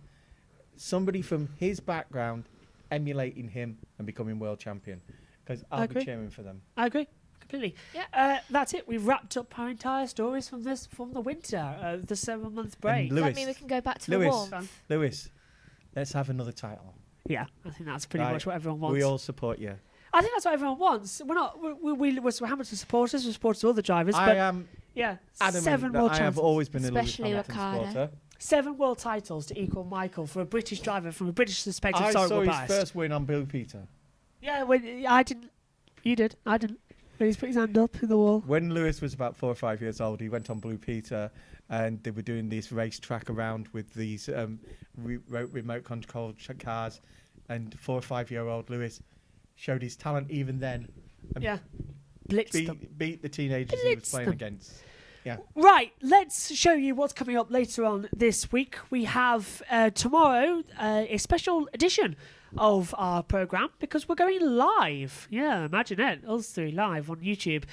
Speaker 2: Somebody from his background emulating him and becoming world champion. Because
Speaker 1: I
Speaker 2: I'll
Speaker 1: agree.
Speaker 2: be cheering for them.
Speaker 1: I agree completely.
Speaker 3: Yeah.
Speaker 1: That's it. We've wrapped up our entire stories from the winter, the 7-month break.
Speaker 2: Lewis,
Speaker 3: Does that mean we can go back to
Speaker 2: Lewis.
Speaker 3: the warmth?
Speaker 2: Lewis, let's have another title.
Speaker 1: Yeah, I think that's pretty
Speaker 2: Right.
Speaker 1: much what everyone wants.
Speaker 2: We all support you.
Speaker 1: I think that's what everyone wants. We're not. We're Hamilton supporters. We're supporters of other drivers.
Speaker 2: I
Speaker 1: but
Speaker 2: am
Speaker 1: yeah,
Speaker 2: adamant
Speaker 1: 7
Speaker 2: that
Speaker 1: world
Speaker 2: I have
Speaker 1: champions.
Speaker 2: always been a Lewis
Speaker 3: Especially
Speaker 2: Hamilton
Speaker 3: Ricciardo.
Speaker 2: supporter.
Speaker 1: 7 world titles to equal Michael for a British driver from a British perspective.
Speaker 2: I
Speaker 1: Sorry,
Speaker 2: saw
Speaker 1: we're
Speaker 2: his
Speaker 1: biased.
Speaker 2: first win on Blue Peter.
Speaker 1: Yeah, I didn't. You did. I didn't. But he's put his hand up in the wall.
Speaker 2: When Lewis was about 4 or 5 years old, he went on Blue Peter, and they were doing this race track around with these remote control cars, and 4 or 5-year-old Lewis showed his talent even then. And
Speaker 1: Yeah, blitzed them.
Speaker 2: beat the teenagers he was
Speaker 1: Blitzed
Speaker 2: playing
Speaker 1: them.
Speaker 2: against. Yeah.
Speaker 1: Right, let's show you what's coming up later on this week. We have tomorrow a special edition of our programme because we're going live. Yeah, imagine it. Us three live on YouTube.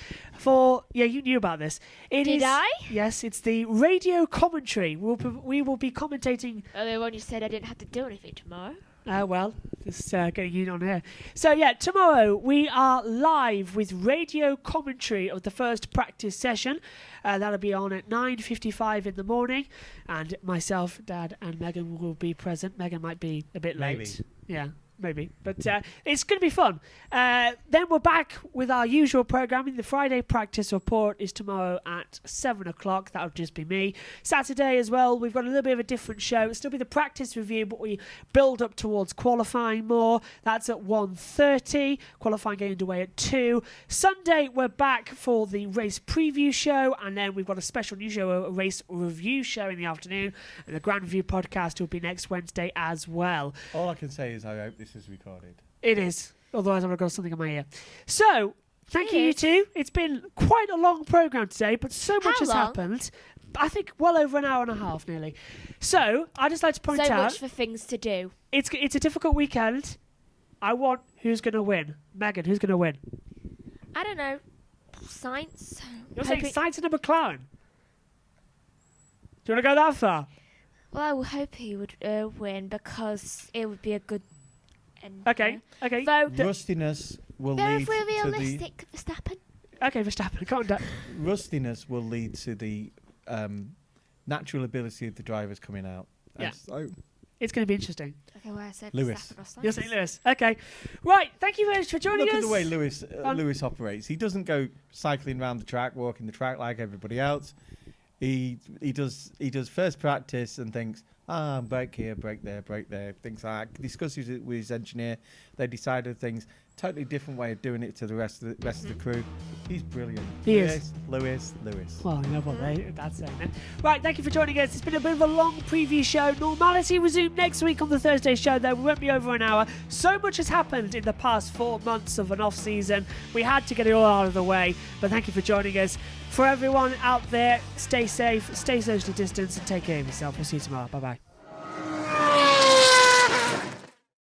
Speaker 1: You knew about this.
Speaker 3: Did I?
Speaker 1: Yes, it's the radio commentary. We will be commentating.
Speaker 3: Earlier on you said I didn't have to do anything tomorrow.
Speaker 1: Well, just getting in on here. So, yeah, tomorrow we are live with radio commentary of the first practice session. That'll be on at 9:55 in the morning. And myself, Dad, and Megan will be present. Megan might be a bit late.
Speaker 2: Maybe.
Speaker 1: Yeah, maybe. But it's going to be fun. Then we're back with our usual programming. The Friday practice report is tomorrow at 7 o'clock. That'll just be me. Saturday as well, we've got a little bit of a different show. It'll still be the practice review, but we build up towards qualifying more. That's at 1:30. Qualifying getting underway at 2. Sunday, we're back for the race preview show, and then we've got a special new show, a race review show in the afternoon, and the Grand Review podcast will be next Wednesday as well.
Speaker 2: All I can say is I hope this is recorded.
Speaker 1: It is. Otherwise, I've got something in my ear. So, thank you, you two. It's been quite a long programme today, but so much has
Speaker 3: long?
Speaker 1: happened. I think well over an hour and a half, nearly. So, I'd just like to point
Speaker 3: So
Speaker 1: out,
Speaker 3: much for things to do.
Speaker 1: it's a difficult weekend. I want who's going to win. Megan, who's going to win?
Speaker 3: I don't know. Science.
Speaker 1: You're saying
Speaker 3: Hoping-
Speaker 1: Sainz and a McLaren? Do you want to go that far?
Speaker 3: Well, I would hope he would win because it would be a good end.
Speaker 1: Okay.
Speaker 3: Though,
Speaker 2: Rustiness will
Speaker 3: very
Speaker 2: lead to the
Speaker 3: realistic, Verstappen.
Speaker 1: Okay, Verstappen, calm down.
Speaker 2: rustiness will lead to the natural ability of the drivers coming out.
Speaker 1: Yeah.
Speaker 2: And so
Speaker 1: It's going to be interesting.
Speaker 3: Okay, well, I said
Speaker 2: Lewis.
Speaker 3: Verstappen or Sainz.
Speaker 1: You're saying Lewis. Okay. Right, thank you very much for joining
Speaker 2: look
Speaker 1: us.
Speaker 2: at the way Lewis
Speaker 1: On-
Speaker 2: Lewis operates. He doesn't go cycling around the track, walking the track like everybody else. He does first practice and thinks, brake here, brake there, things like that. Discusses it with his engineer. They decided things. Totally different way of doing it to the rest of the crew. He's brilliant.
Speaker 1: He is.
Speaker 2: Lewis.
Speaker 1: Well, you know what that's saying then. Right, thank you for joining us. It's been a bit of a long preview show. Normality resumed next week on the Thursday show, though. We won't be over an hour. So much has happened in the past 4 months of an off-season. We had to get it all out of the way. But thank you for joining us. For everyone out there, stay safe, stay socially distanced, and take care of yourself. We'll see you tomorrow. Bye-bye.